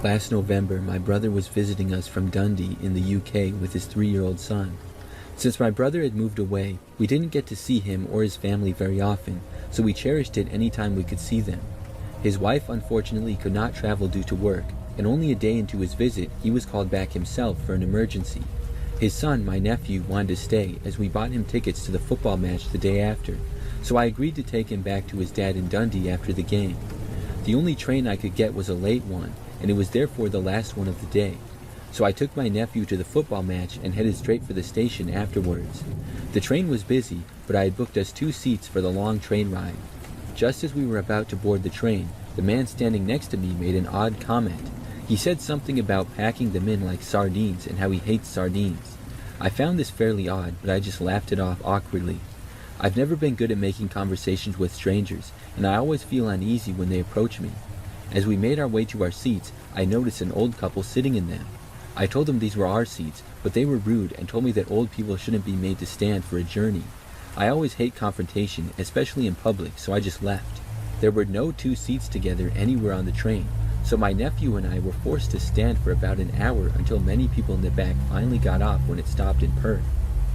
Last November, my brother was visiting us from Dundee in the UK with his 3-year-old son. Since my brother had moved away, we didn't get to see him or his family very often, so we cherished it any time we could see them. His wife unfortunately could not travel due to work, and only a day into his visit, he was called back himself for an emergency. His son, my nephew, wanted to stay as we bought him tickets to the football match the day after, so I agreed to take him back to his dad in Dundee after the game. The only train I could get was a late one, and it was therefore the last one of the day. So I took my nephew to the football match and headed straight for the station afterwards. The train was busy, but I had booked us 2 seats for the long train ride. Just as we were about to board the train, the man standing next to me made an odd comment. He said something about packing them in like sardines and how he hates sardines. I found this fairly odd, but I just laughed it off awkwardly. I've never been good at making conversations with strangers, and I always feel uneasy when they approach me. As we made our way to our seats, I noticed an old couple sitting in them. I told them these were our seats, but they were rude and told me that old people shouldn't be made to stand for a journey. I always hate confrontation, especially in public, so I just left. There were no 2 seats together anywhere on the train, so my nephew and I were forced to stand for about an hour until many people in the back finally got off when it stopped in Perth.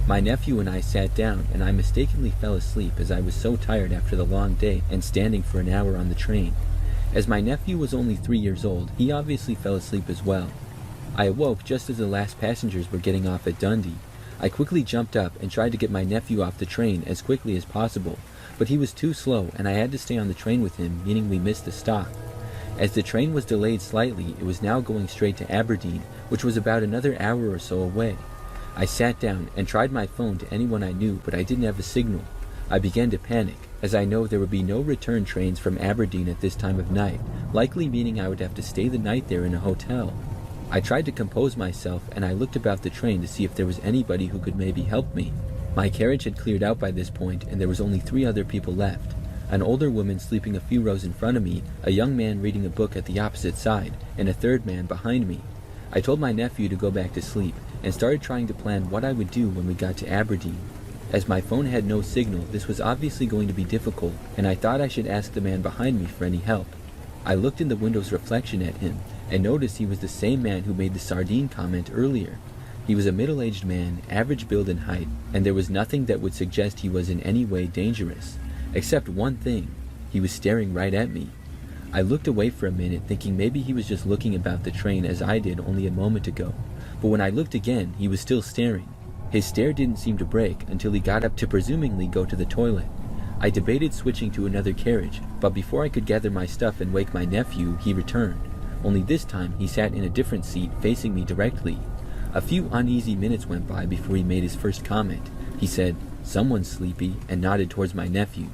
My nephew and I sat down, and I mistakenly fell asleep as I was so tired after the long day and standing for an hour on the train. As my nephew was only 3 years old, he obviously fell asleep as well. I awoke just as the last passengers were getting off at Dundee. I quickly jumped up and tried to get my nephew off the train as quickly as possible, but he was too slow and I had to stay on the train with him, meaning we missed the stop. As the train was delayed slightly, it was now going straight to Aberdeen, which was about another hour or so away. I sat down and tried my phone to anyone I knew, but I didn't have a signal. I began to panic, as I know there would be no return trains from Aberdeen at this time of night, likely meaning I would have to stay the night there in a hotel. I tried to compose myself, and I looked about the train to see if there was anybody who could maybe help me. My carriage had cleared out by this point, and there was only 3 other people left. An older woman sleeping a few rows in front of me, a young man reading a book at the opposite side, and a 3rd man behind me. I told my nephew to go back to sleep, and started trying to plan what I would do when we got to Aberdeen. As my phone had no signal, this was obviously going to be difficult, and I thought I should ask the man behind me for any help. I looked in the window's reflection at him, and noticed he was the same man who made the sardine comment earlier. He was a middle-aged man, average build and height, and there was nothing that would suggest he was in any way dangerous. Except one thing, he was staring right at me. I looked away for a minute, thinking maybe he was just looking about the train as I did only a moment ago, but when I looked again, he was still staring. His stare didn't seem to break until he got up to presumably go to the toilet. I debated switching to another carriage, but before I could gather my stuff and wake my nephew, he returned. Only this time, he sat in a different seat facing me directly. A few uneasy minutes went by before he made his first comment. He said, "Someone's sleepy," and nodded towards my nephew.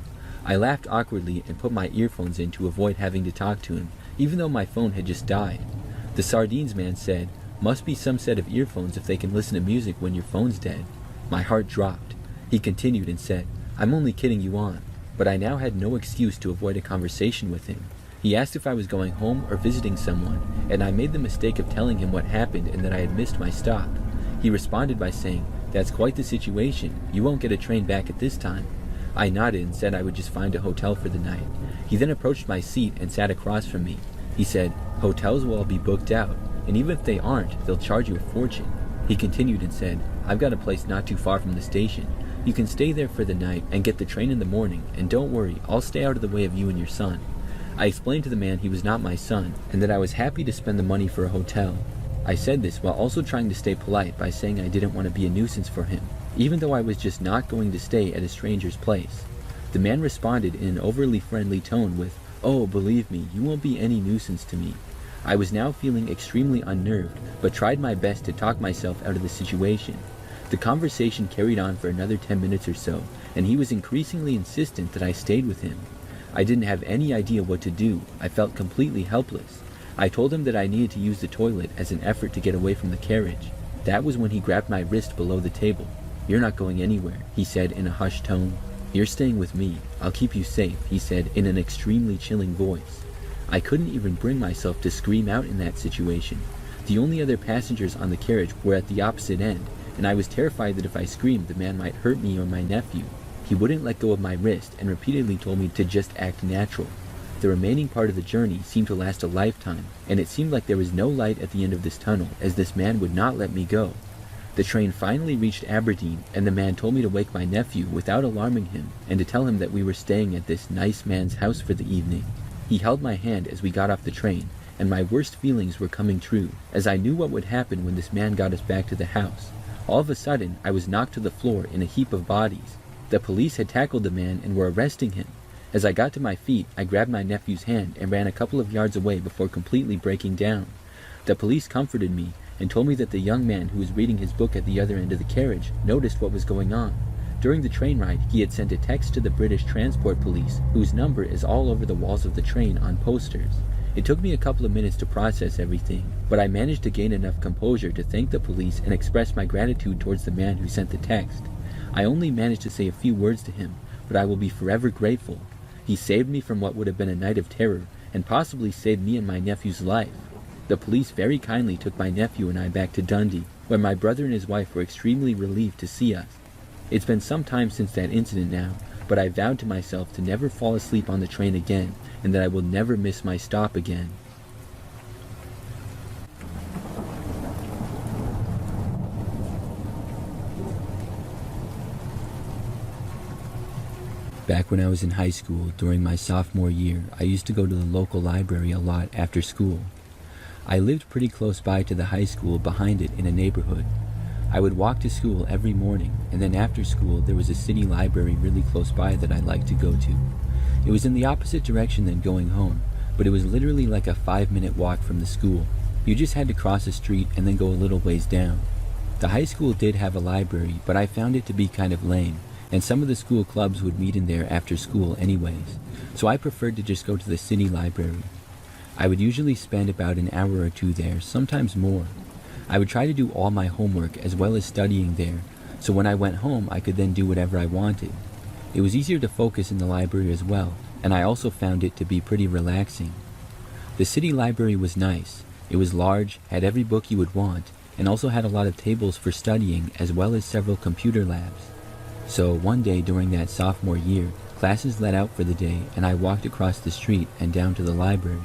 I laughed awkwardly and put my earphones in to avoid having to talk to him, even though my phone had just died. The sardines man said, "Must be some set of earphones if they can listen to music when your phone's dead." My heart dropped. He continued and said, "I'm only kidding you on," but I now had no excuse to avoid a conversation with him. He asked if I was going home or visiting someone, and I made the mistake of telling him what happened and that I had missed my stop. He responded by saying, "That's quite the situation. You won't get a train back at this time." I nodded and said I would just find a hotel for the night. He then approached my seat and sat across from me. He said, "Hotels will all be booked out, and even if they aren't, they'll charge you a fortune." He continued and said, "I've got a place not too far from the station. You can stay there for the night and get the train in the morning, and don't worry, I'll stay out of the way of you and your son." I explained to the man he was not my son, and that I was happy to spend the money for a hotel. I said this while also trying to stay polite by saying I didn't want to be a nuisance for him, even though I was just not going to stay at a stranger's place. The man responded in an overly friendly tone with, "Oh, believe me, you won't be any nuisance to me." I was now feeling extremely unnerved, but tried my best to talk myself out of the situation. The conversation carried on for another 10 minutes or so, and he was increasingly insistent that I stayed with him. I didn't have any idea what to do. I felt completely helpless. I told him that I needed to use the toilet as an effort to get away from the carriage. That was when he grabbed my wrist below the table. "You're not going anywhere," he said in a hushed tone. "You're staying with me. I'll keep you safe," he said in an extremely chilling voice. I couldn't even bring myself to scream out in that situation. The only other passengers on the carriage were at the opposite end, and I was terrified that if I screamed, the man might hurt me or my nephew. He wouldn't let go of my wrist and repeatedly told me to just act natural. The remaining part of the journey seemed to last a lifetime, and it seemed like there was no light at the end of this tunnel, as this man would not let me go. The train finally reached Aberdeen, and the man told me to wake my nephew without alarming him, and to tell him that we were staying at this nice man's house for the evening. He held my hand as we got off the train, and my worst feelings were coming true, as I knew what would happen when this man got us back to the house. All of a sudden, I was knocked to the floor in a heap of bodies. The police had tackled the man and were arresting him. As I got to my feet, I grabbed my nephew's hand and ran a couple of yards away before completely breaking down. The police comforted me and told me that the young man who was reading his book at the other end of the carriage noticed what was going on. During the train ride, he had sent a text to the British Transport Police, whose number is all over the walls of the train on posters. It took me a couple of minutes to process everything, but I managed to gain enough composure to thank the police and express my gratitude towards the man who sent the text. I only managed to say a few words to him, but I will be forever grateful. He saved me from what would have been a night of terror, and possibly saved me and my nephew's life. The police very kindly took my nephew and I back to Dundee, where my brother and his wife were extremely relieved to see us. It's been some time since that incident now, but I vowed to myself to never fall asleep on the train again, and that I will never miss my stop again. Back when I was in high school, during my sophomore year, I used to go to the local library a lot after school. I lived pretty close by to the high school behind it in a neighborhood. I would walk to school every morning, and then after school there was a city library really close by that I liked to go to. It was in the opposite direction than going home, but it was literally like a 5-minute walk from the school. You just had to cross a street and then go a little ways down. The high school did have a library, but I found it to be kind of lame, and some of the school clubs would meet in there after school anyways, so I preferred to just go to the city library. I would usually spend about an hour or two there, sometimes more. I would try to do all my homework as well as studying there, so when I went home I could then do whatever I wanted. It was easier to focus in the library as well, and I also found it to be pretty relaxing. The city library was nice. It was large, had every book you would want, and also had a lot of tables for studying as well as several computer labs. So one day during that sophomore year, classes let out for the day and I walked across the street and down to the library.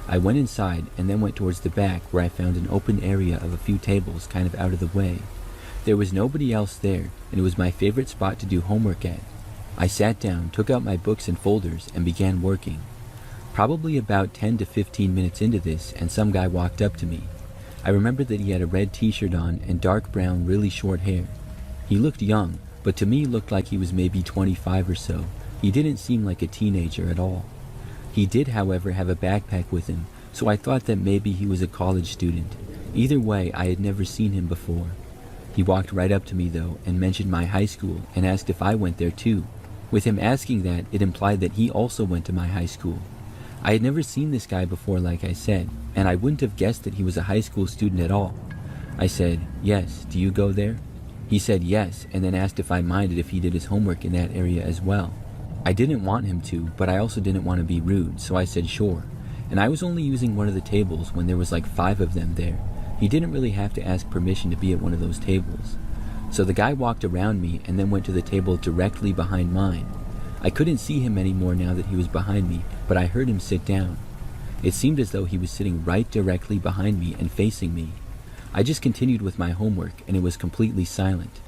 I went inside and then went towards the back where I found an open area of a few tables kind of out of the way. There was nobody else there, and it was my favorite spot to do homework at. I sat down, took out my books and folders, and began working. Probably about 10 to 15 minutes into this, and some guy walked up to me. I remember that he had a red t-shirt on and dark brown, really short hair. He looked young, but to me looked like he was maybe 25 or so. He didn't seem like a teenager at all. He did, however, have a backpack with him, so I thought that maybe he was a college student. Either way, I had never seen him before. He walked right up to me though, and mentioned my high school, and asked if I went there too. With him asking that, it implied that he also went to my high school. I had never seen this guy before, like I said, and I wouldn't have guessed that he was a high school student at all. I said, "Yes, do you go there?" He said yes, and then asked if I minded if he did his homework in that area as well. I didn't want him to, but I also didn't want to be rude, so I said sure. And I was only using one of the tables when there was like 5 of them there. He didn't really have to ask permission to be at one of those tables. So the guy walked around me and then went to the table directly behind mine. I couldn't see him anymore now that he was behind me, but I heard him sit down. It seemed as though he was sitting right directly behind me and facing me. I just continued with my homework, and it was completely silent.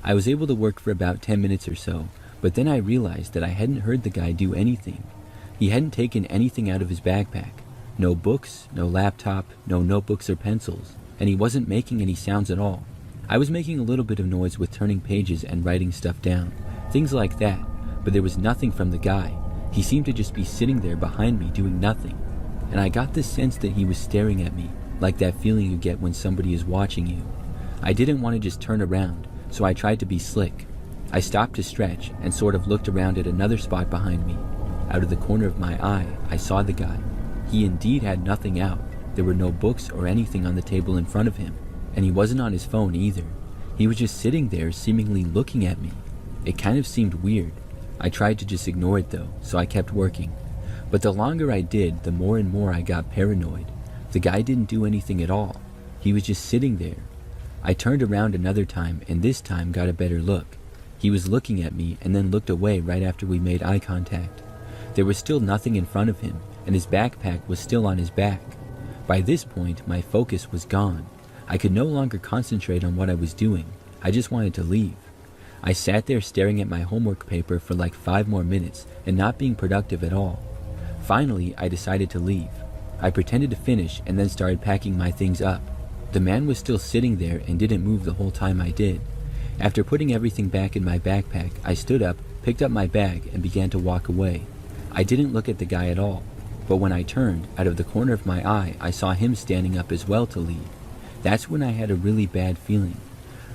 I was able to work for about 10 minutes or so, but then I realized that I hadn't heard the guy do anything. He hadn't taken anything out of his backpack. No books, no laptop, no notebooks or pencils, and he wasn't making any sounds at all. I was making a little bit of noise with turning pages and writing stuff down, things like that, but there was nothing from the guy. He seemed to just be sitting there behind me doing nothing, and I got the sense that he was staring at me, like that feeling you get when somebody is watching you. I didn't want to just turn around, so I tried to be slick. I stopped to stretch and sort of looked around at another spot behind me. Out of the corner of my eye, I saw the guy. He indeed had nothing out. There were no books or anything on the table in front of him, and he wasn't on his phone either. He was just sitting there, seemingly looking at me. It kind of seemed weird. I tried to just ignore it though, so I kept working. But the longer I did, the more and more I got paranoid. The guy didn't do anything at all. He was just sitting there. I turned around another time, and this time got a better look. He was looking at me and then looked away right after we made eye contact. There was still nothing in front of him, and his backpack was still on his back. By this point, my focus was gone. I could no longer concentrate on what I was doing. I just wanted to leave. I sat there staring at my homework paper for like 5 more minutes and not being productive at all. Finally, I decided to leave. I pretended to finish and then started packing my things up. The man was still sitting there and didn't move the whole time I did. After putting everything back in my backpack, I stood up, picked up my bag, and began to walk away. I didn't look at the guy at all, but when I turned, out of the corner of my eye, I saw him standing up as well to leave. That's when I had a really bad feeling.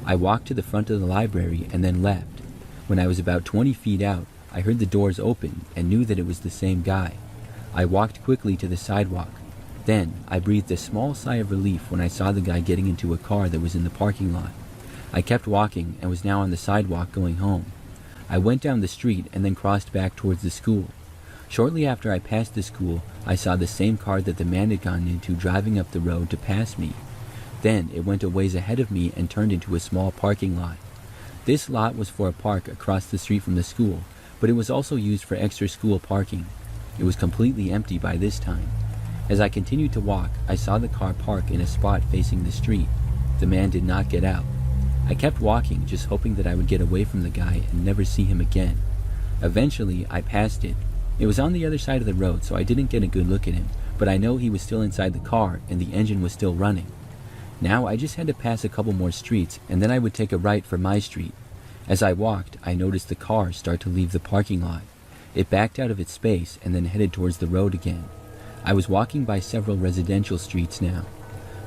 I walked to the front of the library and then left. When I was about 20 feet out, I heard the doors open and knew that it was the same guy. I walked quickly to the sidewalk. Then, I breathed a small sigh of relief when I saw the guy getting into a car that was in the parking lot. I kept walking and was now on the sidewalk going home. I went down the street and then crossed back towards the school. Shortly after I passed the school, I saw the same car that the man had gone into driving up the road to pass me. Then it went a ways ahead of me and turned into a small parking lot. This lot was for a park across the street from the school, but it was also used for extra school parking. It was completely empty by this time. As I continued to walk, I saw the car park in a spot facing the street. The man did not get out. I kept walking, just hoping that I would get away from the guy and never see him again. Eventually, I passed it. It was on the other side of the road, so I didn't get a good look at him, but I know he was still inside the car and the engine was still running. Now I just had to pass a couple more streets, and then I would take a right for my street. As I walked, I noticed the car start to leave the parking lot. It backed out of its space and then headed towards the road again. I was walking by several residential streets now.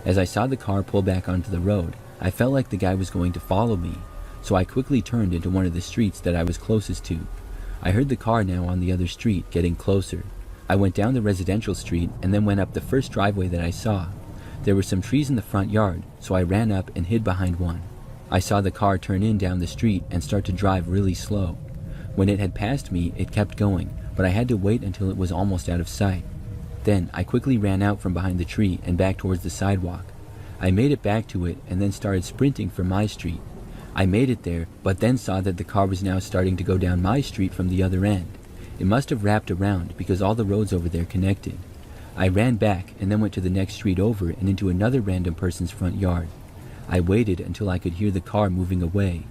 As I saw the car pull back onto the road, I felt like the guy was going to follow me, so I quickly turned into one of the streets that I was closest to. I heard the car now on the other street getting closer. I went down the residential street and then went up the first driveway that I saw. There were some trees in the front yard, so I ran up and hid behind one. I saw the car turn in down the street and start to drive really slow. When it had passed me, it kept going, but I had to wait until it was almost out of sight. Then I quickly ran out from behind the tree and back towards the sidewalk. I made it back to it and then started sprinting for my street. I made it there, but then saw that the car was now starting to go down my street from the other end. It must have wrapped around because all the roads over there connected. I ran back and then went to the next street over and into another random person's front yard. I waited until I could hear the car moving away.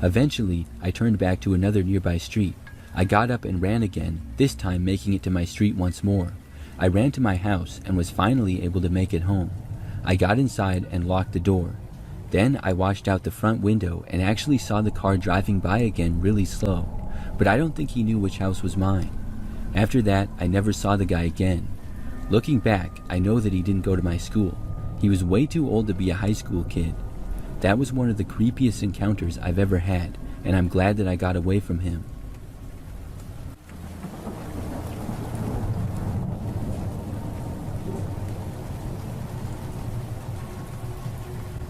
Eventually, I turned back to another nearby street. I got up and ran again, this time making it to my street once more. I ran to my house and was finally able to make it home. I got inside and locked the door. Then I watched out the front window and actually saw the car driving by again really slow, but I don't think he knew which house was mine. After that, I never saw the guy again. Looking back, I know that he didn't go to my school. He was way too old to be a high school kid. That was one of the creepiest encounters I've ever had, and I'm glad that I got away from him.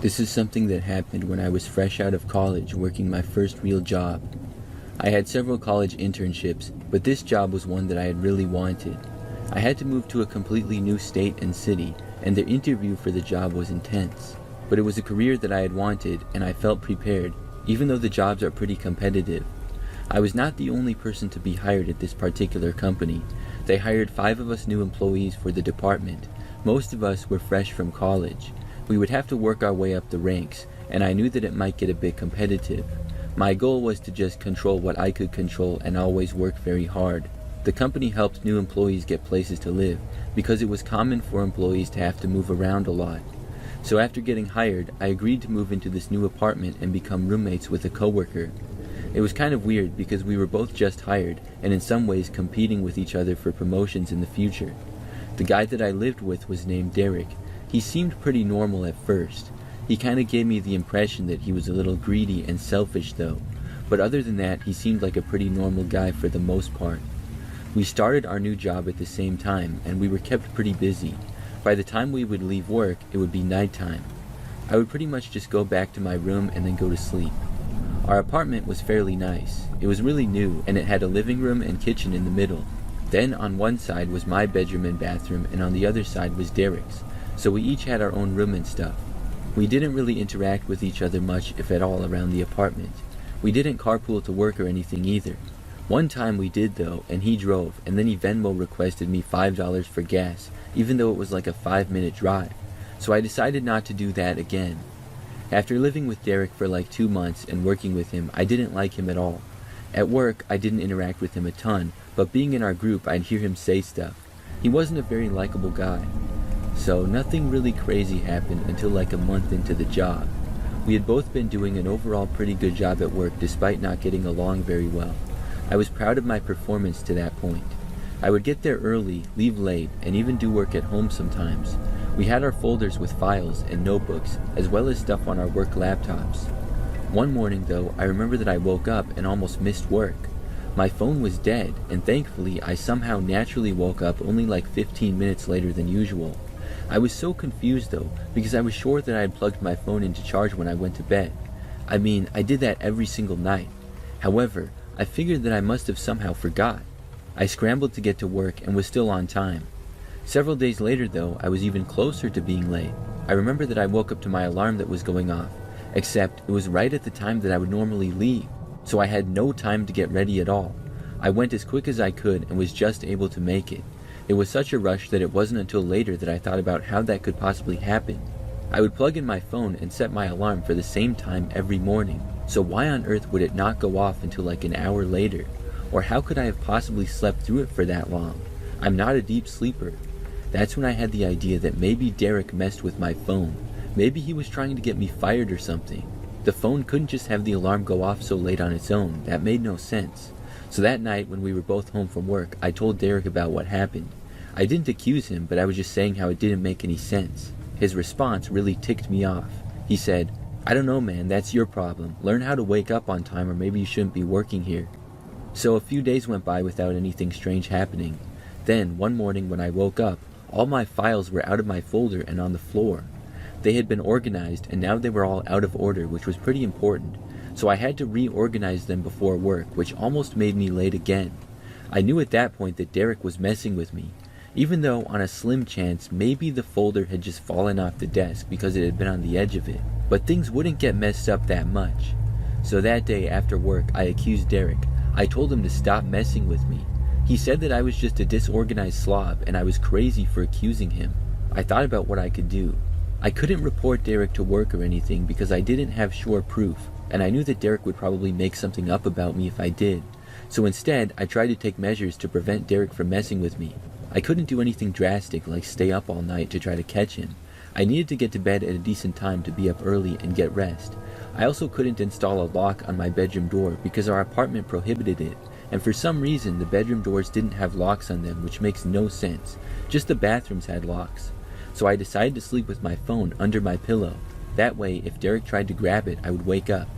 This is something that happened when I was fresh out of college working my first real job. I had several college internships, but this job was one that I had really wanted. I had to move to a completely new state and city, and the interview for the job was intense. But it was a career that I had wanted, and I felt prepared, even though the jobs are pretty competitive. I was not the only person to be hired at this particular company. They hired 5 of us new employees for the department. Most of us were fresh from college. We would have to work our way up the ranks, and I knew that it might get a bit competitive. My goal was to just control what I could control and always work very hard. The company helped new employees get places to live because it was common for employees to have to move around a lot. So after getting hired, I agreed to move into this new apartment and become roommates with a coworker. It was kind of weird because we were both just hired and in some ways competing with each other for promotions in the future. The guy that I lived with was named Derek. He seemed pretty normal at first. He kind of gave me the impression that he was a little greedy and selfish though, but other than that he seemed like a pretty normal guy for the most part. We started our new job at the same time and we were kept pretty busy. By the time we would leave work, it would be nighttime. I would pretty much just go back to my room and then go to sleep. Our apartment was fairly nice. It was really new and it had a living room and kitchen in the middle. Then on one side was my bedroom and bathroom and on the other side was Derek's, so we each had our own room and stuff. We didn't really interact with each other much if at all around the apartment. We didn't carpool to work or anything either. One time we did though, and he drove, and then he Venmo requested me $5 for gas, even though it was like a 5-minute drive. So I decided not to do that again. After living with Derek for like 2 months and working with him, I didn't like him at all. At work, I didn't interact with him a ton, but being in our group, I'd hear him say stuff. He wasn't a very likable guy. So nothing really crazy happened until like a month into the job. We had both been doing an overall pretty good job at work despite not getting along very well. I was proud of my performance to that point. I would get there early, leave late, and even do work at home sometimes. We had our folders with files and notebooks, as well as stuff on our work laptops. One morning though, I remember that I woke up and almost missed work. My phone was dead, and thankfully I somehow naturally woke up only like 15 minutes later than usual. I was so confused though, because I was sure that I had plugged my phone into charge when I went to bed. I mean, I did that every single night. However, I figured that I must have somehow forgot. I scrambled to get to work and was still on time. Several days later though, I was even closer to being late. I remember that I woke up to my alarm that was going off, except it was right at the time that I would normally leave, so I had no time to get ready at all. I went as quick as I could and was just able to make it. It was such a rush that it wasn't until later that I thought about how that could possibly happen. I would plug in my phone and set my alarm for the same time every morning, so why on earth would it not go off until like an hour later? Or how could I have possibly slept through it for that long? I'm not a deep sleeper. That's when I had the idea that maybe Derek messed with my phone. Maybe he was trying to get me fired or something. The phone couldn't just have the alarm go off so late on its own. That made no sense. So that night when we were both home from work, I told Derek about what happened. I didn't accuse him, but I was just saying how it didn't make any sense. His response really ticked me off. He said, "I don't know, man, that's your problem. Learn how to wake up on time, or maybe you shouldn't be working here." So a few days went by without anything strange happening. Then, one morning when I woke up, all my files were out of my folder and on the floor. They had been organized, and now they were all out of order, which was pretty important. So I had to reorganize them before work, which almost made me late again. I knew at that point that Derek was messing with me, even though on a slim chance maybe the folder had just fallen off the desk because it had been on the edge of it. But things wouldn't get messed up that much. So that day after work, I accused Derek. I told him to stop messing with me. He said that I was just a disorganized slob and I was crazy for accusing him. I thought about what I could do. I couldn't report Derek to work or anything because I didn't have sure proof, and I knew that Derek would probably make something up about me if I did. So instead, I tried to take measures to prevent Derek from messing with me. I couldn't do anything drastic like stay up all night to try to catch him. I needed to get to bed at a decent time to be up early and get rest. I also couldn't install a lock on my bedroom door because our apartment prohibited it, and for some reason the bedroom doors didn't have locks on them, which makes no sense. Just the bathrooms had locks. So I decided to sleep with my phone under my pillow. That way, if Derek tried to grab it, I would wake up.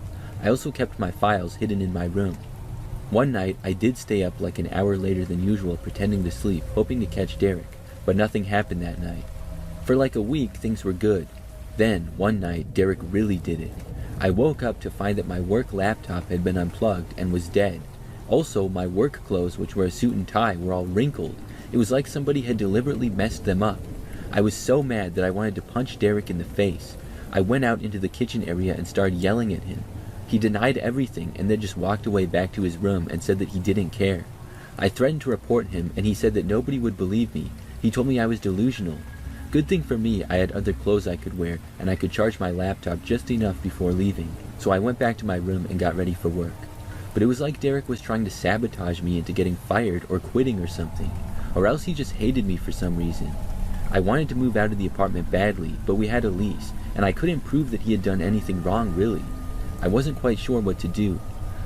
I also kept my files hidden in my room. One night, I did stay up like an hour later than usual pretending to sleep, hoping to catch Derek, but nothing happened that night. For like a week, things were good. Then, one night, Derek really did it. I woke up to find that my work laptop had been unplugged and was dead. Also, my work clothes, which were a suit and tie, were all wrinkled. It was like somebody had deliberately messed them up. I was so mad that I wanted to punch Derek in the face. I went out into the kitchen area and started yelling at him. He denied everything and then just walked away back to his room and said that he didn't care. I threatened to report him and he said that nobody would believe me. He told me I was delusional. Good thing for me, I had other clothes I could wear and I could charge my laptop just enough before leaving. So I went back to my room and got ready for work. But it was like Derek was trying to sabotage me into getting fired or quitting or something. Or else he just hated me for some reason. I wanted to move out of the apartment badly, but we had a lease, and I couldn't prove that he had done anything wrong really. I wasn't quite sure what to do.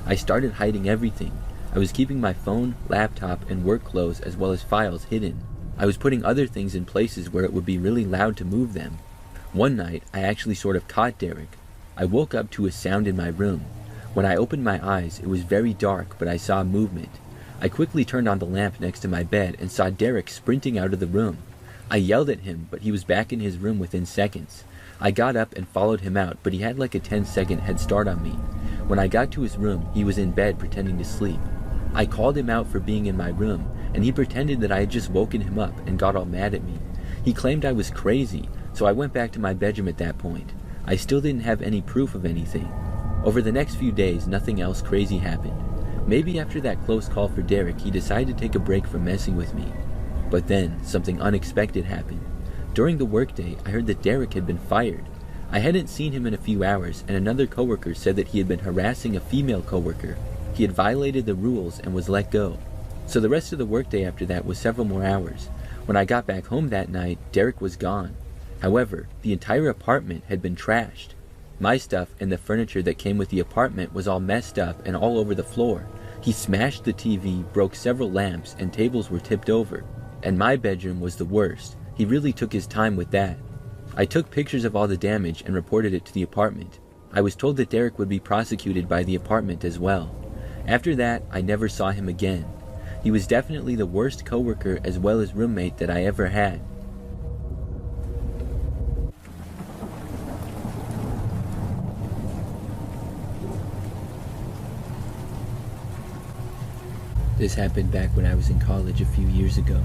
I started hiding everything. I was keeping my phone, laptop, and work clothes as well as files hidden. I was putting other things in places where it would be really loud to move them. One night, I actually sort of caught Derek. I woke up to a sound in my room. When I opened my eyes, it was very dark, but I saw movement. I quickly turned on the lamp next to my bed and saw Derek sprinting out of the room. I yelled at him, but he was back in his room within seconds. I got up and followed him out, but he had like a 10-second head start on me. When I got to his room, he was in bed pretending to sleep. I called him out for being in my room, and he pretended that I had just woken him up and got all mad at me. He claimed I was crazy, so I went back to my bedroom at that point. I still didn't have any proof of anything. Over the next few days, nothing else crazy happened. Maybe after that close call for Derek, he decided to take a break from messing with me. But then, something unexpected happened. During the workday, I heard that Derek had been fired. I hadn't seen him in a few hours, and another coworker said that he had been harassing a female coworker. He had violated the rules and was let go. So the rest of the workday after that was several more hours. When I got back home that night, Derek was gone. However, the entire apartment had been trashed. My stuff and the furniture that came with the apartment was all messed up and all over the floor. He smashed the TV, broke several lamps, and tables were tipped over. And my bedroom was the worst. He really took his time with that. I took pictures of all the damage and reported it to the apartment. I was told that Derek would be prosecuted by the apartment as well. After that, I never saw him again. He was definitely the worst coworker as well as roommate that I ever had. This happened back when I was in college a few years ago.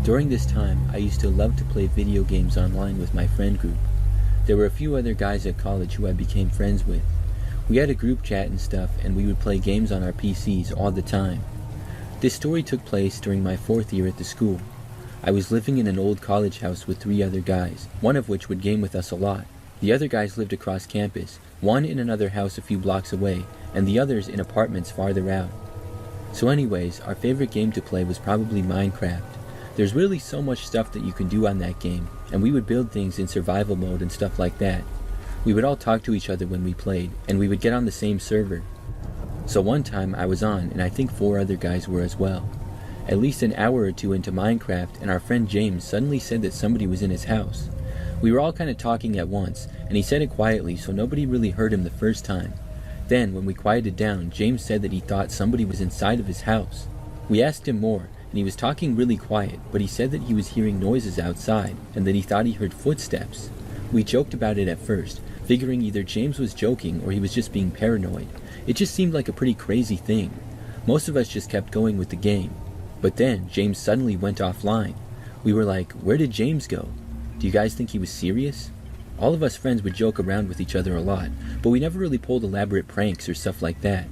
During this time, I used to love to play video games online with my friend group. There were a few other guys at college who I became friends with. We had a group chat and stuff, and we would play games on our PCs all the time. This story took place during my 4th year at the school. I was living in an old college house with 3 other guys, one of which would game with us a lot. The other guys lived across campus, one in another house a few blocks away, and the others in apartments farther out. So anyways, our favorite game to play was probably Minecraft. There's really so much stuff that you can do on that game, and we would build things in survival mode and stuff like that. We would all talk to each other when we played, and we would get on the same server. So one time I was on, and I think 4 other guys were as well. At least an hour or two into Minecraft, and our friend James suddenly said that somebody was in his house. We were all kind of talking at once, and he said it quietly so nobody really heard him the first time. Then, when we quieted down, James said that he thought somebody was inside of his house. We asked him more, and he was talking really quiet, but he said that he was hearing noises outside, and that he thought he heard footsteps. We joked about it at first, figuring either James was joking or he was just being paranoid. It just seemed like a pretty crazy thing. Most of us just kept going with the game. But then, James suddenly went offline. We were like, where did James go? Do you guys think he was serious? All of us friends would joke around with each other a lot, but we never really pulled elaborate pranks or stuff like that.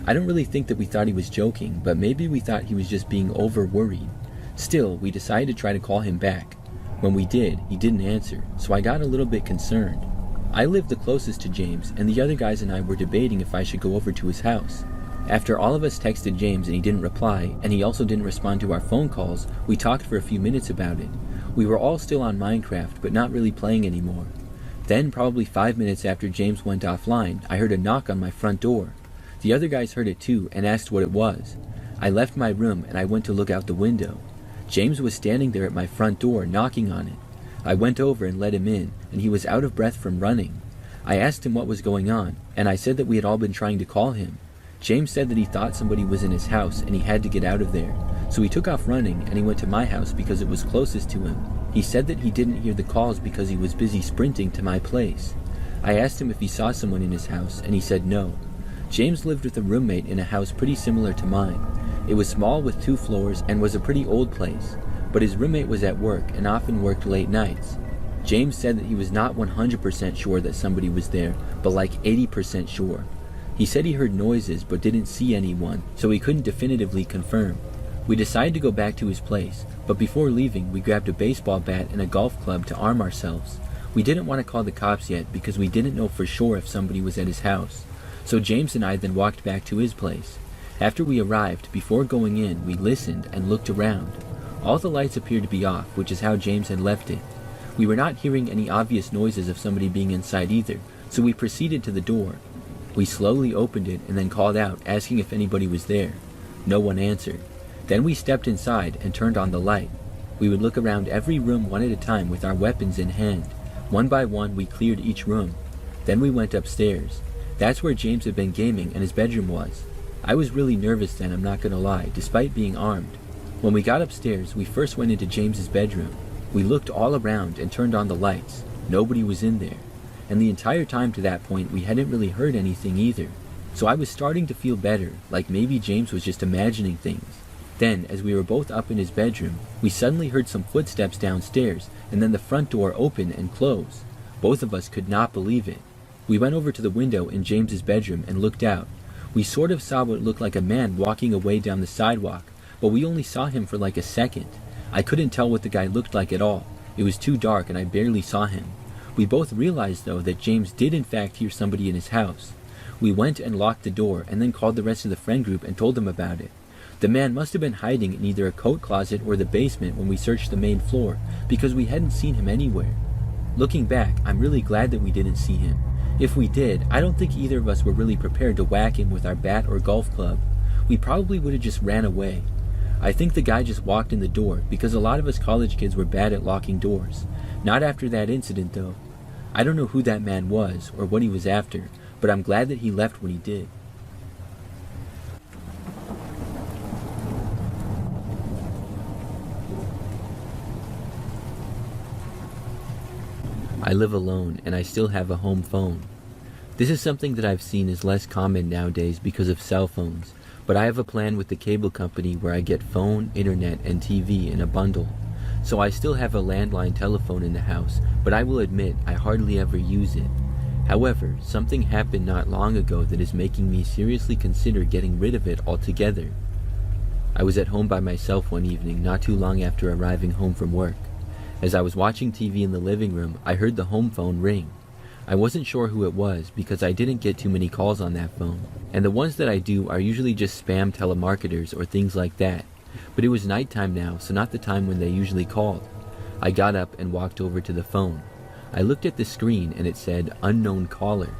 I don't really think that we thought he was joking, but maybe we thought he was just being over-worried. Still, we decided to try to call him back. When we did, he didn't answer, so I got a little bit concerned. I lived the closest to James, and the other guys and I were debating if I should go over to his house. After all of us texted James and he didn't reply, and he also didn't respond to our phone calls, we talked for a few minutes about it. We were all still on Minecraft, but not really playing anymore. Then, probably 5 minutes after James went offline, I heard a knock on my front door. The other guys heard it too and asked what it was. I left my room and I went to look out the window. James was standing there at my front door, knocking on it. I went over and let him in, and he was out of breath from running. I asked him what was going on, and I said that we had all been trying to call him. James said that he thought somebody was in his house and he had to get out of there. So he took off running and he went to my house because it was closest to him. He said that he didn't hear the calls because he was busy sprinting to my place. I asked him if he saw someone in his house, and he said no. James lived with a roommate in a house pretty similar to mine. It was small with 2 floors and was a pretty old place, but his roommate was at work and often worked late nights. James said that he was not 100% sure that somebody was there, but like 80% sure. He said he heard noises but didn't see anyone, so he couldn't definitively confirm. We decided to go back to his place, but before leaving we grabbed a baseball bat and a golf club to arm ourselves. We didn't want to call the cops yet because we didn't know for sure if somebody was at his house. So James and I then walked back to his place. After we arrived, before going in, we listened and looked around. All the lights appeared to be off, which is how James had left it. We were not hearing any obvious noises of somebody being inside either, so we proceeded to the door. We slowly opened it and then called out, asking if anybody was there. No one answered. Then we stepped inside and turned on the light. We would look around every room one at a time with our weapons in hand. One by one, we cleared each room. Then we went upstairs. That's where James had been gaming and his bedroom was. I was really nervous then, I'm not gonna lie, despite being armed. When we got upstairs, we first went into James's bedroom. We looked all around and turned on the lights. Nobody was in there. And the entire time to that point, we hadn't really heard anything either. So I was starting to feel better, like maybe James was just imagining things. Then, as we were both up in his bedroom, we suddenly heard some footsteps downstairs, and then the front door open and close. Both of us could not believe it. We went over to the window in James's bedroom and looked out. We sort of saw what looked like a man walking away down the sidewalk, but we only saw him for like a second. I couldn't tell what the guy looked like at all. It was too dark and I barely saw him. We both realized though that James did in fact hear somebody in his house. We went and locked the door and then called the rest of the friend group and told them about it. The man must have been hiding in either a coat closet or the basement when we searched the main floor, because we hadn't seen him anywhere. Looking back, I'm really glad that we didn't see him. If we did, I don't think either of us were really prepared to whack him with our bat or golf club. We probably would have just ran away. I think the guy just walked in the door, because a lot of us college kids were bad at locking doors. Not after that incident though. I don't know who that man was or what he was after, but I'm glad that he left when he did. I live alone and I still have a home phone. This is something that I've seen is less common nowadays because of cell phones, but I have a plan with the cable company where I get phone, internet, and TV in a bundle. So I still have a landline telephone in the house, but I will admit I hardly ever use it. However, something happened not long ago that is making me seriously consider getting rid of it altogether. I was at home by myself one evening not too long after arriving home from work. As I was watching TV in the living room, I heard the home phone ring. I wasn't sure who it was because I didn't get too many calls on that phone, and the ones that I do are usually just spam telemarketers or things like that. But it was nighttime now, so not the time when they usually called. I got up and walked over to the phone. I looked at the screen and it said unknown caller.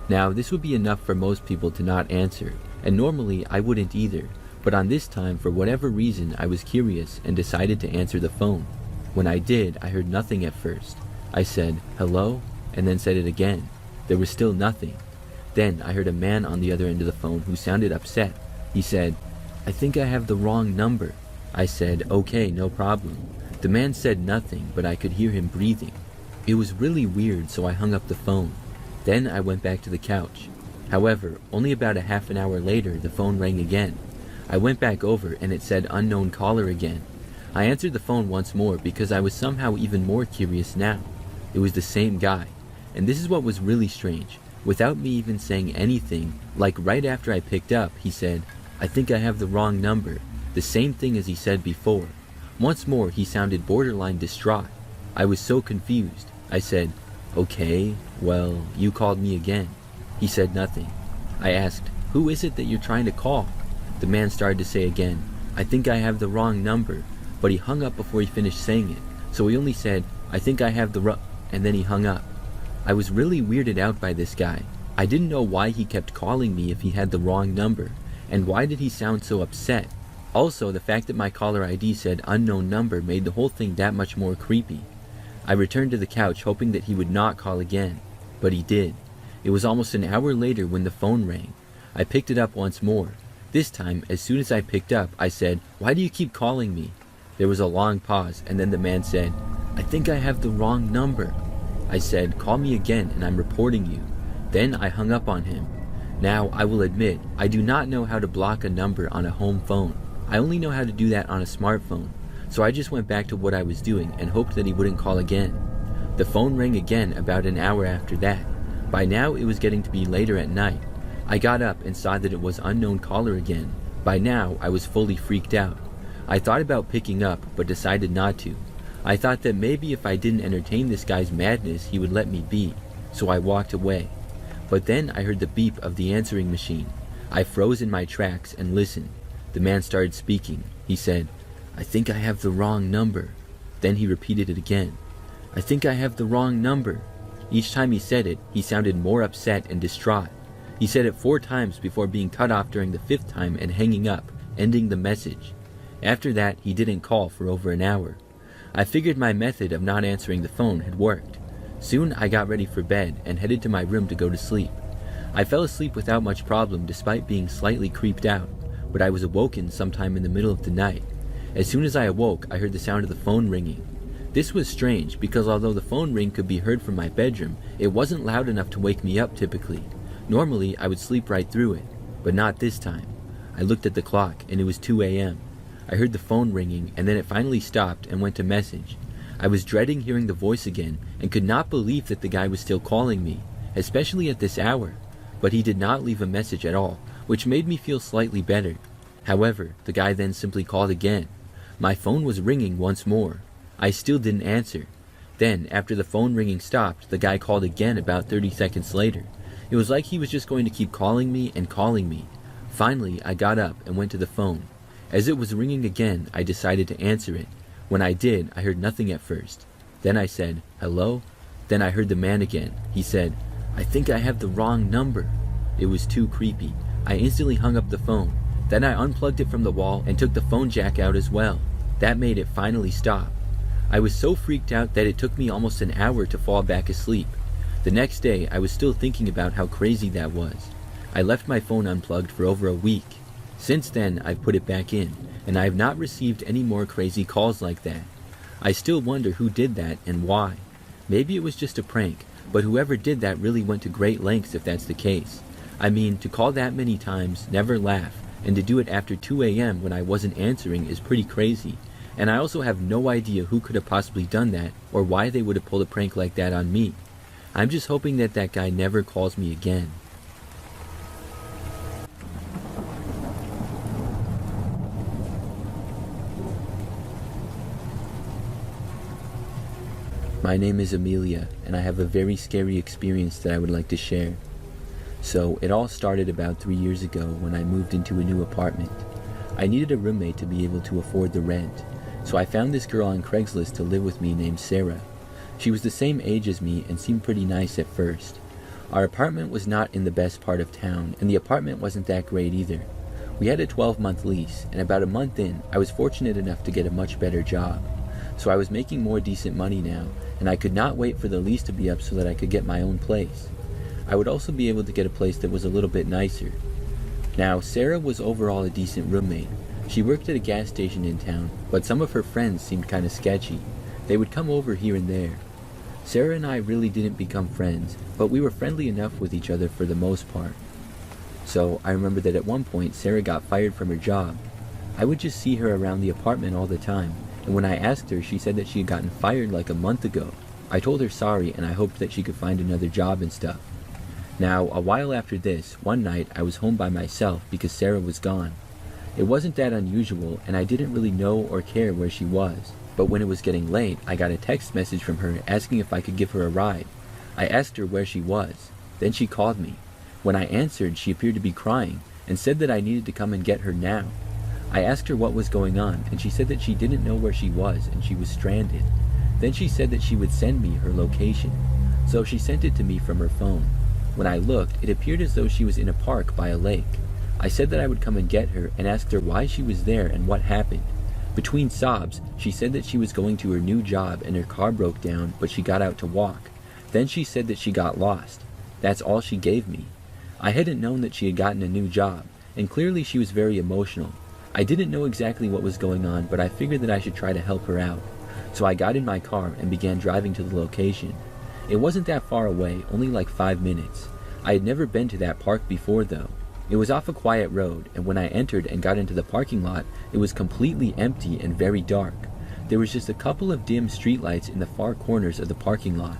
Now this would be enough for most people to not answer, and normally I wouldn't either, but on this time for whatever reason I was curious and decided to answer the phone. When I did, I heard nothing at first. I said, "Hello?" and then said it again. There was still nothing. Then I heard a man on the other end of the phone who sounded upset. He said, "I think I have the wrong number." I said, "Okay, no problem." The man said nothing, but I could hear him breathing. It was really weird, so I hung up the phone. Then I went back to the couch. However, only about a half an hour later, the phone rang again. I went back over and it said unknown caller again. I answered the phone once more because I was somehow even more curious now. It was the same guy. And this is what was really strange. Without me even saying anything, like right after I picked up, he said, "I think I have the wrong number." The same thing as he said before. Once more, he sounded borderline distraught. I was so confused. I said, "Okay, well, you called me again." He said nothing. I asked, "Who is it that you're trying to call?" The man started to say again, "I think I have the wrong number." But he hung up before he finished saying it, so he only said, "I think I have the and then he hung up. I was really weirded out by this guy. I didn't know why he kept calling me if he had the wrong number, and why did he sound so upset? Also, the fact that my caller ID said unknown number made the whole thing that much more creepy. I returned to the couch hoping that he would not call again, but he did. It was almost an hour later when the phone rang. I picked it up once more. This time, as soon as I picked up, I said, "Why do you keep calling me?" There was a long pause, and then the man said, "I think I have the wrong number." I said, "Call me again and I'm reporting you." Then I hung up on him. Now, I will admit, I do not know how to block a number on a home phone. I only know how to do that on a smartphone. So I just went back to what I was doing and hoped that he wouldn't call again. The phone rang again about an hour after that. By now, it was getting to be later at night. I got up and saw that it was unknown caller again. By now, I was fully freaked out. I thought about picking up, but decided not to. I thought that maybe if I didn't entertain this guy's madness, he would let me be. So I walked away. But then I heard the beep of the answering machine. I froze in my tracks and listened. The man started speaking. He said, "I think I have the wrong number." Then he repeated it again. "I think I have the wrong number." Each time he said it, he sounded more upset and distraught. He said it 4 times before being cut off during the 5th time and hanging up, ending the message. After that, he didn't call for over an hour. I figured my method of not answering the phone had worked. Soon I got ready for bed and headed to my room to go to sleep. I fell asleep without much problem despite being slightly creeped out, but I was awoken sometime in the middle of the night. As soon as I awoke, I heard the sound of the phone ringing. This was strange because although the phone ring could be heard from my bedroom, it wasn't loud enough to wake me up typically. Normally, I would sleep right through it, but not this time. I looked at the clock and it was 2 a.m. I heard the phone ringing and then it finally stopped and went to message. I was dreading hearing the voice again and could not believe that the guy was still calling me, especially at this hour. But he did not leave a message at all, which made me feel slightly better. However, the guy then simply called again. My phone was ringing once more. I still didn't answer. Then, after the phone ringing stopped, the guy called again about 30 seconds later. It was like he was just going to keep calling me and calling me. Finally, I got up and went to the phone. As it was ringing again, I decided to answer it. When I did, I heard nothing at first. Then I said, "Hello?" Then I heard the man again. He said, "I think I have the wrong number." It was too creepy. I instantly hung up the phone. Then I unplugged it from the wall and took the phone jack out as well. That made it finally stop. I was so freaked out that it took me almost an hour to fall back asleep. The next day, I was still thinking about how crazy that was. I left my phone unplugged for over a week. Since then, I've put it back in, and I have not received any more crazy calls like that. I still wonder who did that and why. Maybe it was just a prank, but whoever did that really went to great lengths if that's the case. I mean, to call that many times, never laugh, and to do it after 2 a.m. when I wasn't answering is pretty crazy. And I also have no idea who could have possibly done that, or why they would have pulled a prank like that on me. I'm just hoping that that guy never calls me again. My name is Amelia, and I have a very scary experience that I would like to share. So, it all started about 3 years ago when I moved into a new apartment. I needed a roommate to be able to afford the rent, so I found this girl on Craigslist to live with me named Sarah. She was the same age as me and seemed pretty nice at first. Our apartment was not in the best part of town, and the apartment wasn't that great either. We had a 12-month lease, and about a month in, I was fortunate enough to get a much better job. So I was making more decent money now, and I could not wait for the lease to be up so that I could get my own place. I would also be able to get a place that was a little bit nicer. Now, Sarah was overall a decent roommate. She worked at a gas station in town, but some of her friends seemed kind of sketchy. They would come over here and there. Sarah and I really didn't become friends, but we were friendly enough with each other for the most part. So I remember that at one point Sarah got fired from her job. I would just see her around the apartment all the time, and when I asked her, she said that she had gotten fired like a month ago. I told her sorry, and I hoped that she could find another job and stuff. Now, a while after this, one night I was home by myself because Sarah was gone. It wasn't that unusual, and I didn't really know or care where she was. But when it was getting late, I got a text message from her asking if I could give her a ride. I asked her where she was. Then she called me. When I answered, she appeared to be crying and said that I needed to come and get her now. I asked her what was going on, and she said that she didn't know where she was and she was stranded. Then she said that she would send me her location. So she sent it to me from her phone. When I looked, it appeared as though she was in a park by a lake. I said that I would come and get her and asked her why she was there and what happened. Between sobs, she said that she was going to her new job and her car broke down, but she got out to walk. Then she said that she got lost. That's all she gave me. I hadn't known that she had gotten a new job, and clearly she was very emotional. I didn't know exactly what was going on, but I figured that I should try to help her out. So I got in my car and began driving to the location. It wasn't that far away, only like 5 minutes. I had never been to that park before though. It was off a quiet road, and when I entered and got into the parking lot, it was completely empty and very dark. There was just a couple of dim streetlights in the far corners of the parking lot.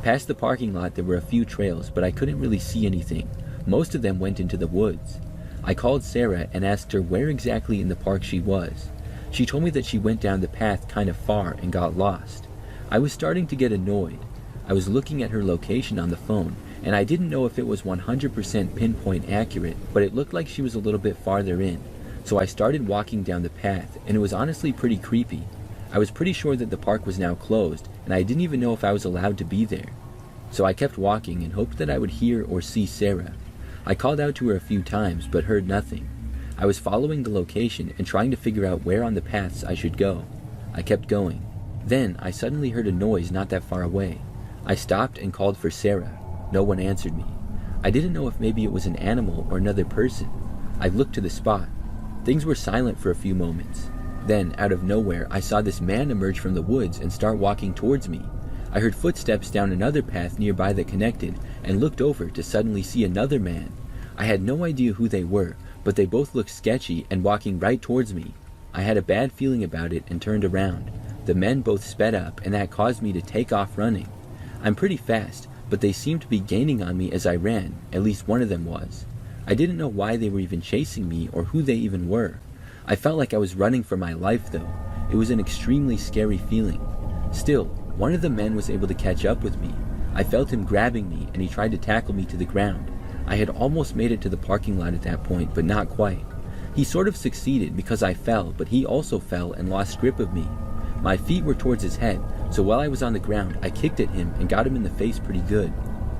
Past the parking lot there were a few trails, but I couldn't really see anything. Most of them went into the woods. I called Sarah and asked her where exactly in the park she was. She told me that she went down the path kind of far and got lost. I was starting to get annoyed. I was looking at her location on the phone, and I didn't know if it was 100% pinpoint accurate, but it looked like she was a little bit farther in. So I started walking down the path, and it was honestly pretty creepy. I was pretty sure that the park was now closed, and I didn't even know if I was allowed to be there. So I kept walking and hoped that I would hear or see Sarah. I called out to her a few times, but heard nothing. I was following the location and trying to figure out where on the paths I should go. I kept going. Then I suddenly heard a noise not that far away. I stopped and called for Sarah. No one answered me. I didn't know if maybe it was an animal or another person. I looked to the spot. Things were silent for a few moments. Then, out of nowhere, I saw this man emerge from the woods and start walking towards me. I heard footsteps down another path nearby that connected, and looked over to suddenly see another man. I had no idea who they were, but they both looked sketchy and walking right towards me. I had a bad feeling about it and turned around. The men both sped up, and that caused me to take off running. I'm pretty fast, but they seemed to be gaining on me as I ran, at least one of them was. I didn't know why they were even chasing me or who they even were. I felt like I was running for my life though. It was an extremely scary feeling. Still, one of the men was able to catch up with me. I felt him grabbing me and he tried to tackle me to the ground. I had almost made it to the parking lot at that point, but not quite. He sort of succeeded because I fell, but he also fell and lost grip of me. My feet were towards his head, so while I was on the ground, I kicked at him and got him in the face pretty good.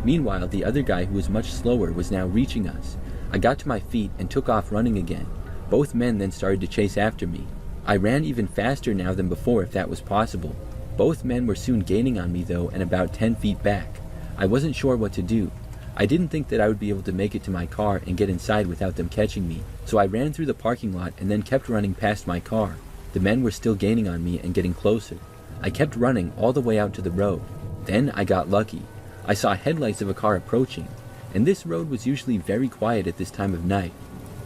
Meanwhile, the other guy, who was much slower, was now reaching us. I got to my feet and took off running again. Both men then started to chase after me. I ran even faster now than before if that was possible. Both men were soon gaining on me though and about 10 feet back. I wasn't sure what to do. I didn't think that I would be able to make it to my car and get inside without them catching me, so I ran through the parking lot and then kept running past my car. The men were still gaining on me and getting closer. I kept running all the way out to the road. Then I got lucky. I saw headlights of a car approaching, and this road was usually very quiet at this time of night.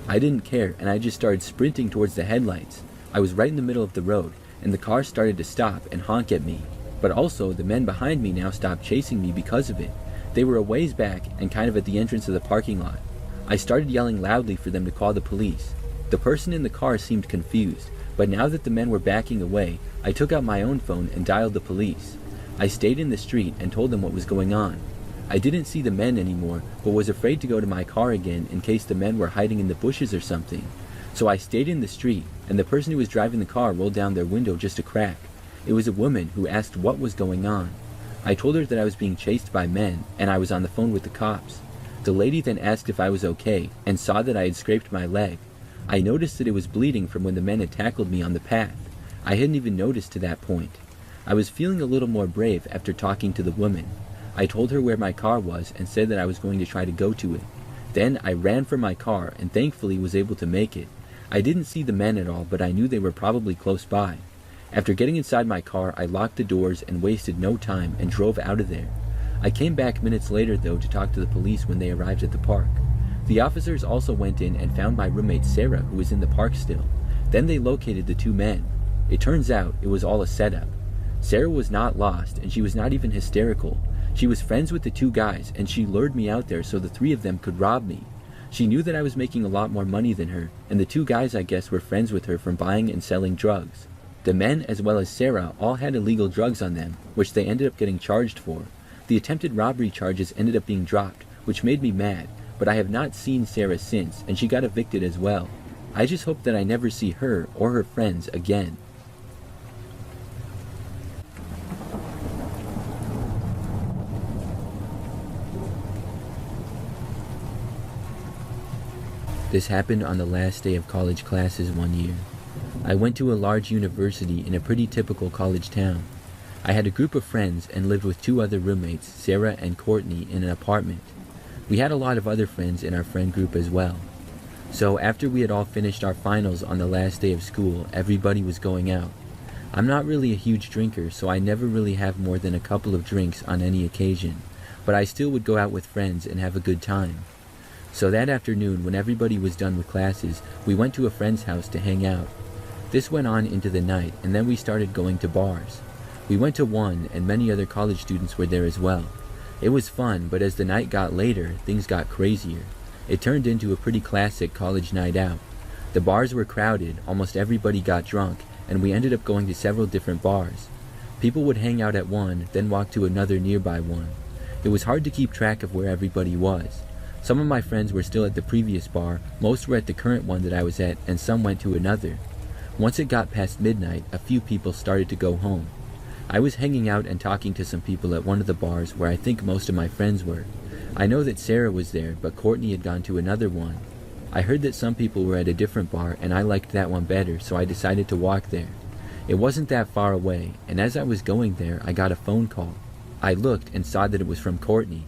I didn't care and I just started sprinting towards the headlights. I was right in the middle of the road, and the car started to stop and honk at me. But also, the men behind me now stopped chasing me because of it. They were a ways back and kind of at the entrance of the parking lot. I started yelling loudly for them to call the police. The person in the car seemed confused, but now that the men were backing away, I took out my own phone and dialed the police. I stayed in the street and told them what was going on. I didn't see the men anymore, but was afraid to go to my car again in case the men were hiding in the bushes or something. So I stayed in the street, and the person who was driving the car rolled down their window just a crack. It was a woman who asked what was going on. I told her that I was being chased by men, and I was on the phone with the cops. The lady then asked if I was okay, and saw that I had scraped my leg. I noticed that it was bleeding from when the men had tackled me on the path. I hadn't even noticed to that point. I was feeling a little more brave after talking to the woman. I told her where my car was and said that I was going to try to go to it. Then I ran for my car and thankfully was able to make it. I didn't see the men at all, but I knew they were probably close by. After getting inside my car, I locked the doors and wasted no time and drove out of there. I came back minutes later though to talk to the police when they arrived at the park. The officers also went in and found my roommate Sarah, who was in the park still. Then they located the two men. It turns out it was all a setup. Sarah was not lost, and she was not even hysterical. She was friends with the two guys, and she lured me out there so the three of them could rob me. She knew that I was making a lot more money than her, and the two guys, I guess, were friends with her from buying and selling drugs. The men, as well as Sarah, all had illegal drugs on them, which they ended up getting charged for. The attempted robbery charges ended up being dropped, which made me mad, but I have not seen Sarah since, and she got evicted as well. I just hope that I never see her or her friends again. This happened on the last day of college classes one year. I went to a large university in a pretty typical college town. I had a group of friends and lived with two other roommates, Sarah and Courtney, in an apartment. We had a lot of other friends in our friend group as well. So after we had all finished our finals on the last day of school, everybody was going out. I'm not really a huge drinker, so I never really have more than a couple of drinks on any occasion, but I still would go out with friends and have a good time. So that afternoon, when everybody was done with classes, we went to a friend's house to hang out. This went on into the night, and then we started going to bars. We went to one, and many other college students were there as well. It was fun, but as the night got later, things got crazier. It turned into a pretty classic college night out. The bars were crowded, almost everybody got drunk, and we ended up going to several different bars. People would hang out at one, then walk to another nearby one. It was hard to keep track of where everybody was. Some of my friends were still at the previous bar, most were at the current one that I was at, and some went to another. Once it got past midnight, a few people started to go home. I was hanging out and talking to some people at one of the bars where I think most of my friends were. I know that Sarah was there, but Courtney had gone to another one. I heard that some people were at a different bar, and I liked that one better, so I decided to walk there. It wasn't that far away, and as I was going there, I got a phone call. I looked and saw that it was from Courtney.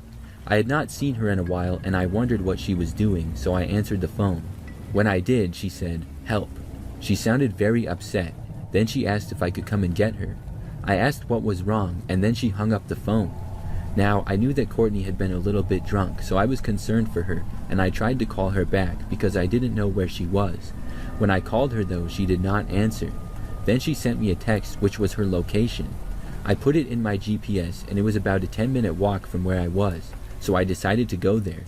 I had not seen her in a while, and I wondered what she was doing, so I answered the phone. When I did, she said, "Help." She sounded very upset. Then she asked if I could come and get her. I asked what was wrong, and then she hung up the phone. Now, I knew that Courtney had been a little bit drunk, so I was concerned for her, and I tried to call her back because I didn't know where she was. When I called her though, she did not answer. Then she sent me a text which was her location. I put it in my GPS, and it was about a 10-minute walk from where I was, so I decided to go there.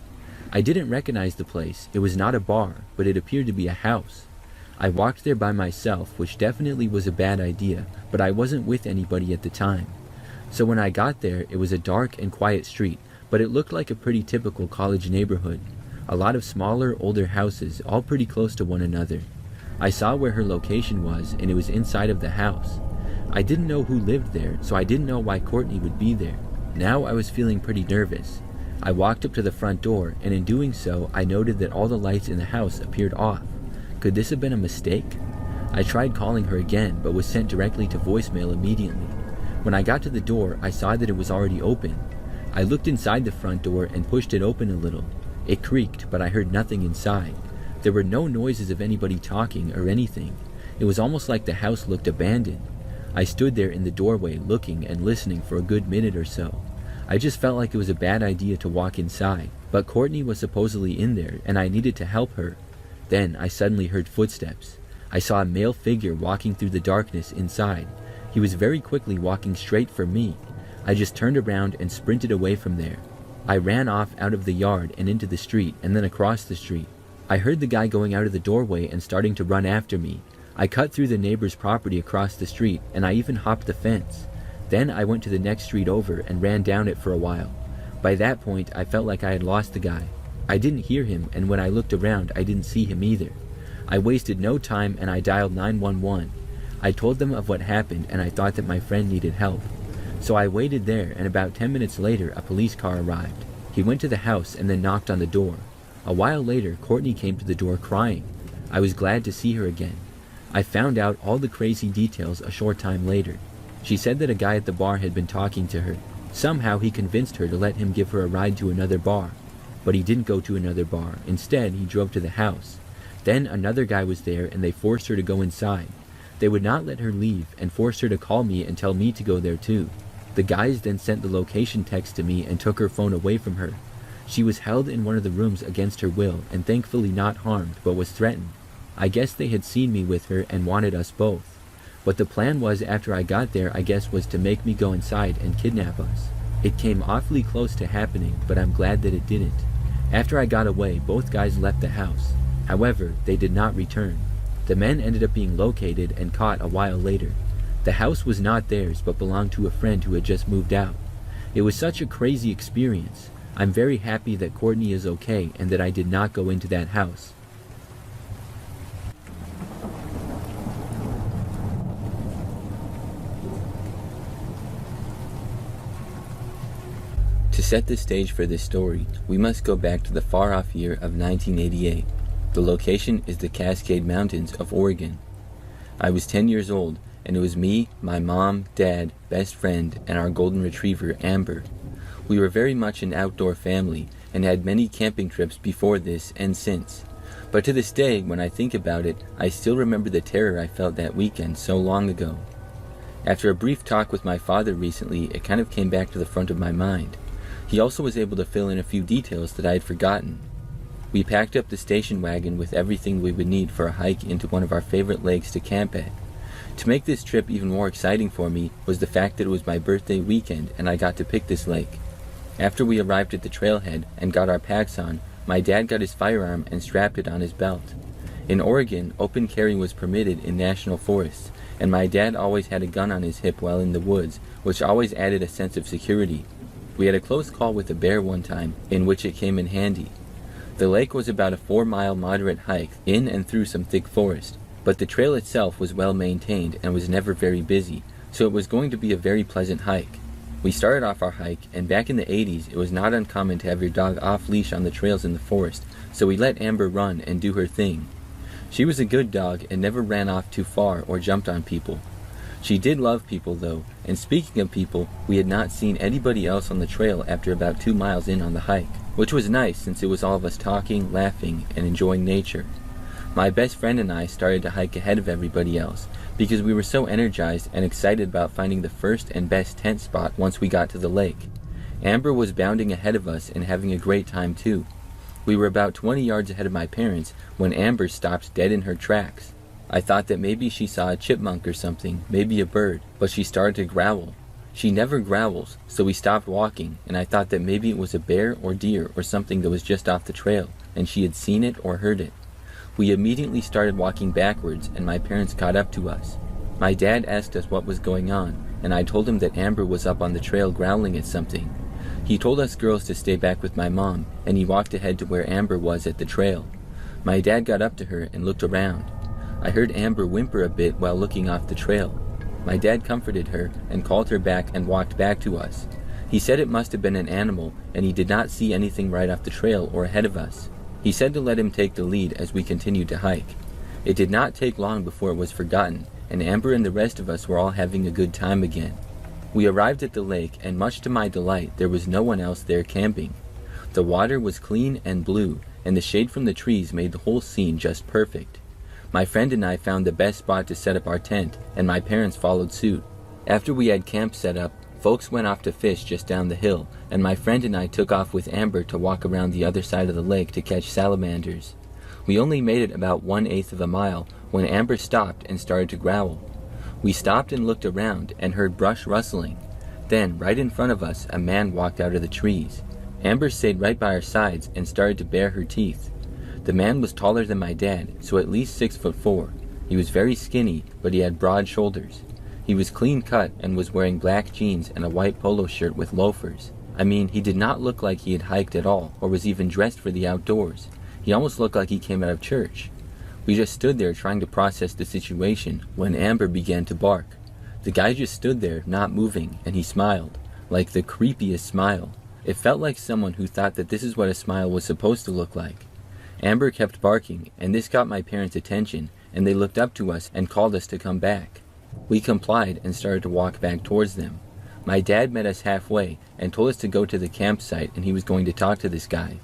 I didn't recognize the place. It was not a bar, but it appeared to be a house. I walked there by myself, which definitely was a bad idea, but I wasn't with anybody at the time. So when I got there, it was a dark and quiet street, but it looked like a pretty typical college neighborhood. A lot of smaller, older houses, all pretty close to one another. I saw where her location was, and it was inside of the house. I didn't know who lived there, so I didn't know why Courtney would be there. Now I was feeling pretty nervous. I walked up to the front door, and in doing so, I noted that all the lights in the house appeared off. Could this have been a mistake? I tried calling her again, but was sent directly to voicemail immediately. When I got to the door, I saw that it was already open. I looked inside the front door and pushed it open a little. It creaked, but I heard nothing inside. There were no noises of anybody talking or anything. It was almost like the house looked abandoned. I stood there in the doorway looking and listening for a good minute or so. I just felt like it was a bad idea to walk inside, but Courtney was supposedly in there and I needed to help her. Then I suddenly heard footsteps. I saw a male figure walking through the darkness inside. He was very quickly walking straight for me. I just turned around and sprinted away from there. I ran off out of the yard and into the street and then across the street. I heard the guy going out of the doorway and starting to run after me. I cut through the neighbor's property across the street and I even hopped the fence. Then I went to the next street over and ran down it for a while. By that point, I felt like I had lost the guy. I didn't hear him, and when I looked around, I didn't see him either. I wasted no time and I dialed 911. I told them of what happened and I thought that my friend needed help. So I waited there, and about 10 minutes later, a police car arrived. He went to the house and then knocked on the door. A while later, Courtney came to the door crying. I was glad to see her again. I found out all the crazy details a short time later. She said that a guy at the bar had been talking to her. Somehow he convinced her to let him give her a ride to another bar. But he didn't go to another bar. Instead, he drove to the house. Then another guy was there and they forced her to go inside. They would not let her leave and forced her to call me and tell me to go there too. The guys then sent the location text to me and took her phone away from her. She was held in one of the rooms against her will and thankfully not harmed, but was threatened. I guess they had seen me with her and wanted us both. What the plan was after I got there, I guess, was to make me go inside and kidnap us. It came awfully close to happening, but I'm glad that it didn't. After I got away, both guys left the house. However, they did not return. The men ended up being located and caught a while later. The house was not theirs, but belonged to a friend who had just moved out. It was such a crazy experience. I'm very happy that Courtney is okay and that I did not go into that house. To set the stage for this story, we must go back to the far-off year of 1988. The location is the Cascade Mountains of Oregon. I was 10 years old, and it was me, my mom, dad, best friend, and our golden retriever, Amber. We were very much an outdoor family, and had many camping trips before this and since. But to this day, when I think about it, I still remember the terror I felt that weekend so long ago. After a brief talk with my father recently, it kind of came back to the front of my mind. He also was able to fill in a few details that I had forgotten. We packed up the station wagon with everything we would need for a hike into one of our favorite lakes to camp at. To make this trip even more exciting for me was the fact that it was my birthday weekend and I got to pick this lake. After we arrived at the trailhead and got our packs on, my dad got his firearm and strapped it on his belt. In Oregon, open carry was permitted in national forests, and my dad always had a gun on his hip while in the woods, which always added a sense of security. We had a close call with a bear one time, in which it came in handy. The lake was about a 4-mile moderate hike in and through some thick forest, but the trail itself was well maintained and was never very busy, so it was going to be a very pleasant hike. We started off our hike, and back in the 80s, it was not uncommon to have your dog off-leash on the trails in the forest, so we let Amber run and do her thing. She was a good dog and never ran off too far or jumped on people. She did love people though, and speaking of people, we had not seen anybody else on the trail after about 2 miles in on the hike, which was nice since it was all of us talking, laughing, and enjoying nature. My best friend and I started to hike ahead of everybody else, because we were so energized and excited about finding the first and best tent spot once we got to the lake. Amber was bounding ahead of us and having a great time too. We were about 20 yards ahead of my parents when Amber stopped dead in her tracks. I thought that maybe she saw a chipmunk or something, maybe a bird, but she started to growl. She never growls, so we stopped walking, and I thought that maybe it was a bear or deer or something that was just off the trail, and she had seen it or heard it. We immediately started walking backwards, and my parents caught up to us. My dad asked us what was going on, and I told him that Amber was up on the trail growling at something. He told us girls to stay back with my mom, and he walked ahead to where Amber was at the trail. My dad got up to her and looked around. I heard Amber whimper a bit while looking off the trail. My dad comforted her and called her back and walked back to us. He said it must have been an animal, and he did not see anything right off the trail or ahead of us. He said to let him take the lead as we continued to hike. It did not take long before it was forgotten, and Amber and the rest of us were all having a good time again. We arrived at the lake, and much to my delight, there was no one else there camping. The water was clean and blue, and the shade from the trees made the whole scene just perfect. My friend and I found the best spot to set up our tent, and my parents followed suit. After we had camp set up, folks went off to fish just down the hill, and my friend and I took off with Amber to walk around the other side of the lake to catch salamanders. We only made it about 1/8 of a mile when Amber stopped and started to growl. We stopped and looked around and heard brush rustling. Then, right in front of us, a man walked out of the trees. Amber stayed right by our sides and started to bare her teeth. The man was taller than my dad, so at least 6'4". He was very skinny, but he had broad shoulders. He was clean cut and was wearing black jeans and a white polo shirt with loafers. I mean, he did not look like he had hiked at all, or was even dressed for the outdoors. He almost looked like he came out of church. We just stood there trying to process the situation when Amber began to bark. The guy just stood there, not moving, and he smiled, like the creepiest smile. It felt like someone who thought that this is what a smile was supposed to look like. Amber kept barking, and this got my parents' attention, and they looked up to us and called us to come back. We complied and started to walk back towards them. My dad met us halfway and told us to go to the campsite, and he was going to talk to this guy.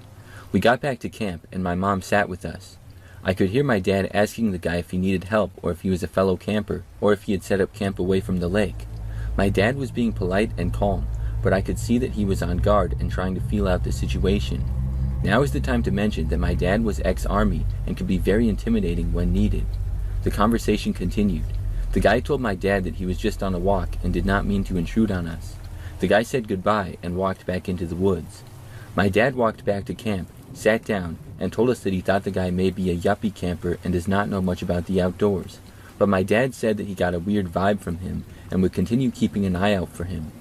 We got back to camp, and my mom sat with us. I could hear my dad asking the guy if he needed help or if he was a fellow camper or if he had set up camp away from the lake. My dad was being polite and calm, but I could see that he was on guard and trying to feel out the situation. Now is the time to mention that my dad was ex-army and could be very intimidating when needed. The conversation continued. The guy told my dad that he was just on a walk and did not mean to intrude on us. The guy said goodbye and walked back into the woods. My dad walked back to camp, sat down, and told us that he thought the guy may be a yuppie camper and does not know much about the outdoors. But my dad said that he got a weird vibe from him and would continue keeping an eye out for him.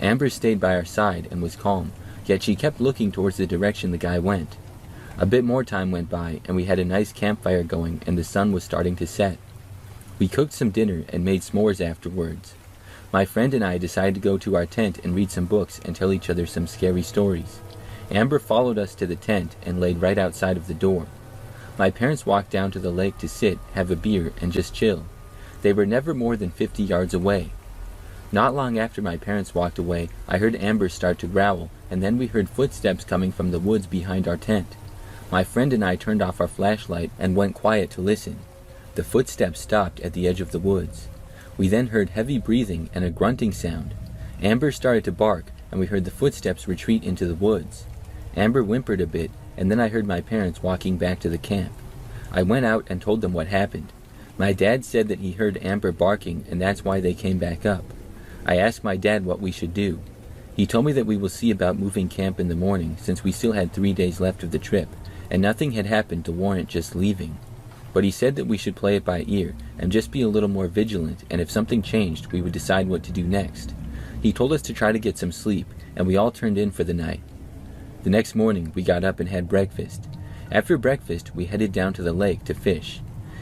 Amber stayed by our side and was calm, yet she kept looking towards the direction the guy went. A bit more time went by, and we had a nice campfire going, and the sun was starting to set. We cooked some dinner and made s'mores afterwards. My friend and I decided to go to our tent and read some books and tell each other some scary stories. Amber followed us to the tent and laid right outside of the door. My parents walked down to the lake to sit, have a beer, and just chill. They were never more than 50 yards away. Not long after my parents walked away, I heard Amber start to growl, and then we heard footsteps coming from the woods behind our tent. My friend and I turned off our flashlight and went quiet to listen. The footsteps stopped at the edge of the woods. We then heard heavy breathing and a grunting sound. Amber started to bark, and we heard the footsteps retreat into the woods. Amber whimpered a bit, and then I heard my parents walking back to the camp. I went out and told them what happened. My dad said that he heard Amber barking, and that's why they came back up. I asked my dad what we should do. He told me that we will see about moving camp in the morning, since we still had 3 days left of the trip, and nothing had happened to warrant just leaving. But he said that we should play it by ear, and just be a little more vigilant, and if something changed, we would decide what to do next. He told us to try to get some sleep, and we all turned in for the night. The next morning, we got up and had breakfast. After breakfast, we headed down to the lake to fish.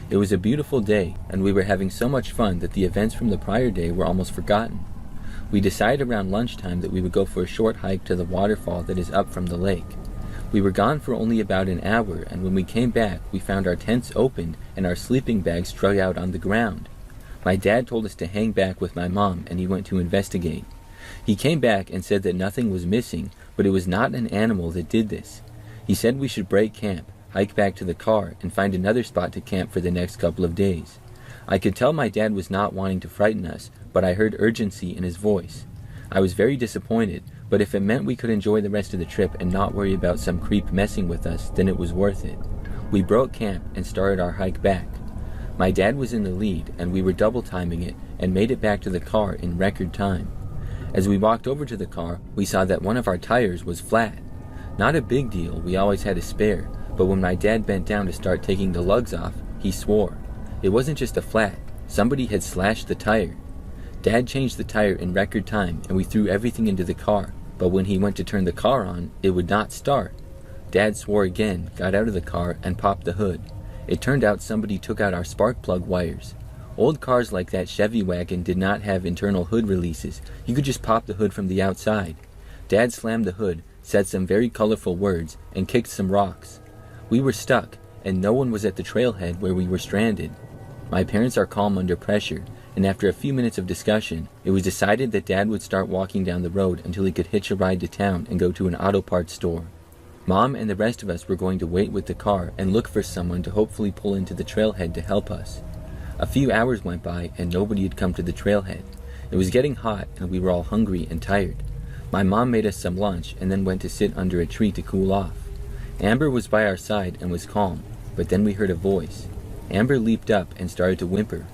It was a beautiful day, and we were having so much fun that the events from the prior day were almost forgotten. We decided around lunchtime that we would go for a short hike to the waterfall that is up from the lake. We were gone for only about an hour, and when we came back, we found our tents opened and our sleeping bags strung out on the ground. My dad told us to hang back with my mom, and he went to investigate. He came back and said that nothing was missing, but it was not an animal that did this. He said we should break camp, hike back to the car, and find another spot to camp for the next couple of days. I could tell my dad was not wanting to frighten us, but I heard urgency in his voice. I was very disappointed, but if it meant we could enjoy the rest of the trip and not worry about some creep messing with us, then it was worth it. We broke camp and started our hike back. My dad was in the lead, and we were double timing it and made it back to the car in record time. As we walked over to the car, we saw that one of our tires was flat. Not a big deal, we always had a spare, but when my dad bent down to start taking the lugs off, he swore. It wasn't just a flat, somebody had slashed the tire. Dad changed the tire in record time and we threw everything into the car, but when he went to turn the car on, it would not start. Dad swore again, got out of the car, and popped the hood. It turned out somebody took out our spark plug wires. Old cars like that Chevy wagon did not have internal hood releases. You could just pop the hood from the outside. Dad slammed the hood, said some very colorful words, and kicked some rocks. We were stuck, and no one was at the trailhead where we were stranded. My parents are calm under pressure, and after a few minutes of discussion, it was decided that Dad would start walking down the road until he could hitch a ride to town and go to an auto parts store. Mom and the rest of us were going to wait with the car and look for someone to hopefully pull into the trailhead to help us. A few hours went by and nobody had come to the trailhead. It was getting hot and we were all hungry and tired. My mom made us some lunch and then went to sit under a tree to cool off. Amber was by our side and was calm, but then we heard a voice. Amber leaped up and started to whimper.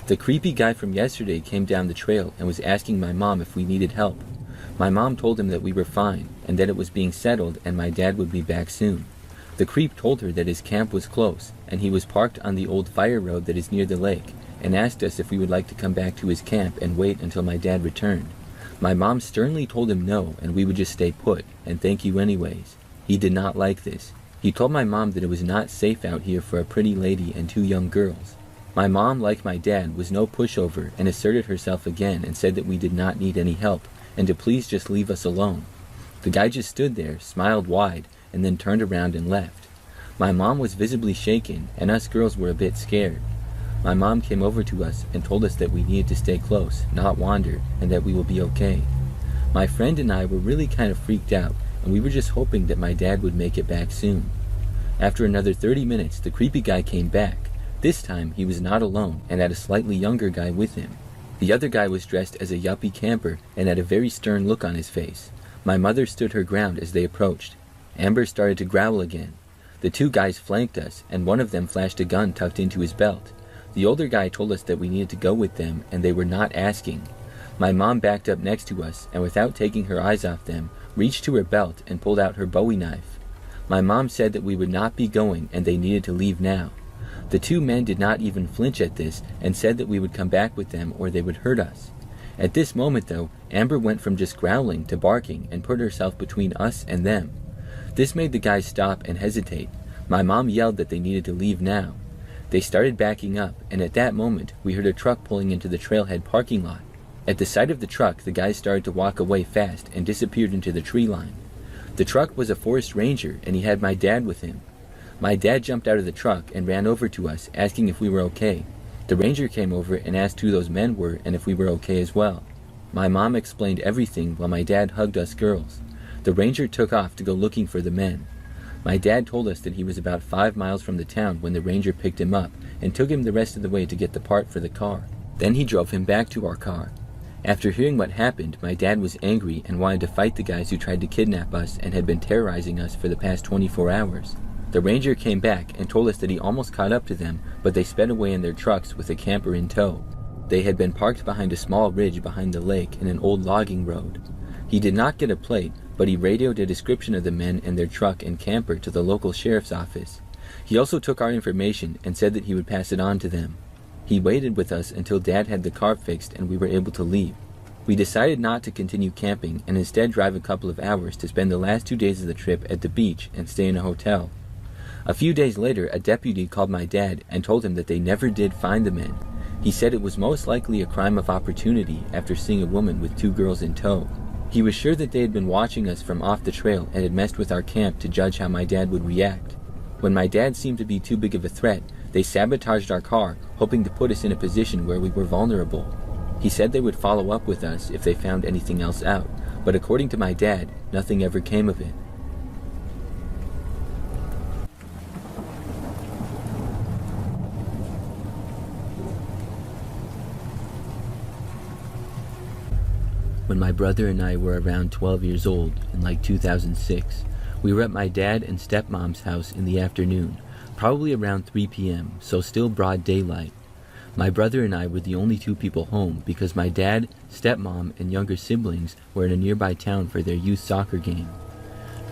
The creepy guy from yesterday came down the trail and was asking my mom if we needed help. My mom told him that we were fine and that it was being settled and my dad would be back soon. The creep told her that his camp was close and he was parked on the old fire road that is near the lake and asked us if we would like to come back to his camp and wait until my dad returned. My mom sternly told him no and we would just stay put and thank you anyways. He did not like this. He told my mom that it was not safe out here for a pretty lady and two young girls. My mom, like my dad, was no pushover and asserted herself again and said that we did not need any help and to please just leave us alone. The guy just stood there, smiled wide, and then turned around and left. My mom was visibly shaken and us girls were a bit scared. My mom came over to us and told us that we needed to stay close, not wander, and that we will be okay. My friend and I were really kind of freaked out and we were just hoping that my dad would make it back soon. After another 30 minutes, the creepy guy came back. This time, he was not alone and had a slightly younger guy with him. The other guy was dressed as a yuppie camper and had a very stern look on his face. My mother stood her ground as they approached. Amber started to growl again. The two guys flanked us, and one of them flashed a gun tucked into his belt. The older guy told us that we needed to go with them, and they were not asking. My mom backed up next to us, and without taking her eyes off them, reached to her belt and pulled out her Bowie knife. My mom said that we would not be going and they needed to leave now. The two men did not even flinch at this and said that we would come back with them or they would hurt us. At this moment, though, Amber went from just growling to barking and put herself between us and them. This made the guys stop and hesitate. My mom yelled that they needed to leave now. They started backing up, and at that moment, we heard a truck pulling into the trailhead parking lot. At the sight of the truck, the guys started to walk away fast and disappeared into the tree line. The truck was a forest ranger, and he had my dad with him. My dad jumped out of the truck and ran over to us, asking if we were okay. The ranger came over and asked who those men were and if we were okay as well. My mom explained everything while my dad hugged us girls. The ranger took off to go looking for the men. My dad told us that he was about 5 miles from the town when the ranger picked him up and took him the rest of the way to get the part for the car. Then he drove him back to our car. After hearing what happened, my dad was angry and wanted to fight the guys who tried to kidnap us and had been terrorizing us for the past 24 hours. The ranger came back and told us that he almost caught up to them, but they sped away in their trucks with a camper in tow. They had been parked behind a small ridge behind the lake in an old logging road. He did not get a plate, but he radioed a description of the men and their truck and camper to the local sheriff's office. He also took our information and said that he would pass it on to them. He waited with us until Dad had the car fixed and we were able to leave. We decided not to continue camping and instead drive a couple of hours to spend the last 2 days of the trip at the beach and stay in a hotel. A few days later, a deputy called my dad and told him that they never did find the men. He said it was most likely a crime of opportunity after seeing a woman with 2 girls in tow. He was sure that they had been watching us from off the trail and had messed with our camp to judge how my dad would react. When my dad seemed to be too big of a threat, they sabotaged our car, hoping to put us in a position where we were vulnerable. He said they would follow up with us if they found anything else out, but according to my dad, nothing ever came of it. When my brother and I were around 12 years old, in like 2006, we were at my dad and stepmom's house in the afternoon, probably around 3 p.m., so still broad daylight. My brother and I were the only two people home because my dad, stepmom, and younger siblings were in a nearby town for their youth soccer game.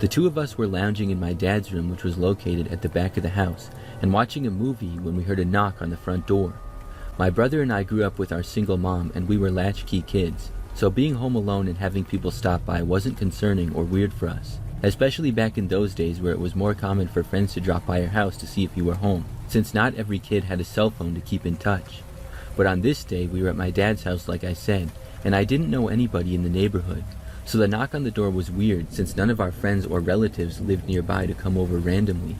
The two of us were lounging in my dad's room, which was located at the back of the house, and watching a movie when we heard a knock on the front door. My brother and I grew up with our single mom, and we were latchkey kids, so being home alone and having people stop by wasn't concerning or weird for us, especially back in those days where it was more common for friends to drop by our house to see if you were home, since not every kid had a cell phone to keep in touch. But on this day, we were at my dad's house like I said, and I didn't know anybody in the neighborhood, so the knock on the door was weird since none of our friends or relatives lived nearby to come over randomly.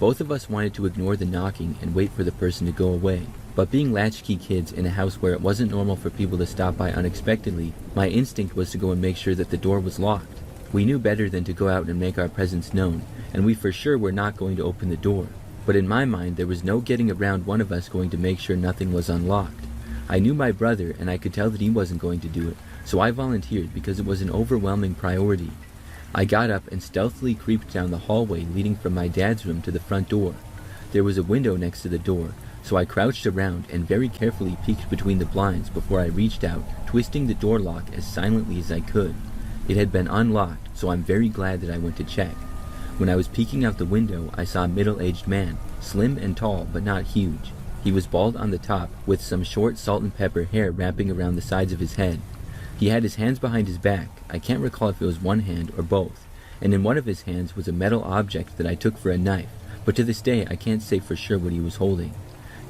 Both of us wanted to ignore the knocking and wait for the person to go away. But being latchkey kids in a house where it wasn't normal for people to stop by unexpectedly, my instinct was to go and make sure that the door was locked. We knew better than to go out and make our presence known, and we for sure were not going to open the door. But in my mind, there was no getting around one of us going to make sure nothing was unlocked. I knew my brother, and I could tell that he wasn't going to do it, so I volunteered because it was an overwhelming priority. I got up and stealthily creeped down the hallway leading from my dad's room to the front door. There was a window next to the door, so I crouched around and very carefully peeked between the blinds before I reached out, twisting the door lock as silently as I could. It had been unlocked, so I'm very glad that I went to check. When I was peeking out the window, I saw a middle-aged man, slim and tall but not huge. He was bald on the top, with some short salt and pepper hair wrapping around the sides of his head. He had his hands behind his back. I can't recall if it was one hand or both, and in one of his hands was a metal object that I took for a knife, but to this day I can't say for sure what he was holding.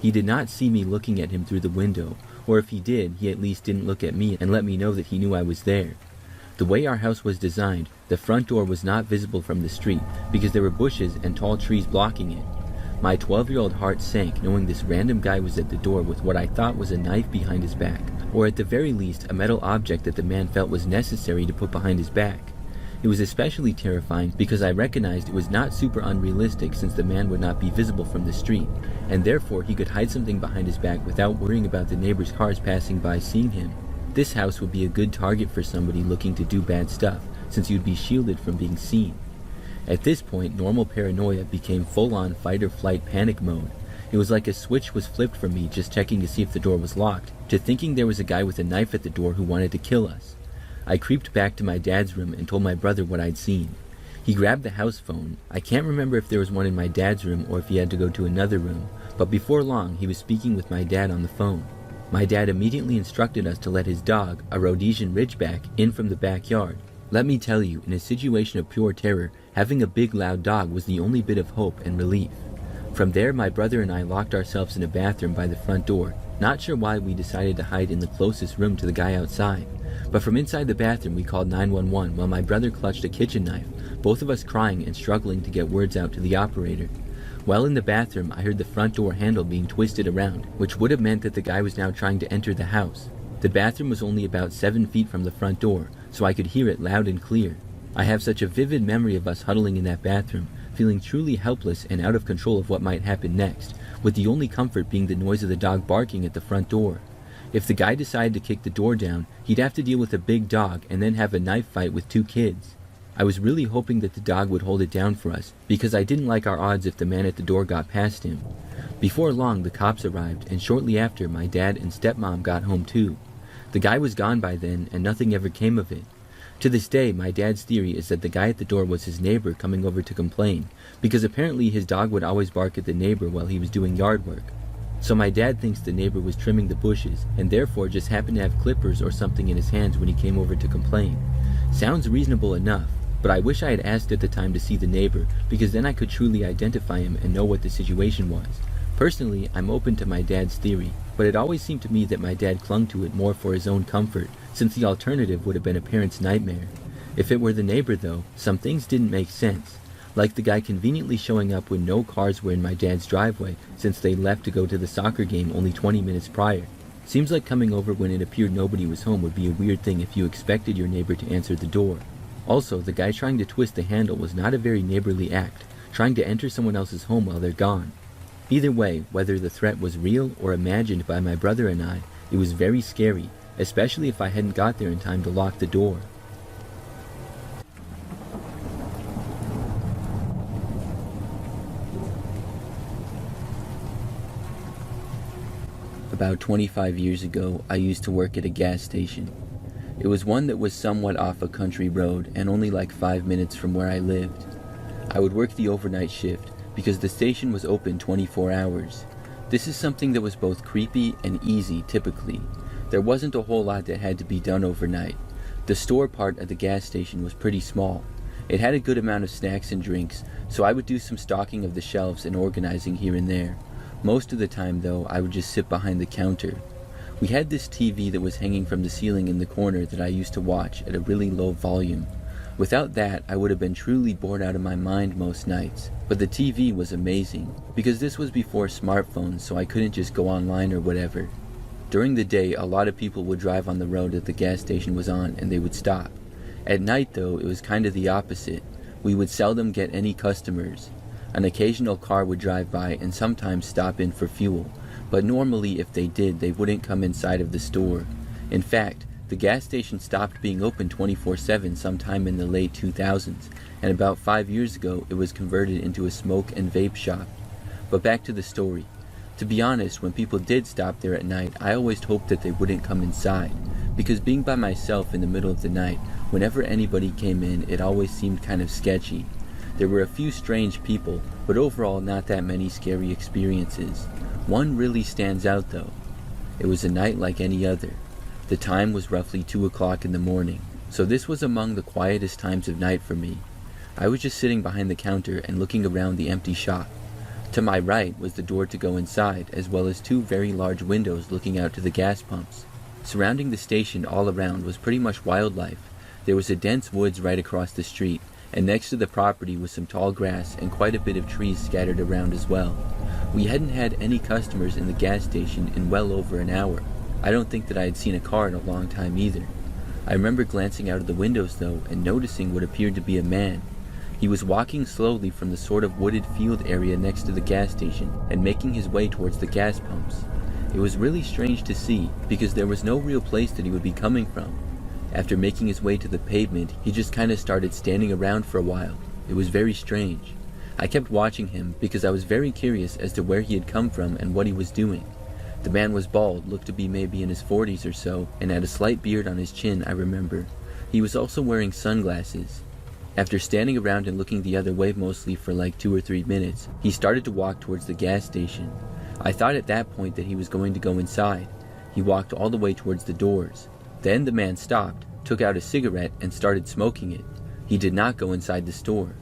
He did not see me looking at him through the window, or if he did, he at least didn't look at me and let me know that he knew I was there. The way our house was designed, the front door was not visible from the street because there were bushes and tall trees blocking it. My 12-year-old heart sank knowing this random guy was at the door with what I thought was a knife behind his back, or at the very least a metal object that the man felt was necessary to put behind his back. It was especially terrifying because I recognized it was not super unrealistic since the man would not be visible from the street, and therefore he could hide something behind his back without worrying about the neighbors' cars passing by seeing him. This house would be a good target for somebody looking to do bad stuff, since you'd be shielded from being seen. At this point, normal paranoia became full-on fight-or-flight panic mode. It was like a switch was flipped from me just checking to see if the door was locked, to thinking there was a guy with a knife at the door who wanted to kill us. I creeped back to my dad's room and told my brother what I'd seen. He grabbed the house phone. I can't remember if there was one in my dad's room or if he had to go to another room, but before long he was speaking with my dad on the phone. My dad immediately instructed us to let his dog, a Rhodesian Ridgeback, in from the backyard. Let me tell you, in a situation of pure terror, having a big loud dog was the only bit of hope and relief. From there, my brother and I locked ourselves in a bathroom by the front door, not sure why we decided to hide in the closest room to the guy outside. But from inside the bathroom we called 911 while my brother clutched a kitchen knife, both of us crying and struggling to get words out to the operator. While in the bathroom, I heard the front door handle being twisted around, which would have meant that the guy was now trying to enter the house. The bathroom was only about 7 feet from the front door, so I could hear it loud and clear. I have such a vivid memory of us huddling in that bathroom, feeling truly helpless and out of control of what might happen next, with the only comfort being the noise of the dog barking at the front door. If the guy decided to kick the door down, he'd have to deal with a big dog and then have a knife fight with 2 kids. I was really hoping that the dog would hold it down for us, because I didn't like our odds if the man at the door got past him. Before long, the cops arrived, and shortly after, my dad and stepmom got home too. The guy was gone by then, and nothing ever came of it. To this day, my dad's theory is that the guy at the door was his neighbor coming over to complain, because apparently his dog would always bark at the neighbor while he was doing yard work. So my dad thinks the neighbor was trimming the bushes, and therefore just happened to have clippers or something in his hands when he came over to complain. Sounds reasonable enough, but I wish I had asked at the time to see the neighbor, because then I could truly identify him and know what the situation was. Personally, I'm open to my dad's theory, but it always seemed to me that my dad clung to it more for his own comfort, since the alternative would have been a parent's nightmare. If it were the neighbor though, some things didn't make sense. Like the guy conveniently showing up when no cars were in my dad's driveway since they left to go to the soccer game only 20 minutes prior. Seems like coming over when it appeared nobody was home would be a weird thing if you expected your neighbor to answer the door. Also, the guy trying to twist the handle was not a very neighborly act, trying to enter someone else's home while they're gone. Either way, whether the threat was real or imagined by my brother and I, it was very scary, especially if I hadn't got there in time to lock the door. About 25 years ago, I used to work at a gas station. It was one that was somewhat off a country road and only like 5 minutes from where I lived. I would work the overnight shift because the station was open 24 hours. This is something that was both creepy and easy typically. There wasn't a whole lot that had to be done overnight. The store part of the gas station was pretty small. It had a good amount of snacks and drinks, so I would do some stocking of the shelves and organizing here and there. Most of the time, though, I would just sit behind the counter. We had this TV that was hanging from the ceiling in the corner that I used to watch at a really low volume. Without that, I would have been truly bored out of my mind most nights. But the TV was amazing, because this was before smartphones, so I couldn't just go online or whatever. During the day, a lot of people would drive on the road that the gas station was on, and they would stop. At night, though, it was kind of the opposite. We would seldom get any customers. An occasional car would drive by and sometimes stop in for fuel, but normally if they did, they wouldn't come inside of the store. In fact, the gas station stopped being open 24/7 sometime in the late 2000s, and about 5 years ago it was converted into a smoke and vape shop. But back to the story. To be honest, when people did stop there at night, I always hoped that they wouldn't come inside, because being by myself in the middle of the night, whenever anybody came in, it always seemed kind of sketchy. There were a few strange people, but overall not that many scary experiences. One really stands out though. It was a night like any other. The time was roughly 2 o'clock in the morning, so this was among the quietest times of night for me. I was just sitting behind the counter and looking around the empty shop. To my right was the door to go inside, as well as 2 very large windows looking out to the gas pumps. Surrounding the station all around was pretty much wildlife. There was a dense woods right across the street, and next to the property was some tall grass and quite a bit of trees scattered around as well. We hadn't had any customers in the gas station in well over an hour. I don't think that I had seen a car in a long time either. I remember glancing out of the windows though and noticing what appeared to be a man. He was walking slowly from the sort of wooded field area next to the gas station and making his way towards the gas pumps. It was really strange to see because there was no real place that he would be coming from. After making his way to the pavement, he just kind of started standing around for a while. It was very strange. I kept watching him because I was very curious as to where he had come from and what he was doing. The man was bald, looked to be maybe in his 40s or so, and had a slight beard on his chin, I remember. He was also wearing sunglasses. After standing around and looking the other way mostly for like 2 or 3 minutes, he started to walk towards the gas station. I thought at that point that he was going to go inside. He walked all the way towards the doors. Then the man stopped, took out a cigarette, and started smoking it. He did not go inside the store.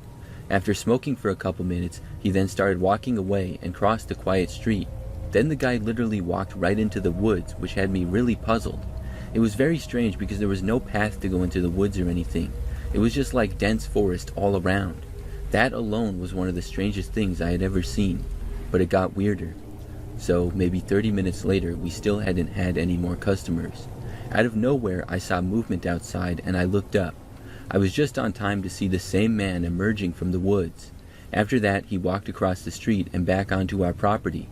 After smoking for a couple minutes, he then started walking away and crossed the quiet street. Then the guy literally walked right into the woods, which had me really puzzled. It was very strange because there was no path to go into the woods or anything. It was just like dense forest all around. That alone was one of the strangest things I had ever seen. But it got weirder. So maybe 30 minutes later, we still hadn't had any more customers. Out of nowhere, I saw movement outside and I looked up. I was just on time to see the same man emerging from the woods. After that, he walked across the street and back onto our property.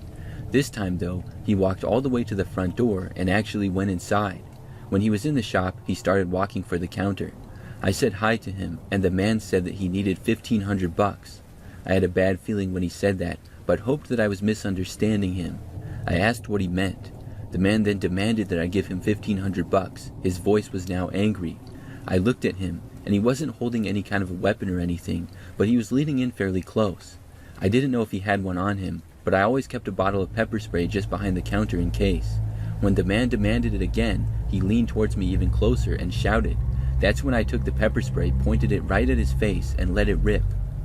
This time, though, he walked all the way to the front door and actually went inside. When he was in the shop, he started walking for the counter. I said hi to him, and the man said that he needed $1,500. I had a bad feeling when he said that, but hoped that I was misunderstanding him. I asked what he meant. The man then demanded that I give him $1,500. His voice was now angry. I looked at him, and he wasn't holding any kind of a weapon or anything, but he was leaning in fairly close. I didn't know if he had one on him, but I always kept a bottle of pepper spray just behind the counter in case. When the man demanded it again, he leaned towards me even closer and shouted. That's when I took the pepper spray, pointed it right at his face, and let it rip.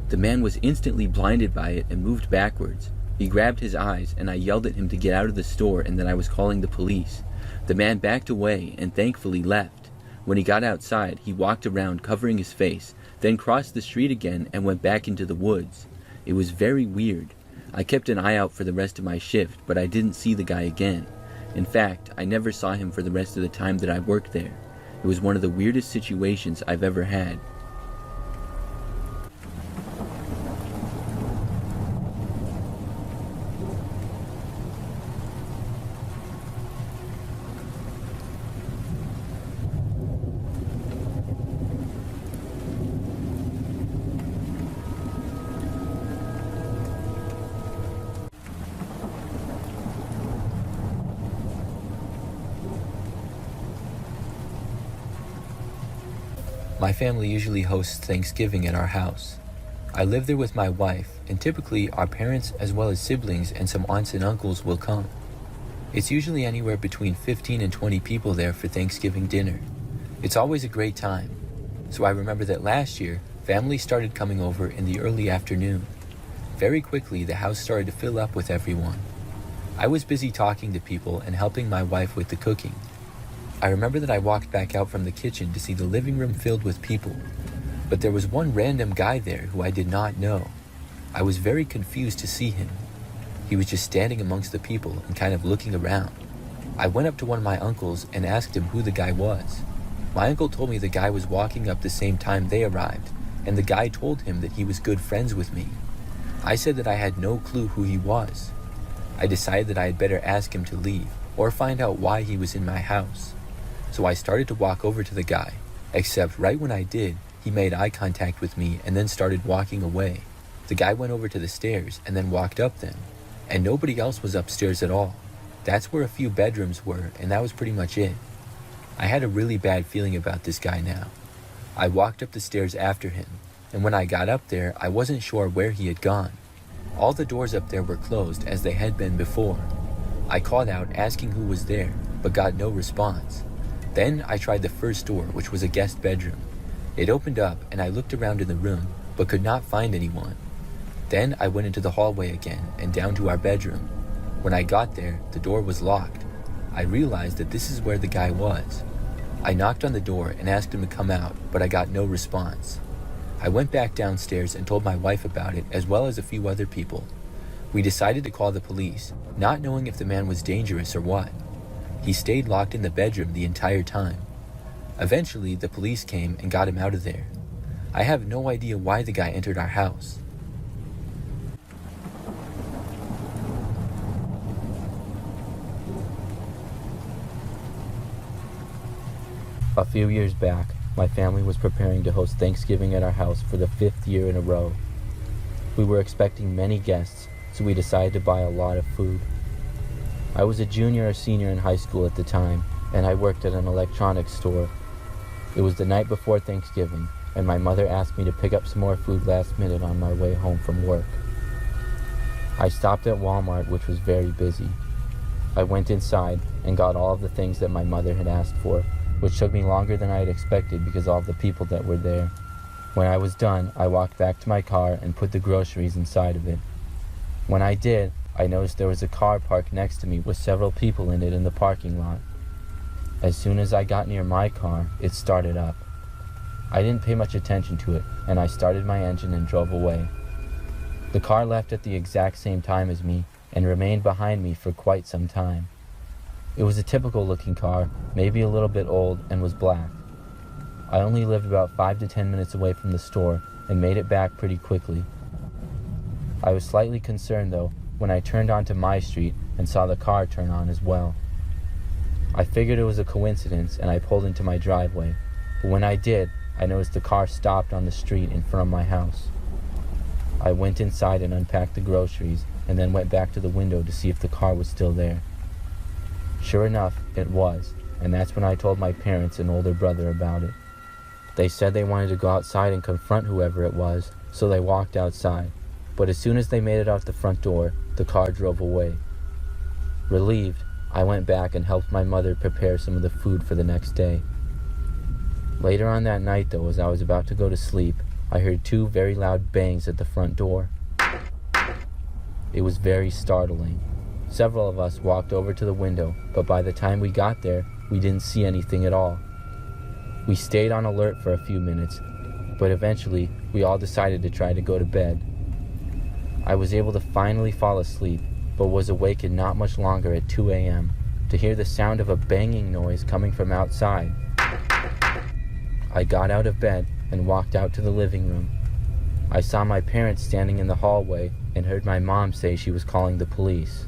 The man was instantly blinded by it and moved backwards. He grabbed his eyes, and I yelled at him to get out of the store and that I was calling the police. The man backed away and thankfully left. When he got outside, he walked around covering his face, then crossed the street again and went back into the woods. It was very weird. I kept an eye out for the rest of my shift, but I didn't see the guy again. In fact, I never saw him for the rest of the time that I worked there. It was one of the weirdest situations I've ever had. My family usually hosts Thanksgiving at our house. I live there with my wife, and typically our parents as well as siblings and some aunts and uncles will come. It's usually anywhere between 15 and 20 people there for Thanksgiving dinner. It's always a great time. So I remember that last year, family started coming over in the early afternoon. Very quickly, the house started to fill up with everyone. I was busy talking to people and helping my wife with the cooking. I remember that I walked back out from the kitchen to see the living room filled with people, but there was one random guy there who I did not know. I was very confused to see him. He was just standing amongst the people and kind of looking around. I went up to one of my uncles and asked him who the guy was. My uncle told me the guy was walking up the same time they arrived, and the guy told him that he was good friends with me. I said that I had no clue who he was. I decided that I had better ask him to leave or find out why he was in my house. So I started to walk over to the guy, except right when I did, he made eye contact with me and then started walking away. The guy went over to the stairs and then walked up them, and nobody else was upstairs at all. That's where a few bedrooms were, and that was pretty much it. I had a really bad feeling about this guy now. I walked up the stairs after him, and when I got up there, I wasn't sure where he had gone. All the doors up there were closed as they had been before. I called out asking who was there, but got no response. Then I tried the first door, which was a guest bedroom. It opened up and I looked around in the room, but could not find anyone. Then I went into the hallway again and down to our bedroom. When I got there, the door was locked. I realized that this is where the guy was. I knocked on the door and asked him to come out, but I got no response. I went back downstairs and told my wife about it, as well as a few other people. We decided to call the police, not knowing if the man was dangerous or what. He stayed locked in the bedroom the entire time. Eventually, the police came and got him out of there. I have no idea why the guy entered our house. A few years back, my family was preparing to host Thanksgiving at our house for the 5th year in a row. We were expecting many guests, so we decided to buy a lot of food. I was a junior or senior in high school at the time, and I worked at an electronics store. It was the night before Thanksgiving, and my mother asked me to pick up some more food last minute on my way home from work. I stopped at Walmart, which was very busy. I went inside and got all of the things that my mother had asked for, which took me longer than I had expected because of all the people that were there. When I was done, I walked back to my car and put the groceries inside of it. When I did, I noticed there was a car parked next to me with several people in it in the parking lot. As soon as I got near my car, it started up. I didn't pay much attention to it, and I started my engine and drove away. The car left at the exact same time as me and remained behind me for quite some time. It was a typical looking car, maybe a little bit old, and was black. I only lived about 5 to 10 minutes away from the store and made it back pretty quickly. I was slightly concerned though when I turned onto my street and saw the car turn on as well. I figured it was a coincidence and I pulled into my driveway, but when I did, I noticed the car stopped on the street in front of my house. I went inside and unpacked the groceries and then went back to the window to see if the car was still there. Sure enough, it was, and that's when I told my parents and older brother about it. They said they wanted to go outside and confront whoever it was, so they walked outside, but as soon as they made it out the front door, the car drove away. Relieved, I went back and helped my mother prepare some of the food for the next day. Later on that night though, as I was about to go to sleep, I heard 2 very loud bangs at the front door. It was very startling. Several of us walked over to the window, but by the time we got there, we didn't see anything at all. We stayed on alert for a few minutes, but eventually we all decided to try to go to bed. I was able to finally fall asleep, but was awakened not much longer at 2 a.m. to hear the sound of a banging noise coming from outside. I got out of bed and walked out to the living room. I saw my parents standing in the hallway and heard my mom say she was calling the police.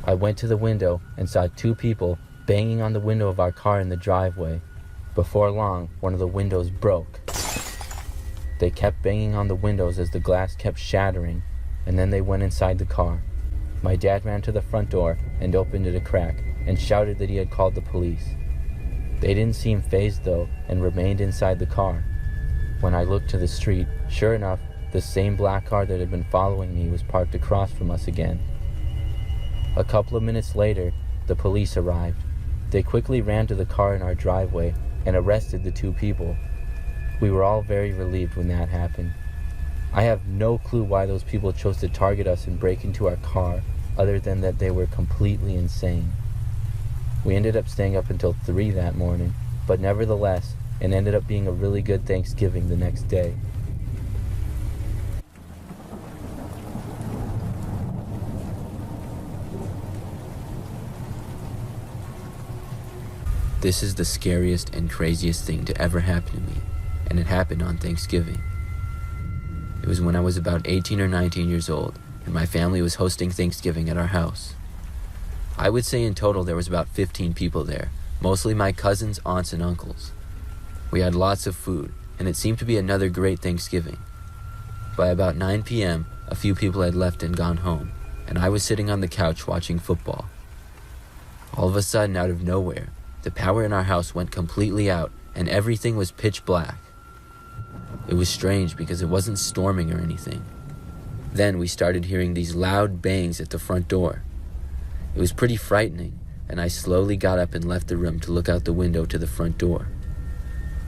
I went to the window and saw 2 people banging on the window of our car in the driveway. Before long, one of the windows broke. They kept banging on the windows as the glass kept shattering, and then they went inside the car. My dad ran to the front door and opened it a crack and shouted that he had called the police. They didn't seem fazed though and remained inside the car. When I looked to the street, sure enough, the same black car that had been following me was parked across from us again. A couple of minutes later, the police arrived. They quickly ran to the car in our driveway and arrested the two people. We were all very relieved when that happened. I have no clue why those people chose to target us and break into our car, other than that they were completely insane. We ended up staying up until 3 that morning, but nevertheless, it ended up being a really good Thanksgiving the next day. This is the scariest and craziest thing to ever happen to me, and it happened on Thanksgiving. It was when I was about 18 or 19 years old, and my family was hosting Thanksgiving at our house. I would say in total there was about 15 people there, mostly my cousins, aunts, and uncles. We had lots of food, and it seemed to be another great Thanksgiving. By about 9 p.m., a few people had left and gone home, and I was sitting on the couch watching football. All of a sudden, out of nowhere, the power in our house went completely out, and everything was pitch black. It was strange because it wasn't storming or anything. Then we started hearing these loud bangs at the front door. It was pretty frightening, and I slowly got up and left the room to look out the window to the front door.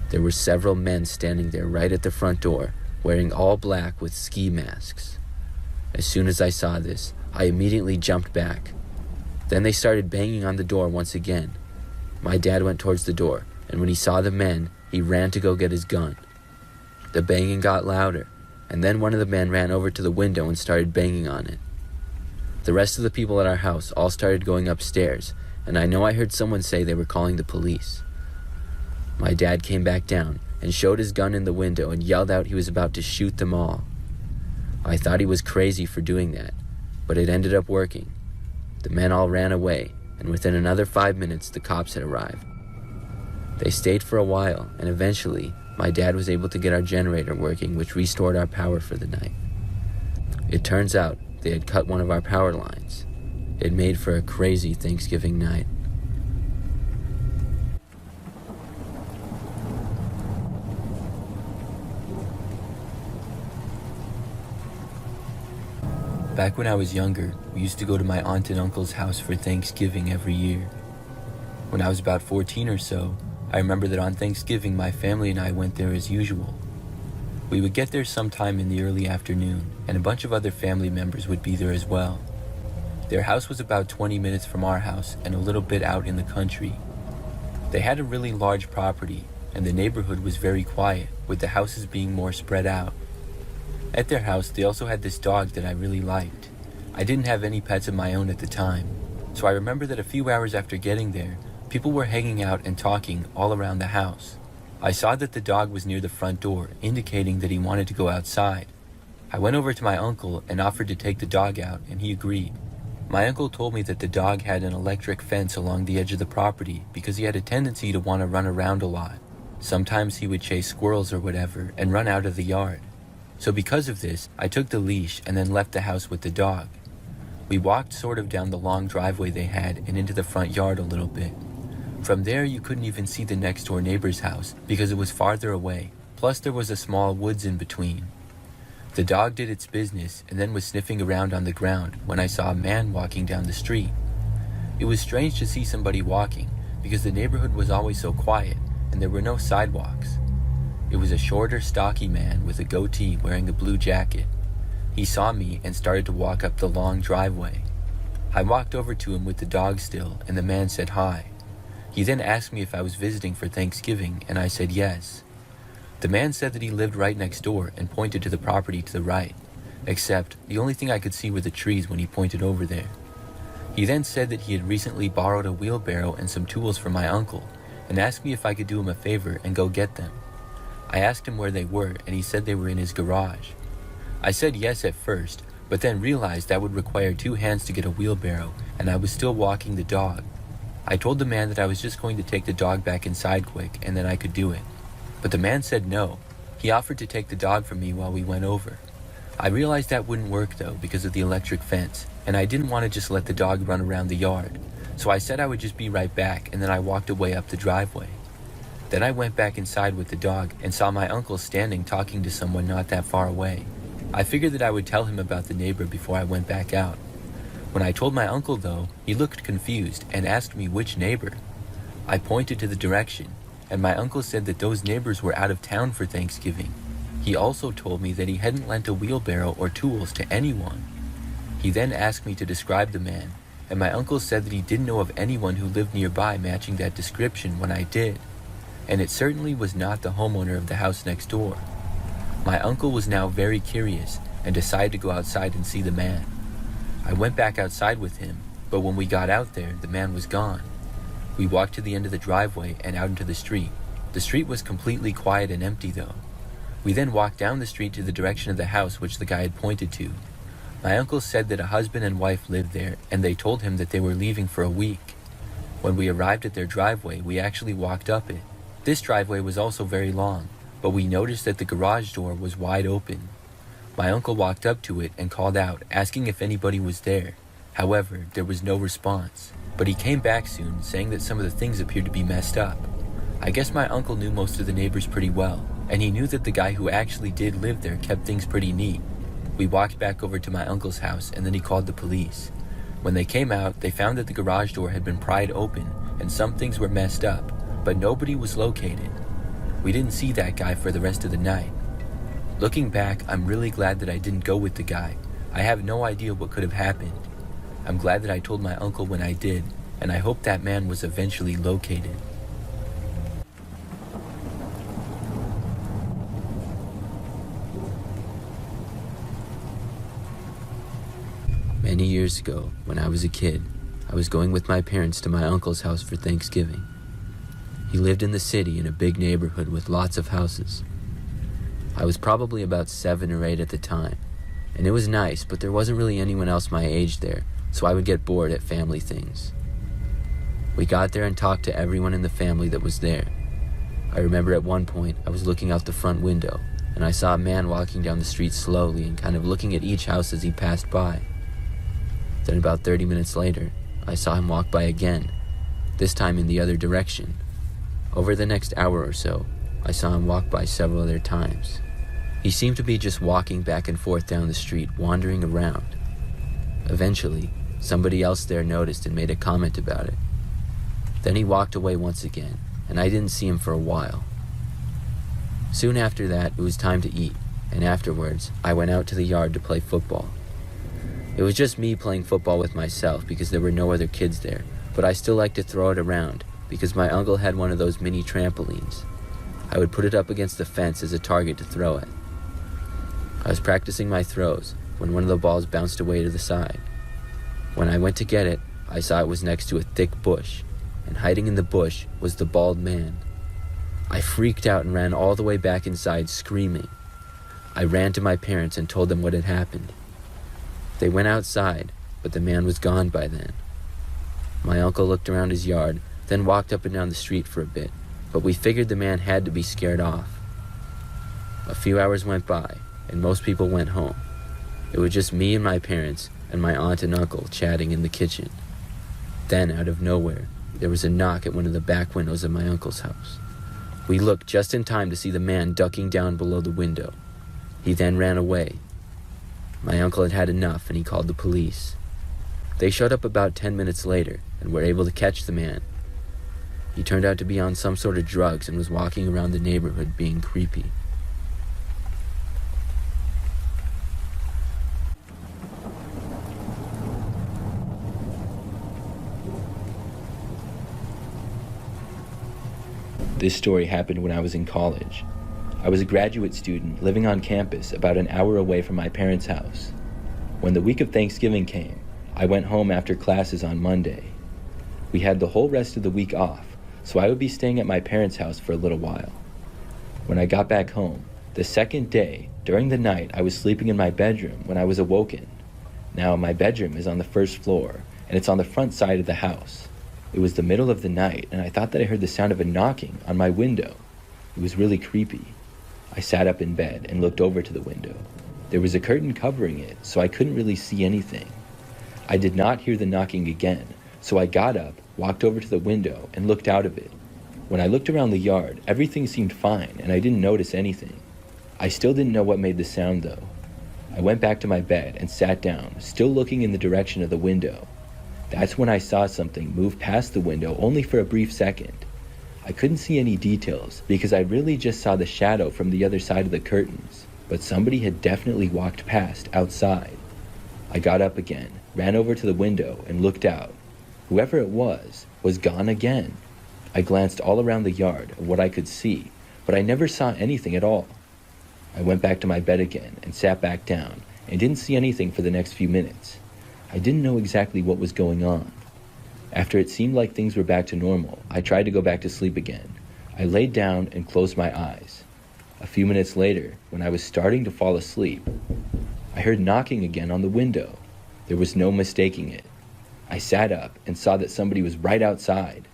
There were several men standing there right at the front door, wearing all black with ski masks. As soon as I saw this, I immediately jumped back. Then they started banging on the door once again. My dad went towards the door, and when he saw the men, he ran to go get his gun. The banging got louder, and then one of the men ran over to the window and started banging on it. The rest of the people at our house all started going upstairs, and I know I heard someone say they were calling the police. My dad came back down and showed his gun in the window and yelled out he was about to shoot them all. I thought he was crazy for doing that, but it ended up working. The men all ran away, and within another 5 minutes, the cops had arrived. They stayed for a while, and eventually, my dad was able to get our generator working, which restored our power for the night. It turns out they had cut one of our power lines. It made for a crazy Thanksgiving night. Back when I was younger, we used to go to my aunt and uncle's house for Thanksgiving every year. When I was about 14 or so, I remember that on Thanksgiving my family and I went there as usual. We would get there sometime in the early afternoon, and a bunch of other family members would be there as well. Their house was about 20 minutes from our house and a little bit out in the country. They had a really large property, and the neighborhood was very quiet, with the houses being more spread out. At their house, they also had this dog that I really liked. I didn't have any pets of my own at the time, so I remember that a few hours after getting there, people were hanging out and talking all around the house. I saw that the dog was near the front door, indicating that he wanted to go outside. I went over to my uncle and offered to take the dog out, and he agreed. My uncle told me that the dog had an electric fence along the edge of the property because he had a tendency to want to run around a lot. Sometimes he would chase squirrels or whatever and run out of the yard. So because of this, I took the leash and then left the house with the dog. We walked sort of down the long driveway they had and into the front yard a little bit. From there, you couldn't even see the next door neighbor's house because it was farther away, plus there was a small woods in between. The dog did its business and then was sniffing around on the ground when I saw a man walking down the street. It was strange to see somebody walking because the neighborhood was always so quiet and there were no sidewalks. It was a shorter, stocky man with a goatee wearing a blue jacket. He saw me and started to walk up the long driveway. I walked over to him with the dog still, and the man said hi. He then asked me if I was visiting for Thanksgiving, and I said yes. The man said that he lived right next door and pointed to the property to the right, except the only thing I could see were the trees when he pointed over there. He then said that he had recently borrowed a wheelbarrow and some tools from my uncle, and asked me if I could do him a favor and go get them. I asked him where they were, and he said they were in his garage. I said yes at first, but then realized that would require 2 hands to get a wheelbarrow, and I was still walking the dog. I told the man that I was just going to take the dog back inside quick, and then I could do it. But the man said no. He offered to take the dog from me while we went over. I realized that wouldn't work though because of the electric fence, and I didn't want to just let the dog run around the yard. So I said I would just be right back, and then I walked away up the driveway. Then I went back inside with the dog and saw my uncle standing talking to someone not that far away. I figured that I would tell him about the neighbor before I went back out. When I told my uncle, though, he looked confused and asked me which neighbor. I pointed to the direction, and my uncle said that those neighbors were out of town for Thanksgiving. He also told me that he hadn't lent a wheelbarrow or tools to anyone. He then asked me to describe the man, and my uncle said that he didn't know of anyone who lived nearby matching that description when I did, and it certainly was not the homeowner of the house next door. My uncle was now very curious and decided to go outside and see the man. I went back outside with him, but when we got out there, the man was gone. We walked to the end of the driveway and out into the street. The street was completely quiet and empty though. We then walked down the street to the direction of the house which the guy had pointed to. My uncle said that a husband and wife lived there, and they told him that they were leaving for a week. When we arrived at their driveway, we actually walked up it. This driveway was also very long, but we noticed that the garage door was wide open. My uncle walked up to it and called out, asking if anybody was there. However, there was no response. But he came back soon, saying that some of the things appeared to be messed up. I guess my uncle knew most of the neighbors pretty well, and he knew that the guy who actually did live there kept things pretty neat. We walked back over to my uncle's house, and then he called the police. When they came out, they found that the garage door had been pried open, and some things were messed up, but nobody was located. We didn't see that guy for the rest of the night. Looking back, I'm really glad that I didn't go with the guy. I have no idea what could have happened. I'm glad that I told my uncle when I did, and I hope that man was eventually located. Many years ago, when I was a kid, I was going with my parents to my uncle's house for Thanksgiving. He lived in the city in a big neighborhood with lots of houses. I was probably about 7 or 8 at the time, and it was nice, but there wasn't really anyone else my age there, so I would get bored at family things. We got there and talked to everyone in the family that was there. I remember at one point I was looking out the front window, and I saw a man walking down the street slowly and kind of looking at each house as he passed by. Then about 30 minutes later, I saw him walk by again, this time in the other direction. Over the next hour or so, I saw him walk by several other times. He seemed to be just walking back and forth down the street, wandering around. Eventually, somebody else there noticed and made a comment about it. Then he walked away once again, and I didn't see him for a while. Soon after that, it was time to eat, and afterwards, I went out to the yard to play football. It was just me playing football with myself because there were no other kids there, but I still liked to throw it around because my uncle had one of those mini trampolines. I would put it up against the fence as a target to throw at. I was practicing my throws when one of the balls bounced away to the side. When I went to get it, I saw it was next to a thick bush, and hiding in the bush was the bald man. I freaked out and ran all the way back inside, screaming. I ran to my parents and told them what had happened. They went outside, but the man was gone by then. My uncle looked around his yard, then walked up and down the street for a bit, but we figured the man had to be scared off. A few hours went by, and most people went home. It was just me and my parents and my aunt and uncle chatting in the kitchen. Then, out of nowhere, there was a knock at one of the back windows of my uncle's house. We looked just in time to see the man ducking down below the window. He then ran away. My uncle had had enough, and he called the police. They showed up about 10 minutes later and were able to catch the man. He turned out to be on some sort of drugs and was walking around the neighborhood being creepy. This story happened when I was in college. I was a graduate student living on campus about an hour away from my parents' house. When the week of Thanksgiving came, I went home after classes on Monday. We had the whole rest of the week off, so I would be staying at my parents' house for a little while. When I got back home, the second day, during the night, I was sleeping in my bedroom when I was awoken. Now, my bedroom is on the first floor, and it's on the front side of the house. It was the middle of the night, and I thought that I heard the sound of a knocking on my window. It was really creepy. I sat up in bed and looked over to the window. There was a curtain covering it, so I couldn't really see anything. I did not hear the knocking again, so I got up, walked over to the window, and looked out of it. When I looked around the yard, everything seemed fine and I didn't notice anything. I still didn't know what made the sound though. I went back to my bed and sat down, still looking in the direction of the window. That's when I saw something move past the window only for a brief second. I couldn't see any details because I really just saw the shadow from the other side of the curtains, but somebody had definitely walked past outside. I got up again, ran over to the window and looked out. Whoever it was gone again. I glanced all around the yard of what I could see, but I never saw anything at all. I went back to my bed again and sat back down and didn't see anything for the next few minutes. I didn't know exactly what was going on. After it seemed like things were back to normal, I tried to go back to sleep again. I laid down and closed my eyes. A few minutes later, when I was starting to fall asleep, I heard knocking again on the window. There was no mistaking it. I sat up and saw that somebody was right outside.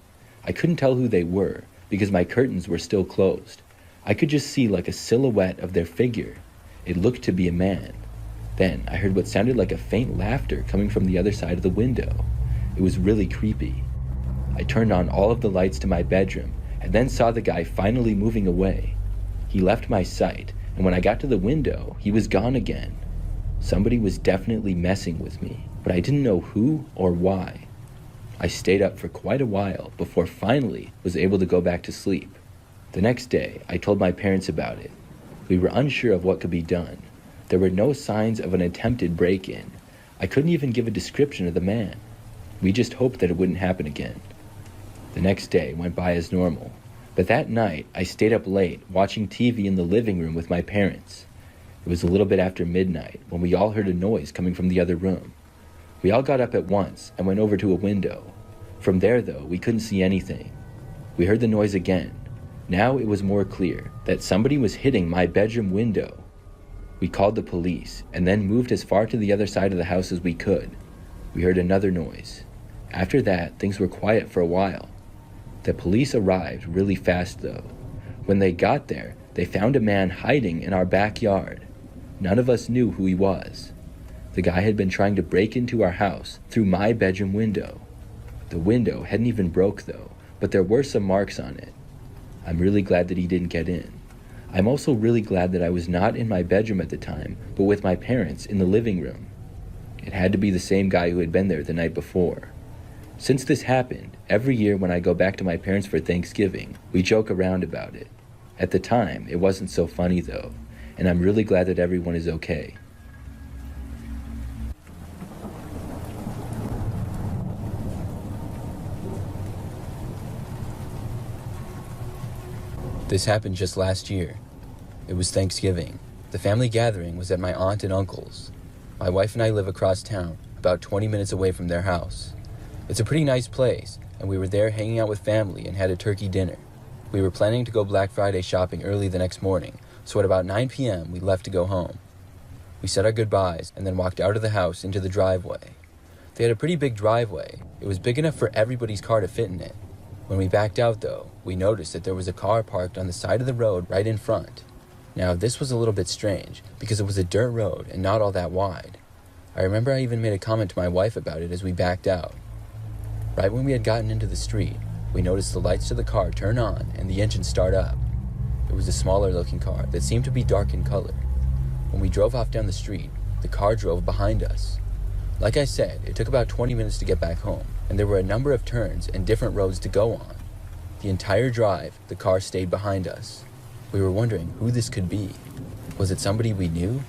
I couldn't tell who they were because my curtains were still closed. I could just see like a silhouette of their figure. It looked to be a man. Then I heard what sounded like a faint laughter coming from the other side of the window. It was really creepy. I turned on all of the lights to my bedroom and then saw the guy finally moving away. He left my sight, and when I got to the window, he was gone again. Somebody was definitely messing with me, but I didn't know who or why. I stayed up for quite a while before finally was able to go back to sleep. The next day, I told my parents about it. We were unsure of what could be done. There were no signs of an attempted break-in. I couldn't even give a description of the man. We just hoped that it wouldn't happen again. The next day went by as normal, but that night I stayed up late watching TV in the living room with my parents. It was a little bit after midnight when we all heard a noise coming from the other room. We all got up at once and went over to a window. From there, though, we couldn't see anything. We heard the noise again. Now it was more clear that somebody was hitting my bedroom window. We called the police and then moved as far to the other side of the house as we could. We heard another noise. After that, things were quiet for a while. The police arrived really fast, though. When they got there, they found a man hiding in our backyard. None of us knew who he was. The guy had been trying to break into our house through my bedroom window. The window hadn't even broke, though, but there were some marks on it. I'm really glad that he didn't get in. I'm also really glad that I was not in my bedroom at the time, but with my parents in the living room. It had to be the same guy who had been there the night before. Since this happened, every year when I go back to my parents for Thanksgiving, we joke around about it. At the time, it wasn't so funny though, and I'm really glad that everyone is okay. This happened just last year. It was Thanksgiving. The family gathering was at my aunt and uncle's. My wife and I live across town, about 20 minutes away from their house. It's a pretty nice place, and we were there hanging out with family and had a turkey dinner. We were planning to go Black Friday shopping early the next morning, so at about 9 p.m. we left to go home. We said our goodbyes and then walked out of the house into the driveway. They had a pretty big driveway. It was big enough for everybody's car to fit in it. When we backed out though, we noticed that there was a car parked on the side of the road right in front. Now this was a little bit strange because it was a dirt road and not all that wide. I remember I even made a comment to my wife about it as we backed out. Right when we had gotten into the street, we noticed the lights to the car turn on and the engine start up. It was a smaller looking car that seemed to be dark in color. When we drove off down the street, the car drove behind us. Like I said, it took about 20 minutes to get back home, and there were a number of turns and different roads to go on. The entire drive, the car stayed behind us. We were wondering who this could be. Was it somebody we knew?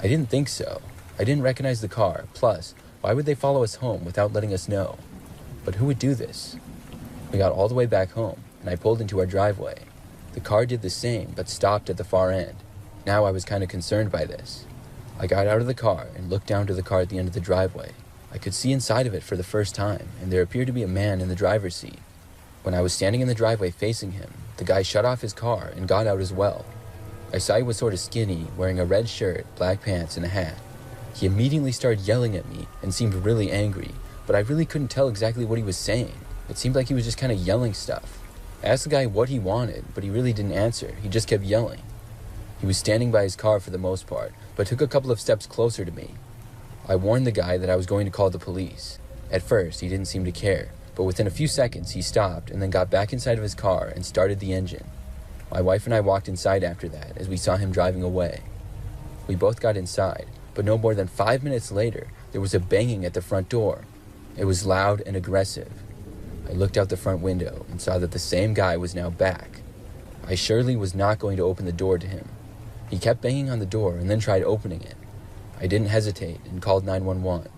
I didn't think so. I didn't recognize the car, plus, why would they follow us home without letting us know? But who would do this? We got all the way back home, and I pulled into our driveway. The car did the same, but stopped at the far end. Now I was kind of concerned by this. I got out of the car and looked down to the car at the end of the driveway. I could see inside of it for the first time, and there appeared to be a man in the driver's seat. When I was standing in the driveway facing him, the guy shut off his car and got out as well. I saw he was sort of skinny, wearing a red shirt, black pants, and a hat. He immediately started yelling at me and seemed really angry, but I really couldn't tell exactly what he was saying. It seemed like he was just kind of yelling stuff. I asked the guy what he wanted, but he really didn't answer. He just kept yelling. He was standing by his car for the most part, but took a couple of steps closer to me. I warned the guy that I was going to call the police. At first, he didn't seem to care, but within a few seconds he stopped and then got back inside of his car and started the engine. My wife and I walked inside after that as we saw him driving away. We both got inside, but no more than 5 minutes later, there was a banging at the front door. It was loud and aggressive. I looked out the front window and saw that the same guy was now back. I surely was not going to open the door to him. He kept banging on the door and then tried opening it. I didn't hesitate and called 911.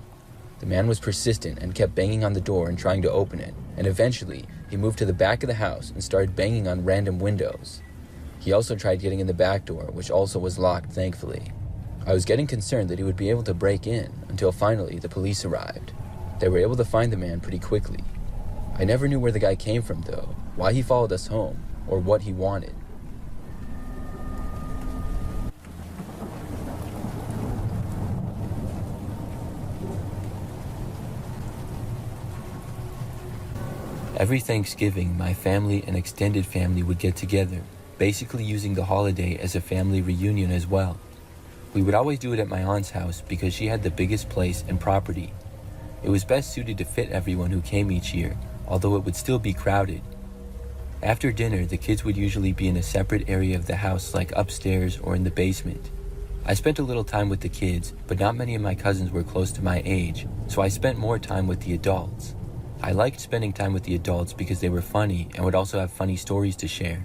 The man was persistent and kept banging on the door and trying to open it, and eventually he moved to the back of the house and started banging on random windows. He also tried getting in the back door, which also was locked, thankfully. I was getting concerned that he would be able to break in until finally the police arrived. They were able to find the man pretty quickly. I never knew where the guy came from though, why he followed us home, or what he wanted. Every Thanksgiving, my family and extended family would get together, basically using the holiday as a family reunion as well. We would always do it at my aunt's house because she had the biggest place and property. It was best suited to fit everyone who came each year, although it would still be crowded. After dinner, the kids would usually be in a separate area of the house, like upstairs or in the basement. I spent a little time with the kids, but not many of my cousins were close to my age, so I spent more time with the adults. I liked spending time with the adults because they were funny and would also have funny stories to share.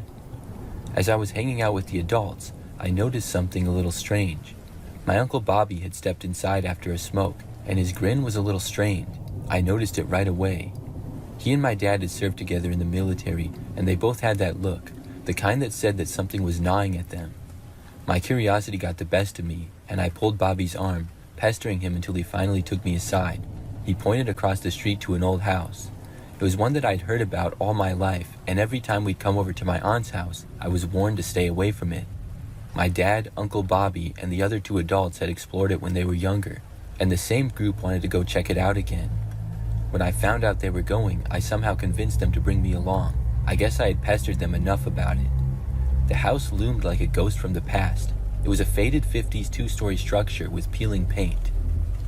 As I was hanging out with the adults, I noticed something a little strange. My Uncle Bobby had stepped inside after a smoke, and his grin was a little strained. I noticed it right away. He and my dad had served together in the military, and they both had that look, the kind that said that something was gnawing at them. My curiosity got the best of me, and I pulled Bobby's arm, pestering him until he finally took me aside. He pointed across the street to an old house. It was one that I'd heard about all my life, and every time we'd come over to my aunt's house, I was warned to stay away from it. My dad, Uncle Bobby, and the other two adults had explored it when they were younger, and the same group wanted to go check it out again. When I found out they were going, I somehow convinced them to bring me along. I guess I had pestered them enough about it. The house loomed like a ghost from the past. It was a faded 50s two-story structure with peeling paint.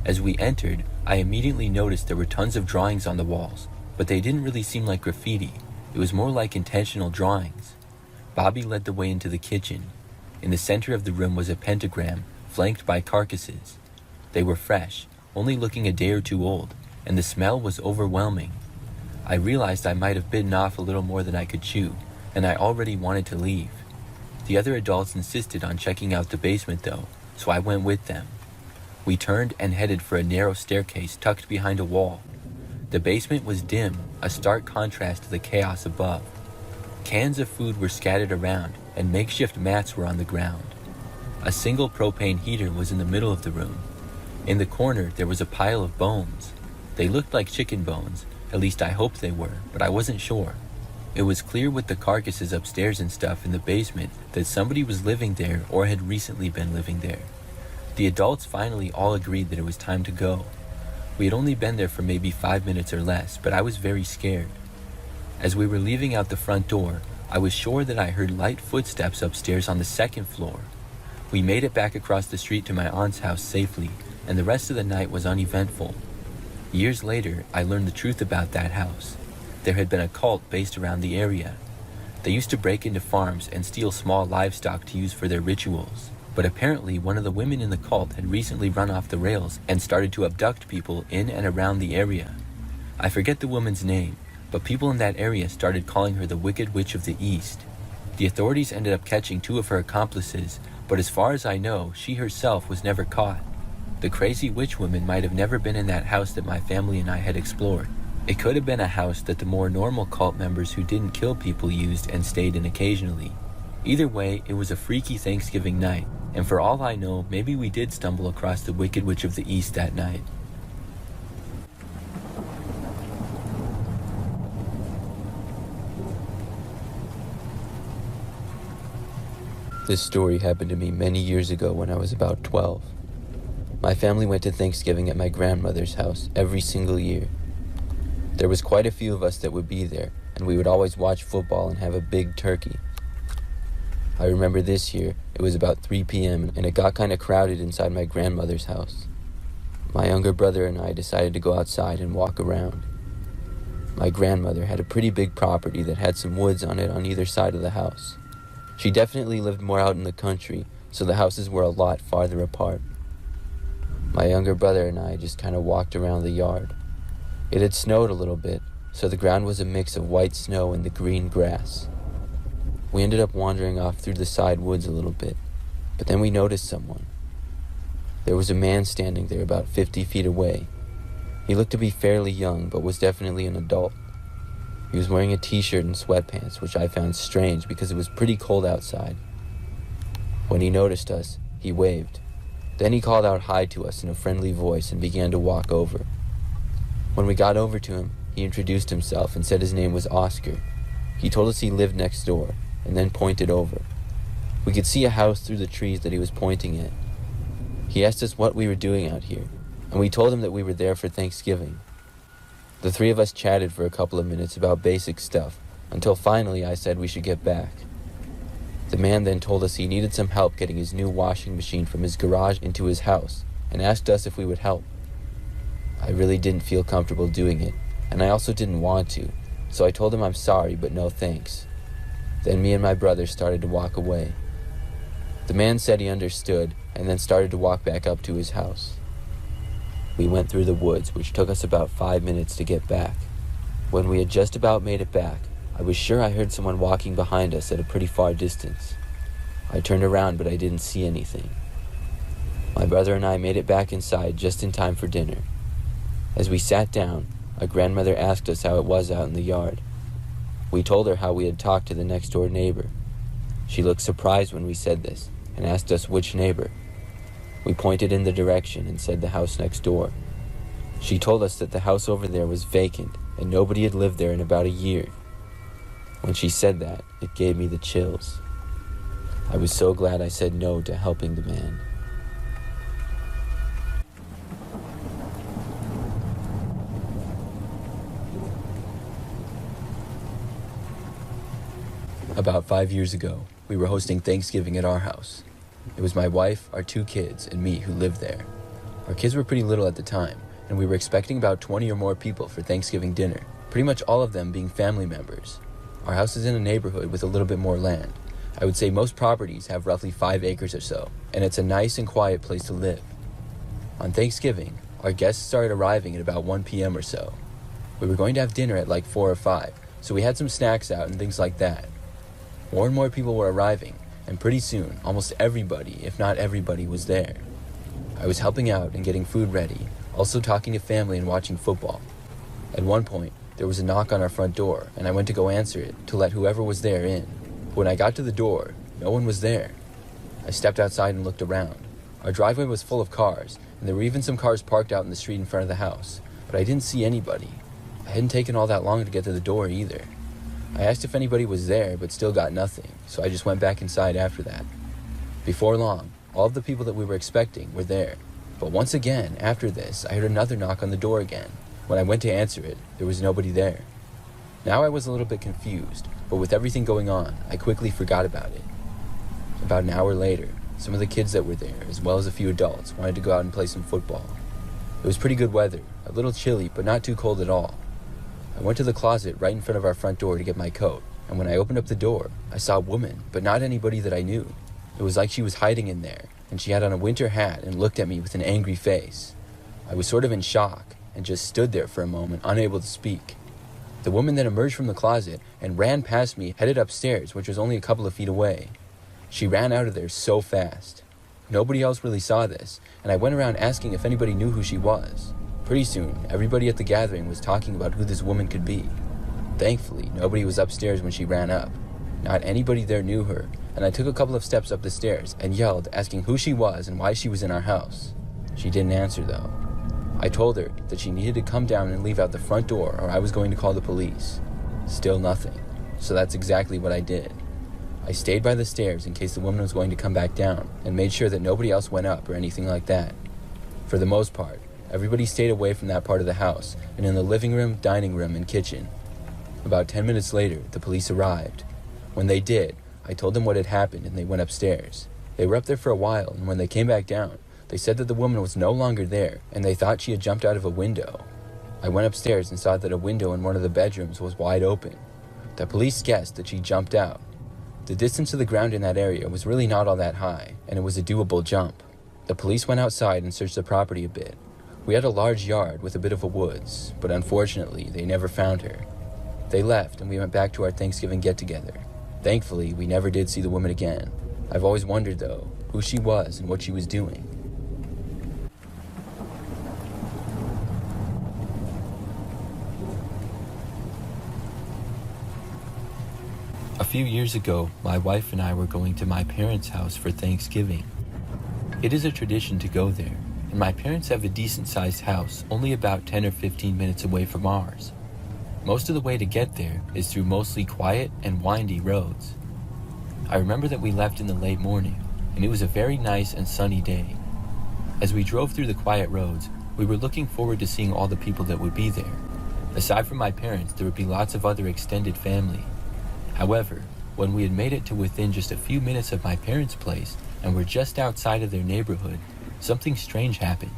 As we entered, I immediately noticed there were tons of drawings on the walls, but they didn't really seem like graffiti. It was more like intentional drawings. Bobby led the way into the kitchen. In the center of the room was a pentagram, flanked by carcasses. They were fresh, only looking a day or two old, and the smell was overwhelming. I realized I might have bitten off a little more than I could chew, and I already wanted to leave. The other adults insisted on checking out the basement though, so I went with them. We turned and headed for a narrow staircase tucked behind a wall. The basement was dim, a stark contrast to the chaos above. Cans of food were scattered around, and makeshift mats were on the ground. A single propane heater was in the middle of the room. In the corner, there was a pile of bones. They looked like chicken bones, at least I hoped they were, but I wasn't sure. It was clear with the carcasses upstairs and stuff in the basement that somebody was living there or had recently been living there. The adults finally all agreed that it was time to go. We had only been there for maybe 5 minutes or less, but I was very scared. As we were leaving out the front door, I was sure that I heard light footsteps upstairs on the second floor. We made it back across the street to my aunt's house safely, and the rest of the night was uneventful. Years later, I learned the truth about that house. There had been a cult based around the area. They used to break into farms and steal small livestock to use for their rituals. But apparently one of the women in the cult had recently run off the rails and started to abduct people in and around the area. I forget the woman's name, but people in that area started calling her the Wicked Witch of the East. The authorities ended up catching 2 of her accomplices, but as far as I know, she herself was never caught. The crazy witch woman might have never been in that house that my family and I had explored. It could have been a house that the more normal cult members who didn't kill people used and stayed in occasionally. Either way, it was a freaky Thanksgiving night, and for all I know, maybe we did stumble across the Wicked Witch of the East that night. This story happened to me many years ago when I was about 12. My family went to Thanksgiving at my grandmother's house every single year. There was quite a few of us that would be there, and we would always watch football and have a big turkey. I remember this year, it was about 3 p.m. and it got kind of crowded inside my grandmother's house. My younger brother and I decided to go outside and walk around. My grandmother had a pretty big property that had some woods on it on either side of the house. She definitely lived more out in the country, so the houses were a lot farther apart. My younger brother and I just kind of walked around the yard. It had snowed a little bit, so the ground was a mix of white snow and the green grass. We ended up wandering off through the side woods a little bit, but then we noticed someone. There was a man standing there about 50 feet away. He looked to be fairly young, but was definitely an adult. He was wearing a t-shirt and sweatpants, which I found strange because it was pretty cold outside. When he noticed us, he waved. Then he called out hi to us in a friendly voice and began to walk over. When we got over to him, he introduced himself and said his name was Oscar. He told us he lived next door, and then pointed over. We could see a house through the trees that he was pointing at. He asked us what we were doing out here, and we told him that we were there for Thanksgiving. The three of us chatted for a couple of minutes about basic stuff, until finally I said we should get back. The man then told us he needed some help getting his new washing machine from his garage into his house, and asked us if we would help. I really didn't feel comfortable doing it, and I also didn't want to, so I told him I'm sorry, but no thanks. Then me and my brother started to walk away. The man said he understood, and then started to walk back up to his house. We went through the woods, which took us about 5 minutes to get back. When we had just about made it back, I was sure I heard someone walking behind us at a pretty far distance. I turned around, but I didn't see anything. My brother and I made it back inside just in time for dinner. As we sat down, our grandmother asked us how it was out in the yard. We told her how we had talked to the next-door neighbor. She looked surprised when we said this, and asked us which neighbor. We pointed in the direction and said the house next door. She told us that the house over there was vacant, and nobody had lived there in about a year. When she said that, it gave me the chills. I was so glad I said no to helping the man. About 5 years ago, we were hosting Thanksgiving at our house. It was my wife, our 2 kids, and me who lived there. Our kids were pretty little at the time, and we were expecting about 20 or more people for Thanksgiving dinner, pretty much all of them being family members. Our house is in a neighborhood with a little bit more land. I would say most properties have roughly 5 acres or so, and it's a nice and quiet place to live. On Thanksgiving, our guests started arriving at about 1 p.m. or so. We were going to have dinner at like 4 or 5, so we had some snacks out and things like that. More and more people were arriving, and pretty soon, almost everybody, if not everybody, was there. I was helping out and getting food ready, also talking to family and watching football. At one point, there was a knock on our front door, and I went to go answer it to let whoever was there in. When I got to the door, no one was there. I stepped outside and looked around. Our driveway was full of cars, and there were even some cars parked out in the street in front of the house, but I didn't see anybody. I hadn't taken all that long to get to the door either. I asked if anybody was there, but still got nothing, so I just went back inside after that. Before long, all of the people that we were expecting were there. But once again, after this, I heard another knock on the door again. When I went to answer it, there was nobody there. Now I was a little bit confused, but with everything going on, I quickly forgot about it. About an hour later, some of the kids that were there, as well as a few adults, wanted to go out and play some football. It was pretty good weather, a little chilly, but not too cold at all. I went to the closet right in front of our front door to get my coat, and when I opened up the door, I saw a woman, but not anybody that I knew. It was like she was hiding in there, and she had on a winter hat and looked at me with an angry face. I was sort of in shock, and just stood there for a moment, unable to speak. The woman then emerged from the closet and ran past me, headed upstairs, which was only a couple of feet away. She ran out of there so fast. Nobody else really saw this, and I went around asking if anybody knew who she was. Pretty soon, everybody at the gathering was talking about who this woman could be. Thankfully, nobody was upstairs when she ran up. Not anybody there knew her, and I took a couple of steps up the stairs and yelled, asking who she was and why she was in our house. She didn't answer, though. I told her that she needed to come down and leave out the front door or I was going to call the police. Still nothing, so that's exactly what I did. I stayed by the stairs in case the woman was going to come back down and made sure that nobody else went up or anything like that. For the most part, everybody stayed away from that part of the house and in the living room, dining room, and kitchen. About 10 minutes later, the police arrived. When they did, I told them what had happened and they went upstairs. They were up there for a while, and when they came back down, they said that the woman was no longer there and they thought she had jumped out of a window. I went upstairs and saw that a window in one of the bedrooms was wide open. The police guessed that she jumped out. The distance to the ground in that area was really not all that high, and it was a doable jump. The police went outside and searched the property a bit. We had a large yard with a bit of a woods, but unfortunately, they never found her. They left, and we went back to our Thanksgiving get-together. Thankfully, we never did see the woman again. I've always wondered, though, who she was and what she was doing. A few years ago, my wife and I were going to my parents' house for Thanksgiving. It is a tradition to go there, and my parents have a decent-sized house only about 10 or 15 minutes away from ours. Most of the way to get there is through mostly quiet and windy roads. I remember that we left in the late morning, and it was a very nice and sunny day. As we drove through the quiet roads, we were looking forward to seeing all the people that would be there. Aside from my parents, there would be lots of other extended family. However, when we had made it to within just a few minutes of my parents' place and were just outside of their neighborhood, something strange happened.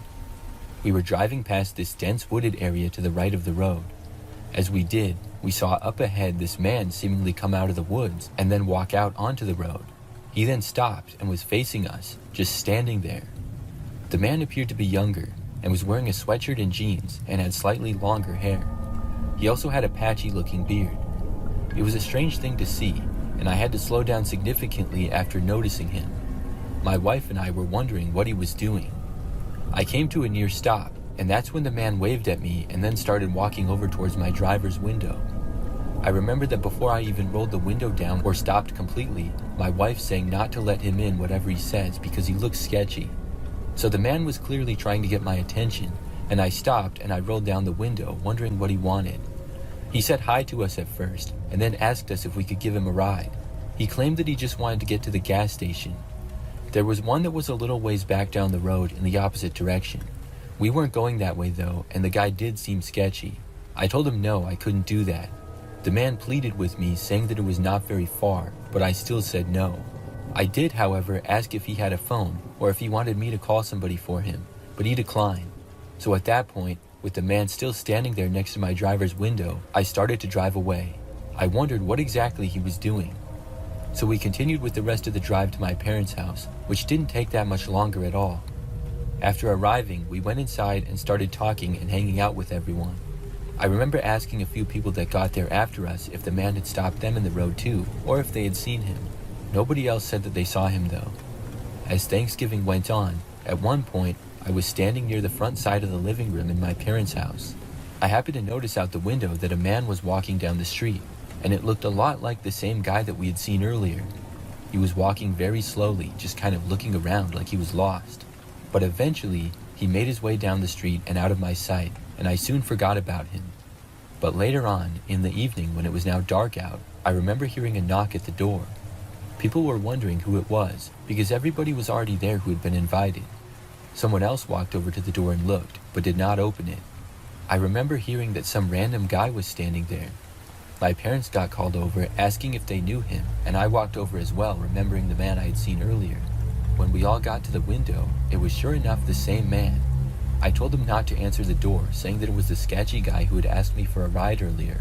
We were driving past this dense wooded area to the right of the road. As we did, we saw up ahead this man seemingly come out of the woods and then walk out onto the road. He then stopped and was facing us, just standing there. The man appeared to be younger and was wearing a sweatshirt and jeans and had slightly longer hair. He also had a patchy-looking beard. It was a strange thing to see, and I had to slow down significantly after noticing him. My wife and I were wondering what he was doing. I came to a near stop, and that's when the man waved at me and then started walking over towards my driver's window. I remember that before I even rolled the window down or stopped completely, my wife saying not to let him in whatever he says because he looks sketchy. So the man was clearly trying to get my attention, and I stopped and I rolled down the window, wondering what he wanted. He said hi to us at first, and then asked us if we could give him a ride. He claimed that he just wanted to get to the gas station. There was one that was a little ways back down the road in the opposite direction. We weren't going that way though, and the guy did seem sketchy. I told him no, I couldn't do that. The man pleaded with me, saying that it was not very far, but I still said no. I did, however, ask if he had a phone, or if he wanted me to call somebody for him, but he declined. So at that point, with the man still standing there next to my driver's window, I started to drive away. I wondered what exactly he was doing. So we continued with the rest of the drive to my parents' house, which didn't take that much longer at all. After arriving, we went inside and started talking and hanging out with everyone. I remember asking a few people that got there after us if the man had stopped them in the road too, or if they had seen him. Nobody else said that they saw him though. As Thanksgiving went on, at one point, I was standing near the front side of the living room in my parents' house. I happened to notice out the window that a man was walking down the street, and it looked a lot like the same guy that we had seen earlier. He was walking very slowly, just kind of looking around like he was lost. But eventually, he made his way down the street and out of my sight, and I soon forgot about him. But later on, in the evening when it was now dark out, I remember hearing a knock at the door. People were wondering who it was, because everybody was already there who had been invited. Someone else walked over to the door and looked, but did not open it. I remember hearing that some random guy was standing there. My parents got called over, asking if they knew him, and I walked over as well, remembering the man I had seen earlier. When we all got to the window, it was sure enough the same man. I told him not to answer the door, saying that it was the sketchy guy who had asked me for a ride earlier.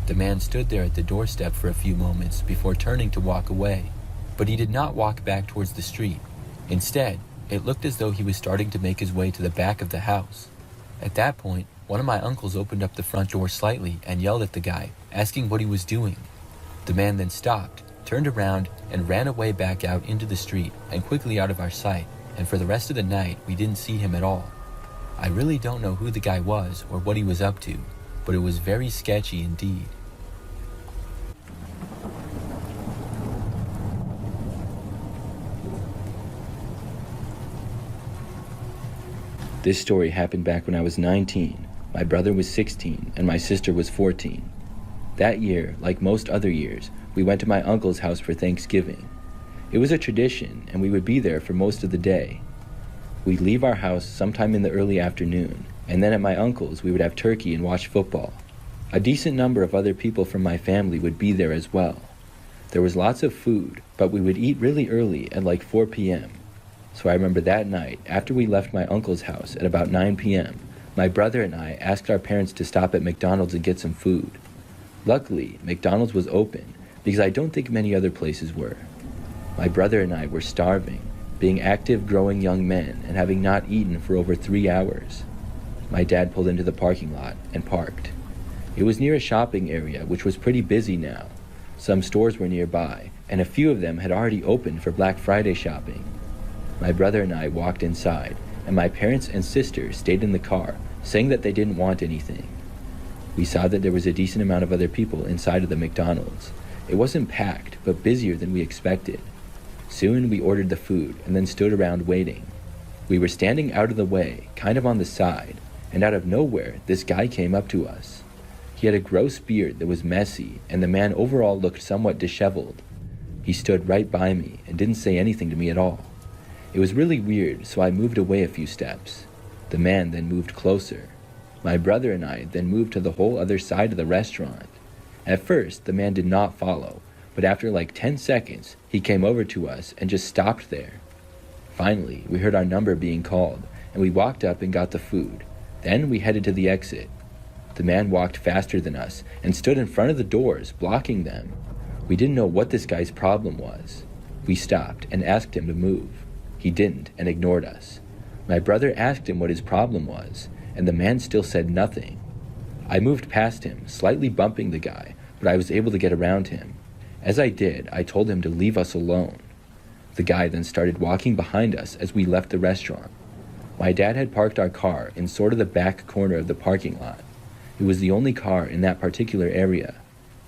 The man stood there at the doorstep for a few moments before turning to walk away, but he did not walk back towards the street. Instead, it looked as though he was starting to make his way to the back of the house. At that point, one of my uncles opened up the front door slightly and yelled at the guy, asking what he was doing. The man then stopped, turned around, and ran away back out into the street and quickly out of our sight, and for the rest of the night, we didn't see him at all. I really don't know who the guy was or what he was up to, but it was very sketchy indeed. This story happened back when I was 19, my brother was 16, and my sister was 14. That year, like most other years, we went to my uncle's house for Thanksgiving. It was a tradition, and we would be there for most of the day. We'd leave our house sometime in the early afternoon, and then at my uncle's we would have turkey and watch football. A decent number of other people from my family would be there as well. There was lots of food, but we would eat really early at like 4 p.m. So I remember that night, after we left my uncle's house at about 9 p.m., My brother and I asked our parents to stop at McDonald's and get some food. Luckily, McDonald's was open because I don't think many other places were. My brother and I were starving, being active, growing young men and having not eaten for over 3 hours. My dad pulled into the parking lot and parked. It was near a shopping area, which was pretty busy now. Some stores were nearby, and a few of them had already opened for Black Friday shopping. My brother and I walked inside, and my parents and sister stayed in the car, saying that they didn't want anything. We saw that there was a decent amount of other people inside of the McDonald's. It wasn't packed, but busier than we expected. Soon we ordered the food and then stood around waiting. We were standing out of the way, kind of on the side, and out of nowhere, this guy came up to us. He had a gross beard that was messy, and the man overall looked somewhat disheveled. He stood right by me and didn't say anything to me at all. It was really weird, so I moved away a few steps. The man then moved closer. My brother and I then moved to the whole other side of the restaurant. At first, the man did not follow, but after like 10 seconds, he came over to us and just stopped there. Finally, we heard our number being called, and we walked up and got the food. Then we headed to the exit. The man walked faster than us and stood in front of the doors, blocking them. We didn't know what this guy's problem was. We stopped and asked him to move. He didn't and ignored us. My brother asked him what his problem was, and the man still said nothing. I moved past him, slightly bumping the guy, but I was able to get around him. As I did, I told him to leave us alone. The guy then started walking behind us as we left the restaurant. My dad had parked our car in sort of the back corner of the parking lot. It was the only car in that particular area.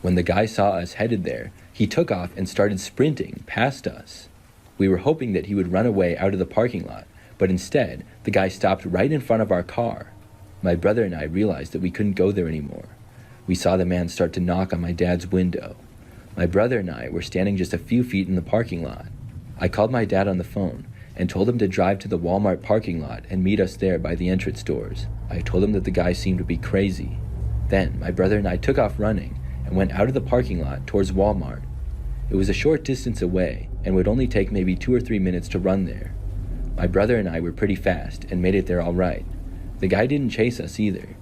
When the guy saw us headed there, he took off and started sprinting past us. We were hoping that he would run away out of the parking lot, but instead, the guy stopped right in front of our car. My brother and I realized that we couldn't go there anymore. We saw the man start to knock on my dad's window. My brother and I were standing just a few feet in the parking lot. I called my dad on the phone and told him to drive to the Walmart parking lot and meet us there by the entrance doors. I told him that the guy seemed to be crazy. Then my brother and I took off running and went out of the parking lot towards Walmart. It was a short distance away and would only take maybe 2 or 3 minutes to run there. My brother and I were pretty fast and made it there all right. The guy didn't chase us either.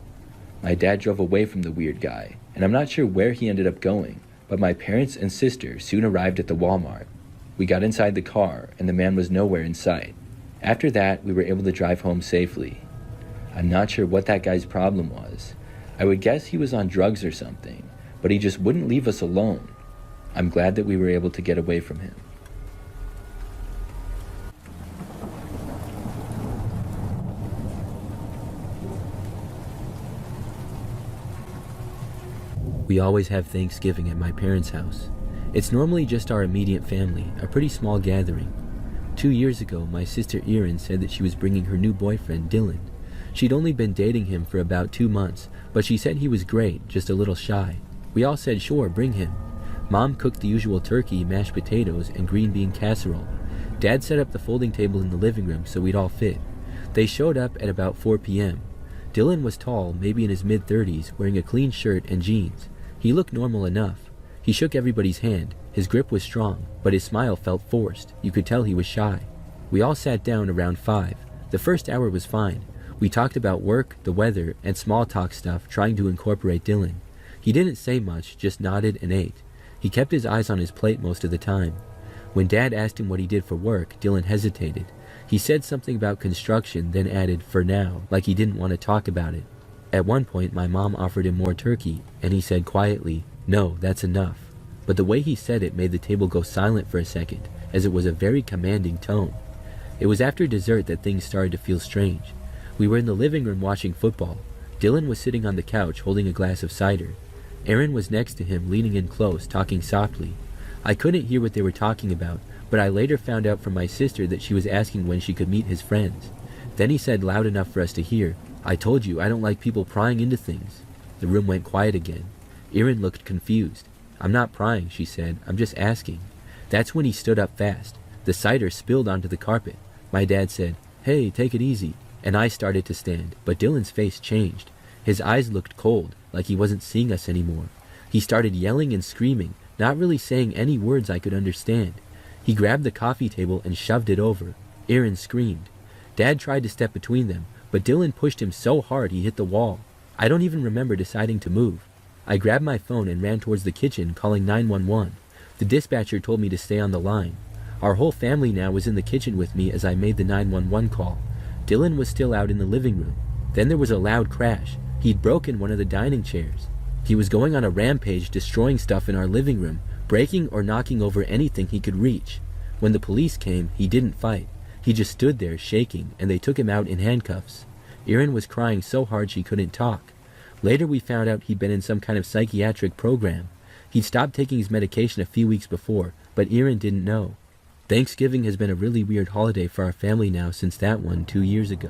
My dad drove away from the weird guy, and I'm not sure where he ended up going, but my parents and sister soon arrived at the Walmart. We got inside the car, and the man was nowhere in sight. After that, we were able to drive home safely. I'm not sure what that guy's problem was. I would guess he was on drugs or something, but he just wouldn't leave us alone. I'm glad that we were able to get away from him. We always have Thanksgiving at my parents' house. It's normally just our immediate family, a pretty small gathering. 2 years ago, my sister Erin said that she was bringing her new boyfriend, Dylan. She'd only been dating him for about 2 months, but she said he was great, just a little shy. We all said sure, bring him. Mom cooked the usual turkey, mashed potatoes, and green bean casserole. Dad set up the folding table in the living room so we'd all fit. They showed up at about 4 p.m. Dylan was tall, maybe in his mid-30s, wearing a clean shirt and jeans. He looked normal enough. He shook everybody's hand. His grip was strong, but his smile felt forced. You could tell he was shy. We all sat down around 5. The first hour was fine. We talked about work, the weather, and small talk stuff, trying to incorporate Dylan. He didn't say much, just nodded and ate. He kept his eyes on his plate most of the time. When Dad asked him what he did for work, Dylan hesitated. He said something about construction, then added, for now, like he didn't want to talk about it. At one point, my mom offered him more turkey, and he said quietly, "No, that's enough." But the way he said it made the table go silent for a second, as it was a very commanding tone. It was after dessert that things started to feel strange. We were in the living room watching football. Dylan was sitting on the couch holding a glass of cider. Erin was next to him, leaning in close, talking softly. I couldn't hear what they were talking about, but I later found out from my sister that she was asking when she could meet his friends. Then he said loud enough for us to hear, "I told you I don't like people prying into things." The room went quiet again. Erin looked confused. "I'm not prying," she said. "I'm just asking." That's when he stood up fast. The cider spilled onto the carpet. My dad said, "Hey, take it easy." And I started to stand, but Dylan's face changed. His eyes looked cold, like he wasn't seeing us anymore. He started yelling and screaming, not really saying any words I could understand. He grabbed the coffee table and shoved it over. Erin screamed. Dad tried to step between them, but Dylan pushed him so hard he hit the wall. I don't even remember deciding to move. I grabbed my phone and ran towards the kitchen, calling 911. The dispatcher told me to stay on the line. Our whole family now was in the kitchen with me as I made the 911 call. Dylan was still out in the living room. Then there was a loud crash. He'd broken one of the dining chairs. He was going on a rampage, destroying stuff in our living room, breaking or knocking over anything he could reach. When the police came, he didn't fight. He just stood there shaking, and they took him out in handcuffs. Erin was crying so hard she couldn't talk. Later we found out he'd been in some kind of psychiatric program. He'd stopped taking his medication a few weeks before, but Erin didn't know. Thanksgiving has been a really weird holiday for our family now since that one 2 years ago.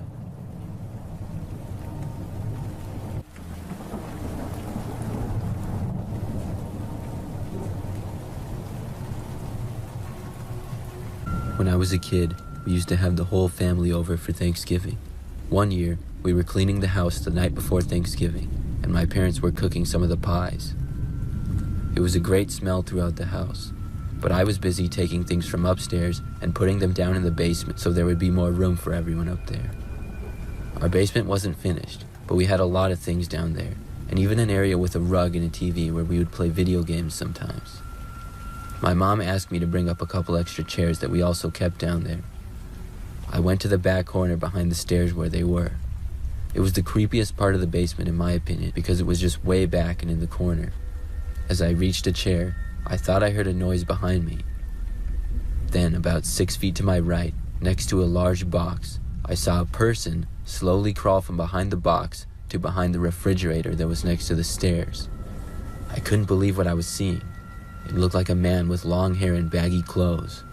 When I was a kid, we used to have the whole family over for Thanksgiving. One year, we were cleaning the house the night before Thanksgiving, and my parents were cooking some of the pies. It was a great smell throughout the house, but I was busy taking things from upstairs and putting them down in the basement so there would be more room for everyone up there. Our basement wasn't finished, but we had a lot of things down there, and even an area with a rug and a TV where we would play video games sometimes. My mom asked me to bring up a couple extra chairs that we also kept down there. I went to the back corner behind the stairs where they were. It was the creepiest part of the basement in my opinion because it was just way back and in the corner. As I reached a chair, I thought I heard a noise behind me. Then, about 6 feet to my right, next to a large box, I saw a person slowly crawl from behind the box to behind the refrigerator that was next to the stairs. I couldn't believe what I was seeing. It looked like a man with long hair and baggy clothes.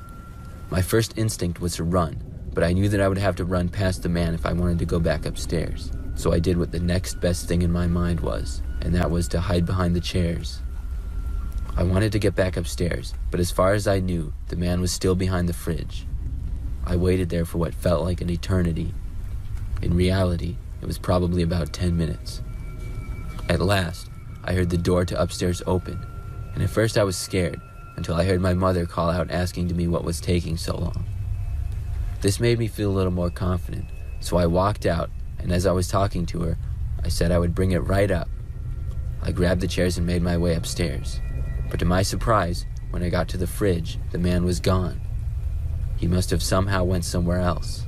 My first instinct was to run, but I knew that I would have to run past the man if I wanted to go back upstairs. So I did what the next best thing in my mind was, and that was to hide behind the chairs. I wanted to get back upstairs, but as far as I knew, the man was still behind the fridge. I waited there for what felt like an eternity. In reality, it was probably about 10 minutes. At last, I heard the door to upstairs open, and at first I was scared until I heard my mother call out asking to me what was taking so long. This made me feel a little more confident, so I walked out, and as I was talking to her, I said I would bring it right up. I grabbed the chairs and made my way upstairs. But to my surprise, when I got to the fridge, the man was gone. He must have somehow went somewhere else.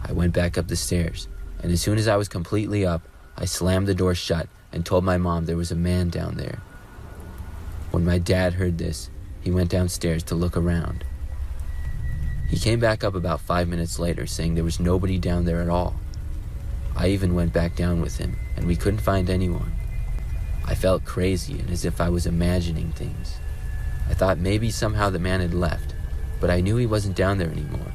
I went back up the stairs, and as soon as I was completely up, I slammed the door shut and told my mom there was a man down there. When my dad heard this, he went downstairs to look around. He came back up about 5 minutes later saying there was nobody down there at all. I even went back down with him, and we couldn't find anyone. I felt crazy and as if I was imagining things. I thought maybe somehow the man had left, but I knew he wasn't down there anymore.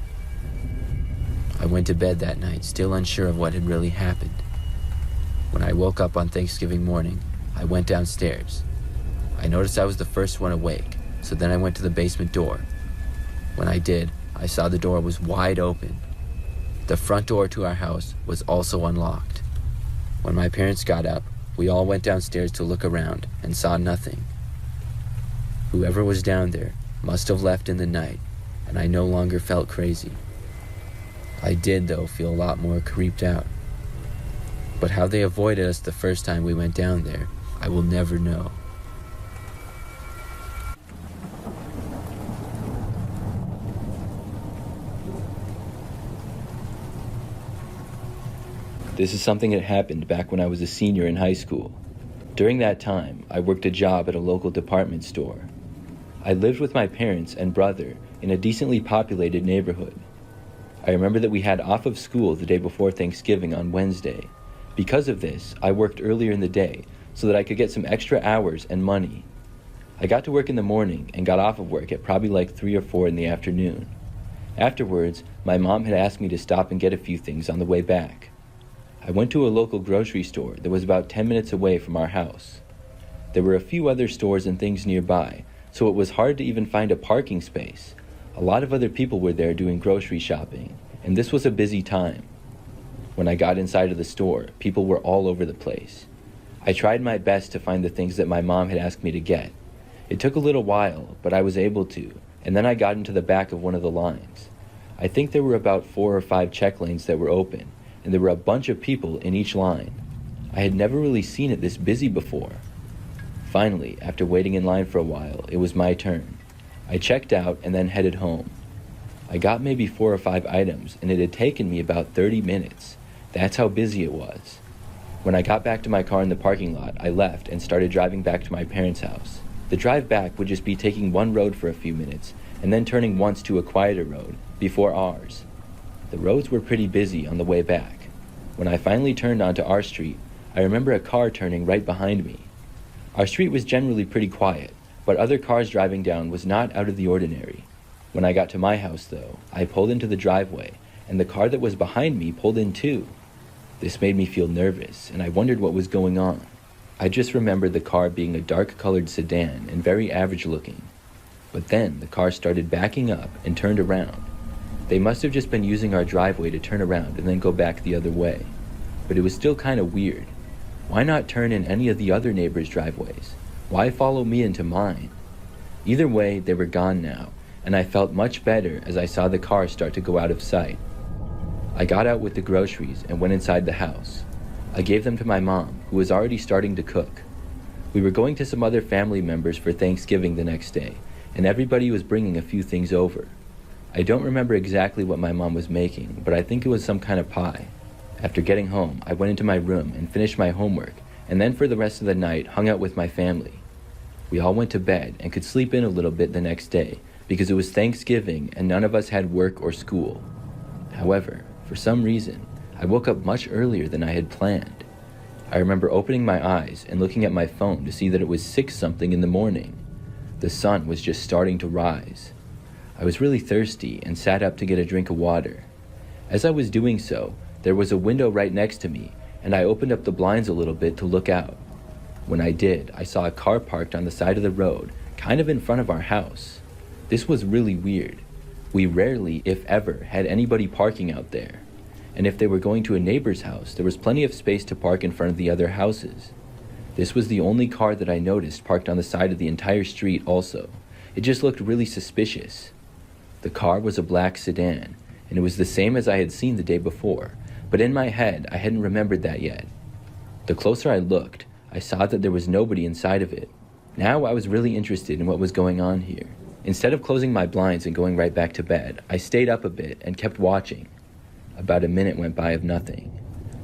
I went to bed that night, still unsure of what had really happened. When I woke up on Thanksgiving morning, I went downstairs. I noticed I was the first one awake, so then I went to the basement door. When I did, I saw the door was wide open. The front door to our house was also unlocked. When my parents got up, we all went downstairs to look around and saw nothing. Whoever was down there must have left in the night, and I no longer felt crazy. I did, though, feel a lot more creeped out. But how they avoided us the first time we went down there, I will never know. This is something that happened back when I was a senior in high school. During that time, I worked a job at a local department store. I lived with my parents and brother in a decently populated neighborhood. I remember that we had off of school the day before Thanksgiving on Wednesday. Because of this, I worked earlier in the day so that I could get some extra hours and money. I got to work in the morning and got off of work at probably like 3 or 4 in the afternoon. Afterwards, my mom had asked me to stop and get a few things on the way back. I went to a local grocery store that was about 10 minutes away from our house. There were a few other stores and things nearby, so it was hard to even find a parking space. A lot of other people were there doing grocery shopping, and this was a busy time. When I got inside of the store, people were all over the place. I tried my best to find the things that my mom had asked me to get. It took a little while, but I was able to, and then I got into the back of one of the lines. I think there were about 4 or 5 check lanes that were open, and there were a bunch of people in each line. I had never really seen it this busy before. Finally, after waiting in line for a while, it was my turn. I checked out and then headed home. I got maybe 4 or 5 items, and it had taken me about 30 minutes. That's how busy it was. When I got back to my car in the parking lot, I left and started driving back to my parents' house. The drive back would just be taking one road for a few minutes, and then turning once to a quieter road, before ours. The roads were pretty busy on the way back. When I finally turned onto our street, I remember a car turning right behind me. Our street was generally pretty quiet, but other cars driving down was not out of the ordinary. When I got to my house, though, I pulled into the driveway, and the car that was behind me pulled in too. This made me feel nervous, and I wondered what was going on. I just remembered the car being a dark-colored sedan and very average-looking. But then the car started backing up and turned around. They must have just been using our driveway to turn around and then go back the other way. But it was still kind of weird. Why not turn in any of the other neighbors' driveways? Why follow me into mine? Either way, they were gone now, and I felt much better as I saw the car start to go out of sight. I got out with the groceries and went inside the house. I gave them to my mom, who was already starting to cook. We were going to some other family members for Thanksgiving the next day, and everybody was bringing a few things over. I don't remember exactly what my mom was making, but I think it was some kind of pie. After getting home, I went into my room and finished my homework, and then for the rest of the night hung out with my family. We all went to bed and could sleep in a little bit the next day because it was Thanksgiving and none of us had work or school. However, for some reason, I woke up much earlier than I had planned. I remember opening my eyes and looking at my phone to see that it was 6-something in the morning. The sun was just starting to rise. I was really thirsty and sat up to get a drink of water. As I was doing so, there was a window right next to me, and I opened up the blinds a little bit to look out. When I did, I saw a car parked on the side of the road, kind of in front of our house. This was really weird. We rarely, if ever, had anybody parking out there. And if they were going to a neighbor's house, there was plenty of space to park in front of the other houses. This was the only car that I noticed parked on the side of the entire street also. It just looked really suspicious. The car was a black sedan, and it was the same as I had seen the day before, but in my head, I hadn't remembered that yet. The closer I looked, I saw that there was nobody inside of it. Now I was really interested in what was going on here. Instead of closing my blinds and going right back to bed, I stayed up a bit and kept watching. About a minute went by of nothing.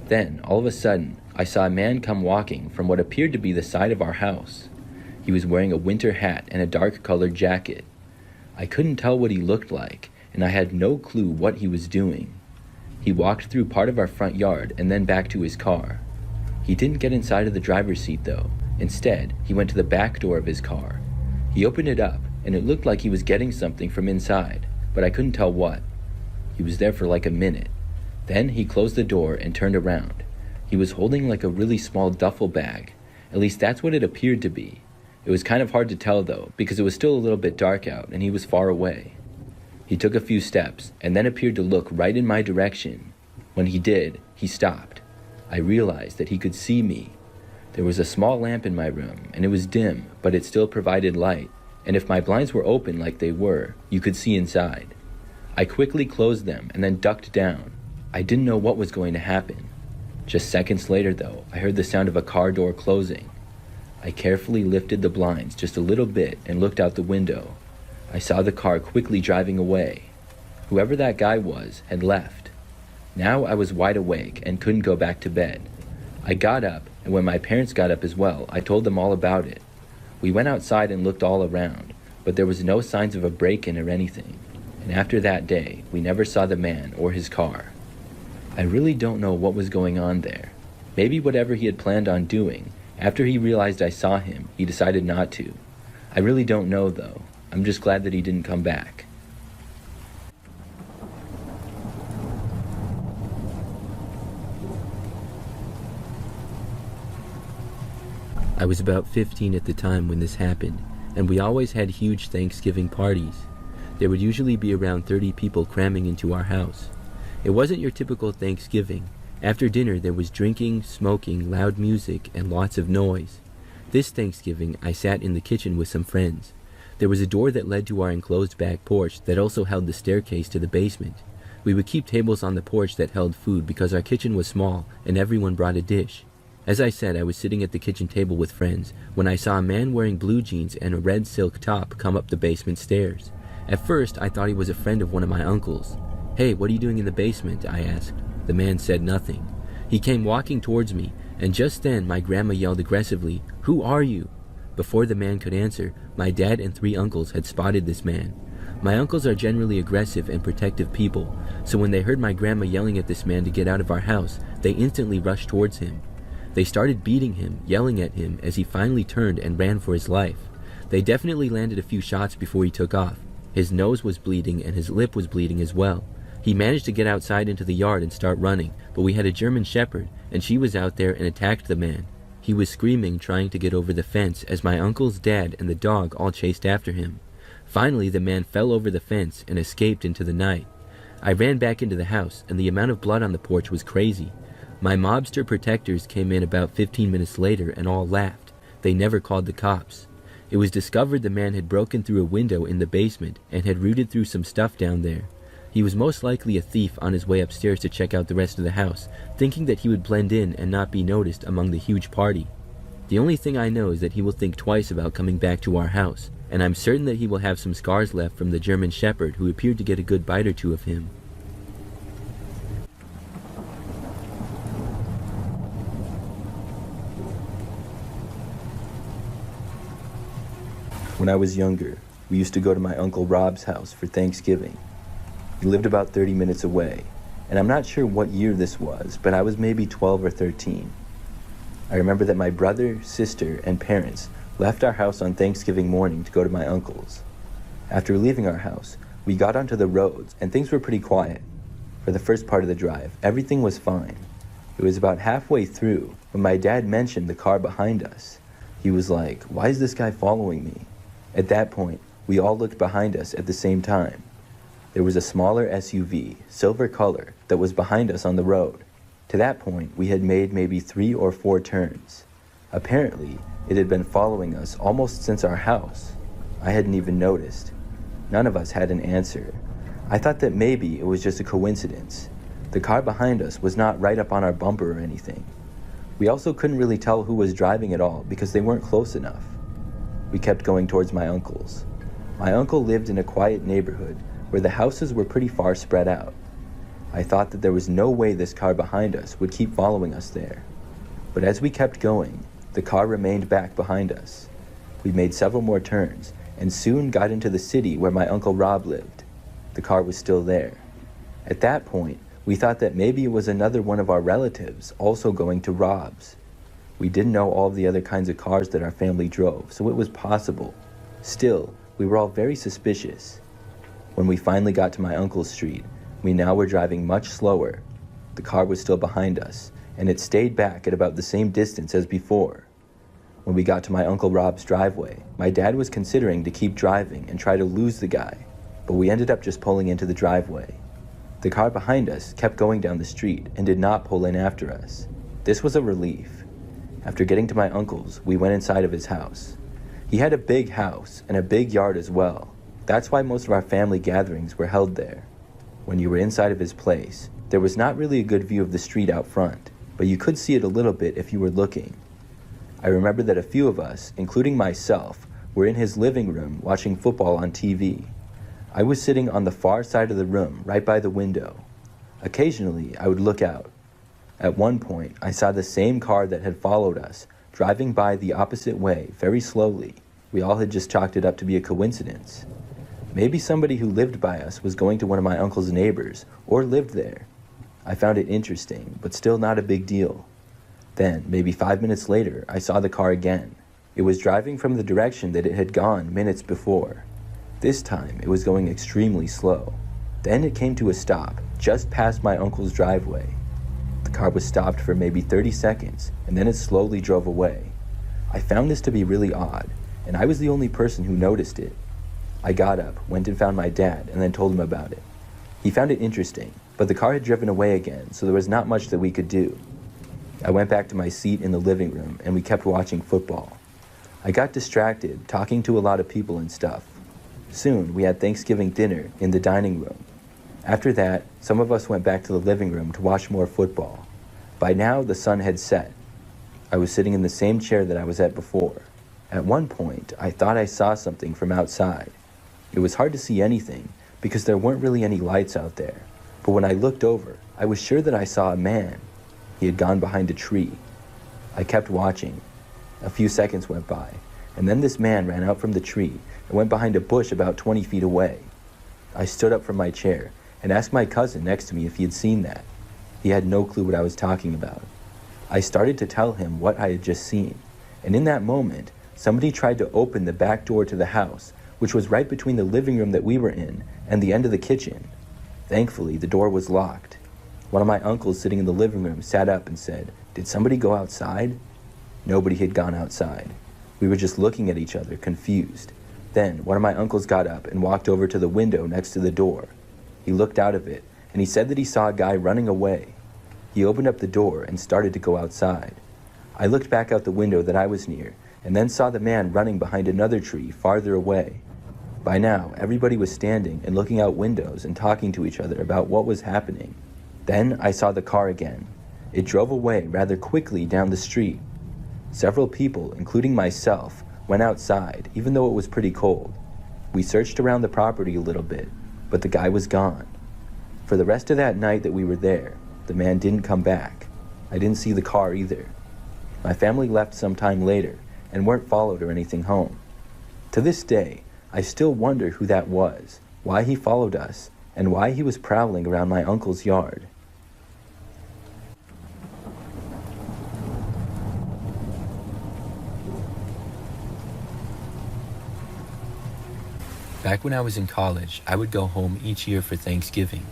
Then, all of a sudden, I saw a man come walking from what appeared to be the side of our house. He was wearing a winter hat and a dark-colored jacket. I couldn't tell what he looked like, and I had no clue what he was doing. He walked through part of our front yard and then back to his car. He didn't get inside of the driver's seat, though. Instead, he went to the back door of his car. He opened it up, and it looked like he was getting something from inside, but I couldn't tell what. He was there for like a minute. Then he closed the door and turned around. He was holding like a really small duffel bag. At least that's what it appeared to be. It was kind of hard to tell, though, because it was still a little bit dark out and he was far away. He took a few steps and then appeared to look right in my direction. When he did, he stopped. I realized that he could see me. There was a small lamp in my room, and it was dim, but it still provided light, and if my blinds were open like they were, you could see inside. I quickly closed them and then ducked down. I didn't know what was going to happen. Just seconds later, though, I heard the sound of a car door closing. I carefully lifted the blinds just a little bit and looked out the window. I saw the car quickly driving away. Whoever that guy was had left. Now I was wide awake and couldn't go back to bed. I got up, and when my parents got up as well, I told them all about it. We went outside and looked all around, but there was no signs of a break-in or anything. And after that day, we never saw the man or his car. I really don't know what was going on there. Maybe whatever he had planned on doing, after he realized I saw him, he decided not to. I really don't know, though. I'm just glad that he didn't come back. I was about 15 at the time when this happened, and we always had huge Thanksgiving parties. There would usually be around 30 people cramming into our house. It wasn't your typical Thanksgiving. After dinner, there was drinking, smoking, loud music, and lots of noise. This Thanksgiving, I sat in the kitchen with some friends. There was a door that led to our enclosed back porch that also held the staircase to the basement. We would keep tables on the porch that held food because our kitchen was small and everyone brought a dish. As I said, I was sitting at the kitchen table with friends when I saw a man wearing blue jeans and a red silk top come up the basement stairs. At first, I thought he was a friend of one of my uncles. "Hey, what are you doing in the basement?" I asked. The man said nothing. He came walking towards me, and just then my grandma yelled aggressively, "Who are you?" Before the man could answer, my dad and 3 uncles had spotted this man. My uncles are generally aggressive and protective people, so when they heard my grandma yelling at this man to get out of our house, they instantly rushed towards him. They started beating him, yelling at him as he finally turned and ran for his life. They definitely landed a few shots before he took off. His nose was bleeding and his lip was bleeding as well. He managed to get outside into the yard and start running, but we had a German Shepherd, and she was out there and attacked the man. He was screaming, trying to get over the fence as my uncle's dad and the dog all chased after him. Finally, the man fell over the fence and escaped into the night. I ran back into the house, and the amount of blood on the porch was crazy. My mobster protectors came in about 15 minutes later and all laughed. They never called the cops. It was discovered the man had broken through a window in the basement and had rooted through some stuff down there. He was most likely a thief on his way upstairs to check out the rest of the house, thinking that he would blend in and not be noticed among the huge party. The only thing I know is that he will think twice about coming back to our house, and I'm certain that he will have some scars left from the German Shepherd who appeared to get a good bite or two of him. When I was younger, we used to go to my Uncle Rob's house for Thanksgiving. He lived about 30 minutes away, and I'm not sure what year this was, but I was maybe 12 or 13. I remember that my brother, sister, and parents left our house on Thanksgiving morning to go to my uncle's. After leaving our house, we got onto the roads, and things were pretty quiet. For the first part of the drive, everything was fine. It was about halfway through when my dad mentioned the car behind us. He was like, "Why is this guy following me?" At that point, we all looked behind us at the same time. There was a smaller SUV, silver color, that was behind us on the road. To that point, we had made maybe 3 or 4 turns. Apparently, it had been following us almost since our house. I hadn't even noticed. None of us had an answer. I thought that maybe it was just a coincidence. The car behind us was not right up on our bumper or anything. We also couldn't really tell who was driving at all because they weren't close enough. We kept going towards my uncle's. My uncle lived in a quiet neighborhood where the houses were pretty far spread out. I thought that there was no way this car behind us would keep following us there. But as we kept going, the car remained back behind us. We made several more turns and soon got into the city where my Uncle Rob lived. The car was still there. At that point, we thought that maybe it was another one of our relatives also going to Rob's. We didn't know all the other kinds of cars that our family drove, so it was possible. Still, we were all very suspicious. When we finally got to my uncle's street, we now were driving much slower. The car was still behind us, and it stayed back at about the same distance as before. When we got to my Uncle Rob's driveway, my dad was considering to keep driving and try to lose the guy, but we ended up just pulling into the driveway. The car behind us kept going down the street and did not pull in after us. This was a relief. After getting to my uncle's, we went inside of his house. He had a big house and a big yard as well. That's why most of our family gatherings were held there. When you were inside of his place, there was not really a good view of the street out front, but you could see it a little bit if you were looking. I remember that a few of us, including myself, were in his living room watching football on TV. I was sitting on the far side of the room, right by the window. Occasionally, I would look out. At one point, I saw the same car that had followed us, driving by the opposite way, very slowly. We all had just chalked it up to be a coincidence. Maybe somebody who lived by us was going to one of my uncle's neighbors, or lived there. I found it interesting, but still not a big deal. Then, maybe 5 minutes later, I saw the car again. It was driving from the direction that it had gone minutes before. This time, it was going extremely slow. Then it came to a stop, just past my uncle's driveway. The car was stopped for maybe 30 seconds, and then it slowly drove away. I found this to be really odd, and I was the only person who noticed it. I got up, went and found my dad, and then told him about it. He found it interesting, but the car had driven away again, so there was not much that we could do. I went back to my seat in the living room, and we kept watching football. I got distracted, talking to a lot of people and stuff. Soon, we had Thanksgiving dinner in the dining room. After that, some of us went back to the living room to watch more football. By now, the sun had set. I was sitting in the same chair that I was at before. At one point, I thought I saw something from outside. It was hard to see anything because there weren't really any lights out there. But when I looked over, I was sure that I saw a man. He had gone behind a tree. I kept watching. A few seconds went by, and then this man ran out from the tree and went behind a bush about 20 feet away. I stood up from my chair and asked my cousin next to me if he had seen that. He had no clue what I was talking about. I started to tell him what I had just seen, and in that moment, somebody tried to open the back door to the house, which was right between the living room that we were in and the end of the kitchen. Thankfully, the door was locked. One of my uncles sitting in the living room sat up and said, "Did somebody go outside?" Nobody had gone outside. We were just looking at each other, confused. Then, one of my uncles got up and walked over to the window next to the door. He looked out of it, and he said that he saw a guy running away. He opened up the door and started to go outside. I looked back out the window that I was near, and then saw the man running behind another tree farther away. By now, everybody was standing and looking out windows and talking to each other about what was happening. Then I saw the car again. It drove away rather quickly down the street. Several people, including myself, went outside, even though it was pretty cold. We searched around the property a little bit, but the guy was gone. For the rest of that night that we were there, the man didn't come back. I didn't see the car either. My family left some time later and weren't followed or anything home. To this day, I still wonder who that was, why he followed us, and why he was prowling around my uncle's yard. Back when I was in college, I would go home each year for Thanksgiving.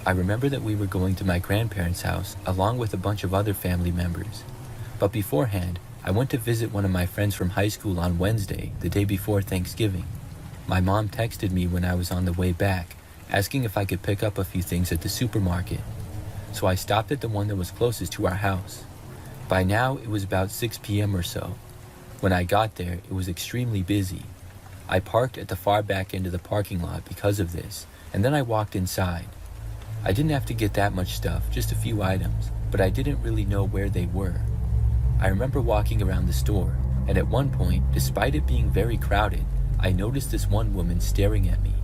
I remember that we were going to my grandparents' house along with a bunch of other family members. But beforehand, I went to visit one of my friends from high school on Wednesday, the day before Thanksgiving. My mom texted me when I was on the way back, asking if I could pick up a few things at the supermarket. So I stopped at the one that was closest to our house. By now, it was about 6 p.m. or so. When I got there, it was extremely busy. I parked at the far back end of the parking lot because of this, and then I walked inside. I didn't have to get that much stuff, just a few items, but I didn't really know where they were. I remember walking around the store, and at one point, despite it being very crowded, I noticed this one woman staring at me.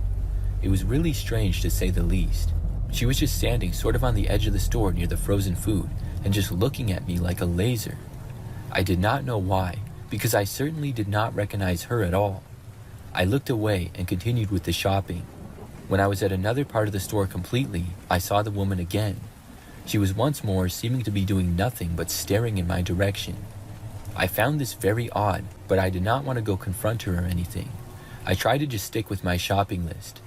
It was really strange to say the least. She was just standing sort of on the edge of the store near the frozen food, and just looking at me like a laser. I did not know why, because I certainly did not recognize her at all. I looked away and continued with the shopping. When I was at another part of the store completely, I saw the woman again. She was once more seeming to be doing nothing but staring in my direction. I found this very odd, but I did not want to go confront her or anything. I tried to just stick with my shopping list.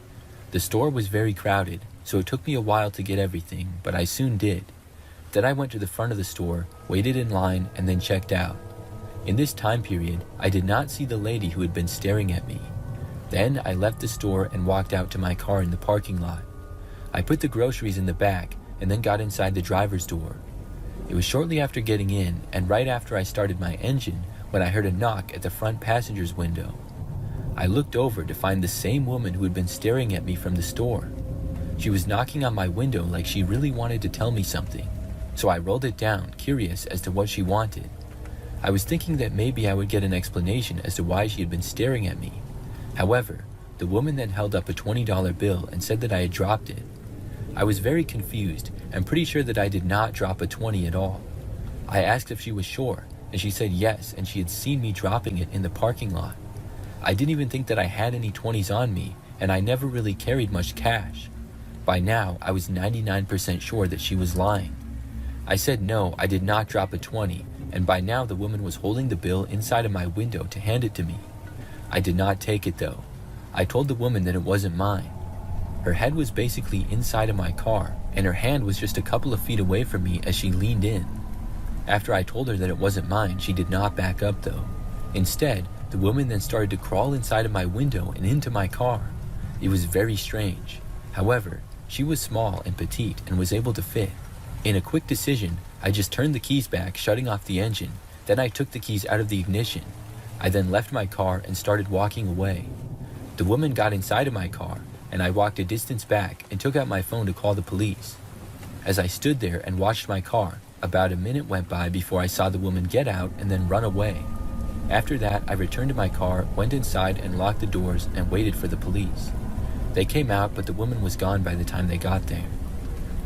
The store was very crowded, so it took me a while to get everything, but I soon did. Then I went to the front of the store, waited in line, and then checked out. In this time period, I did not see the lady who had been staring at me. Then I left the store and walked out to my car in the parking lot. I put the groceries in the back and then got inside the driver's door. It was shortly after getting in and right after I started my engine when I heard a knock at the front passenger's window. I looked over to find the same woman who had been staring at me from the store. She was knocking on my window like she really wanted to tell me something, so I rolled it down, curious as to what she wanted. I was thinking that maybe I would get an explanation as to why she had been staring at me. However, the woman then held up a $20 bill and said that I had dropped it. I was very confused and pretty sure that I did not drop a 20 at all. I asked if she was sure, and she said yes, and she had seen me dropping it in the parking lot. I didn't even think that I had any 20s on me, and I never really carried much cash. By now, I was 99% sure that she was lying. I said no, I did not drop a 20, and by now the woman was holding the bill inside of my window to hand it to me. I did not take it though. I told the woman that it wasn't mine. Her head was basically inside of my car, and her hand was just a couple of feet away from me as she leaned in. After I told her that it wasn't mine, she did not back up though. Instead, the woman then started to crawl inside of my window and into my car. It was very strange. However, she was small and petite and was able to fit. In a quick decision, I just turned the keys back, shutting off the engine. Then I took the keys out of the ignition. I then left my car and started walking away. The woman got inside of my car, and I walked a distance back and took out my phone to call the police. As I stood there and watched my car, about a minute went by before I saw the woman get out and then run away. After that, I returned to my car, went inside and locked the doors and waited for the police. They came out, but the woman was gone by the time they got there.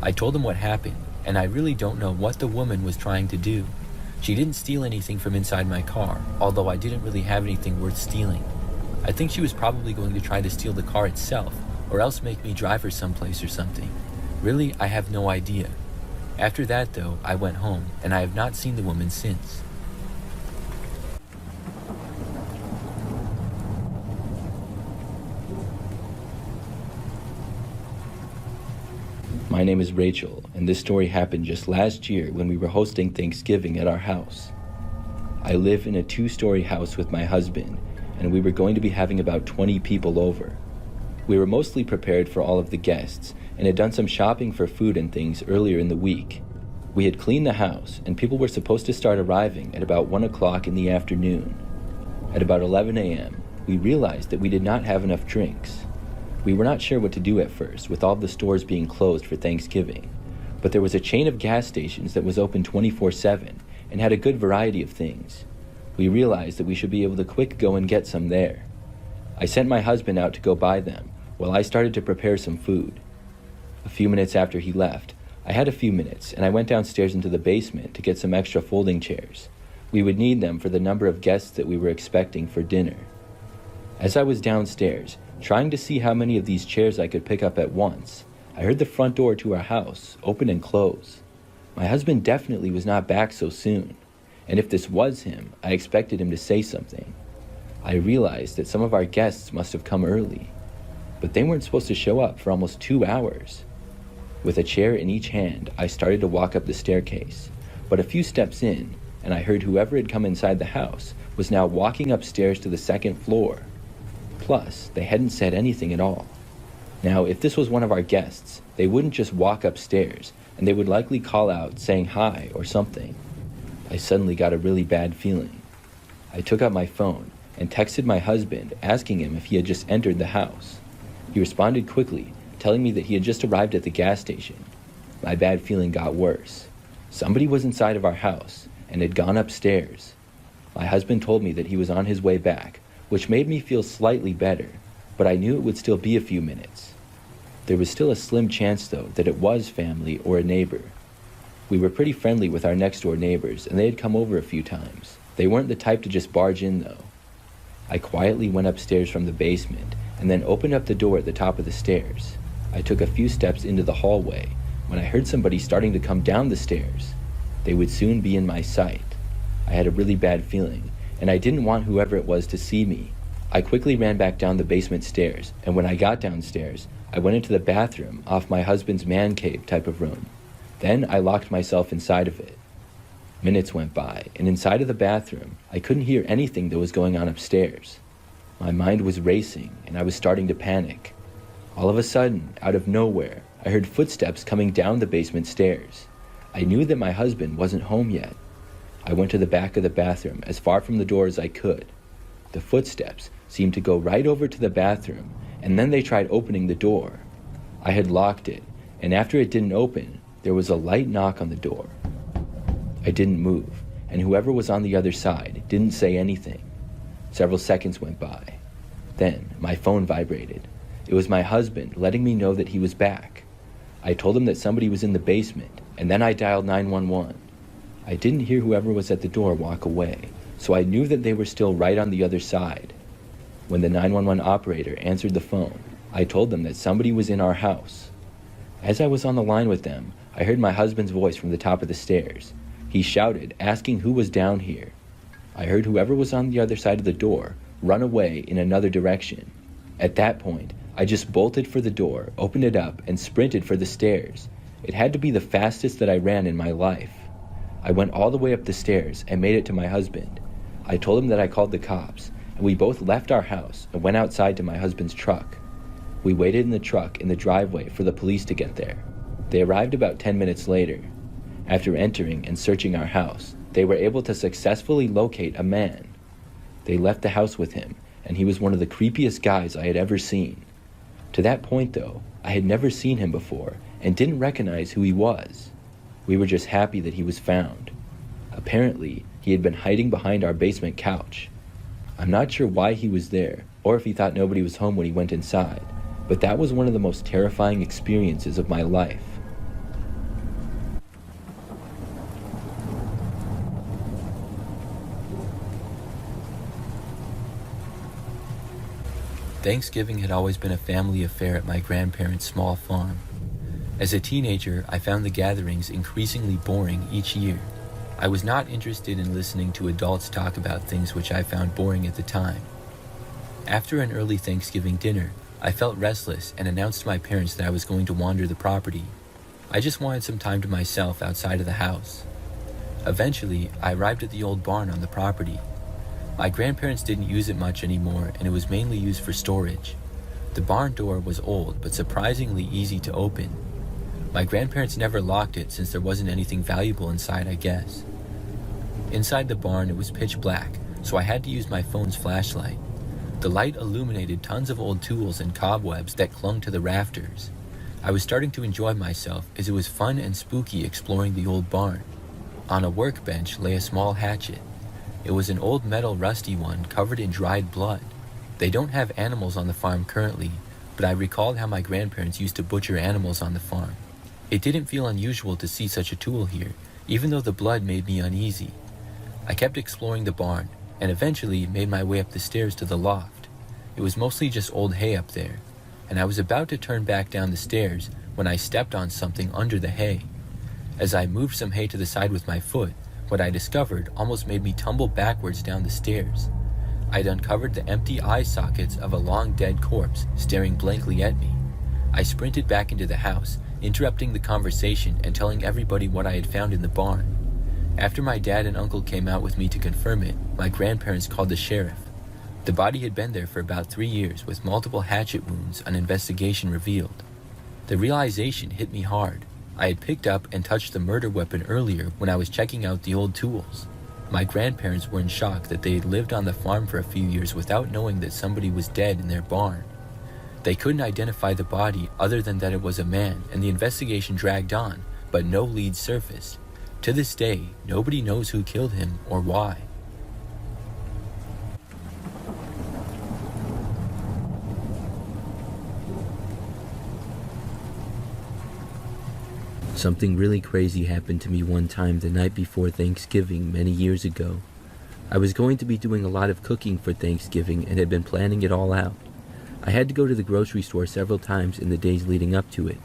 I told them what happened, and I really don't know what the woman was trying to do. She didn't steal anything from inside my car, although I didn't really have anything worth stealing. I think she was probably going to try to steal the car itself, or else make me drive her someplace or something. Really, I have no idea. After that, though, I went home, and I have not seen the woman since. My name is Rachel, and this story happened just last year when we were hosting Thanksgiving at our house. I live in a 2-story house with my husband, and we were going to be having about 20 people over. We were mostly prepared for all of the guests, and had done some shopping for food and things earlier in the week. We had cleaned the house, and people were supposed to start arriving at about 1 o'clock in the afternoon. At about 11 a.m., we realized that we did not have enough drinks. We were not sure what to do at first, with all the stores being closed for Thanksgiving, but there was a chain of gas stations that was open 24/7 and had a good variety of things. We realized that we should be able to quick go and get some there. I sent my husband out to go buy them, while I started to prepare some food. A few minutes after he left, I had a few minutes, and I went downstairs into the basement to get some extra folding chairs. We would need them for the number of guests that we were expecting for dinner. As I was downstairs, trying to see how many of these chairs I could pick up at once, I heard the front door to our house open and close. My husband definitely was not back so soon, and if this was him, I expected him to say something. I realized that some of our guests must have come early, but they weren't supposed to show up for almost 2 hours. With a chair in each hand, I started to walk up the staircase, but a few steps in, and I heard whoever had come inside the house was now walking upstairs to the 2nd floor. Plus, they hadn't said anything at all. Now, if this was one of our guests, they wouldn't just walk upstairs, and they would likely call out saying hi or something. I suddenly got a really bad feeling. I took out my phone and texted my husband, asking him if he had just entered the house. He responded quickly, telling me that he had just arrived at the gas station. My bad feeling got worse. Somebody was inside of our house and had gone upstairs. My husband told me that he was on his way back, which made me feel slightly better, but I knew it would still be a few minutes. There was still a slim chance, though, that it was family or a neighbor. We were pretty friendly with our next-door neighbors, and they had come over a few times. They weren't the type to just barge in, though. I quietly went upstairs from the basement, and then opened up the door at the top of the stairs. I took a few steps into the hallway, when I heard somebody starting to come down the stairs. They would soon be in my sight. I had a really bad feeling, and I didn't want whoever it was to see me. I quickly ran back down the basement stairs, and when I got downstairs, I went into the bathroom off my husband's man cave type of room. Then I locked myself inside of it. Minutes went by, and inside of the bathroom, I couldn't hear anything that was going on upstairs. My mind was racing, and I was starting to panic. All of a sudden, out of nowhere, I heard footsteps coming down the basement stairs. I knew that my husband wasn't home yet. I went to the back of the bathroom, as far from the door as I could. The footsteps seemed to go right over to the bathroom, and then they tried opening the door. I had locked it, and after it didn't open, there was a light knock on the door. I didn't move, and whoever was on the other side didn't say anything. Several seconds went by. Then my phone vibrated. It was my husband letting me know that he was back. I told him that somebody was in the basement, and then I dialed 911. I didn't hear whoever was at the door walk away, so I knew that they were still right on the other side. When the 911 operator answered the phone, I told them that somebody was in our house. As I was on the line with them, I heard my husband's voice from the top of the stairs. He shouted, asking who was down here. I heard whoever was on the other side of the door run away in another direction. At that point, I just bolted for the door, opened it up, and sprinted for the stairs. It had to be the fastest that I ran in my life. I went all the way up the stairs and made it to my husband. I told him that I called the cops, and we both left our house and went outside to my husband's truck. We waited in the truck in the driveway for the police to get there. They arrived about 10 minutes later. After entering and searching our house, they were able to successfully locate a man. They left the house with him, and he was one of the creepiest guys I had ever seen. To that point, though, I had never seen him before and didn't recognize who he was. We were just happy that he was found. Apparently, he had been hiding behind our basement couch. I'm not sure why he was there, or if he thought nobody was home when he went inside, but that was one of the most terrifying experiences of my life. Thanksgiving had always been a family affair at my grandparents' small farm. As a teenager, I found the gatherings increasingly boring each year. I was not interested in listening to adults talk about things which I found boring at the time. After an early Thanksgiving dinner, I felt restless and announced to my parents that I was going to wander the property. I just wanted some time to myself outside of the house. Eventually, I arrived at the old barn on the property. My grandparents didn't use it much anymore, and it was mainly used for storage. The barn door was old, but surprisingly easy to open. My grandparents never locked it since there wasn't anything valuable inside, I guess. Inside the barn, it was pitch black, so I had to use my phone's flashlight. The light illuminated tons of old tools and cobwebs that clung to the rafters. I was starting to enjoy myself as it was fun and spooky exploring the old barn. On a workbench lay a small hatchet. It was an old metal rusty one covered in dried blood. They don't have animals on the farm currently, but I recalled how my grandparents used to butcher animals on the farm. It didn't feel unusual to see such a tool here, even though the blood made me uneasy. I kept exploring the barn, and eventually made my way up the stairs to the loft. It was mostly just old hay up there, and I was about to turn back down the stairs when I stepped on something under the hay. As I moved some hay to the side with my foot, what I discovered almost made me tumble backwards down the stairs. I'd uncovered the empty eye sockets of a long dead corpse staring blankly at me. I sprinted back into the house, interrupting the conversation and telling everybody what I had found in the barn. After my dad and uncle came out with me to confirm it, my grandparents called the sheriff. The body had been there for about 3 years with multiple hatchet wounds, an investigation revealed. The realization hit me hard. I had picked up and touched the murder weapon earlier when I was checking out the old tools. My grandparents were in shock that they had lived on the farm for a few years without knowing that somebody was dead in their barn. They couldn't identify the body other than that it was a man, and the investigation dragged on, but no leads surfaced. To this day, nobody knows who killed him or why. Something really crazy happened to me one time the night before Thanksgiving many years ago. I was going to be doing a lot of cooking for Thanksgiving and had been planning it all out. I had to go to the grocery store several times in the days leading up to it.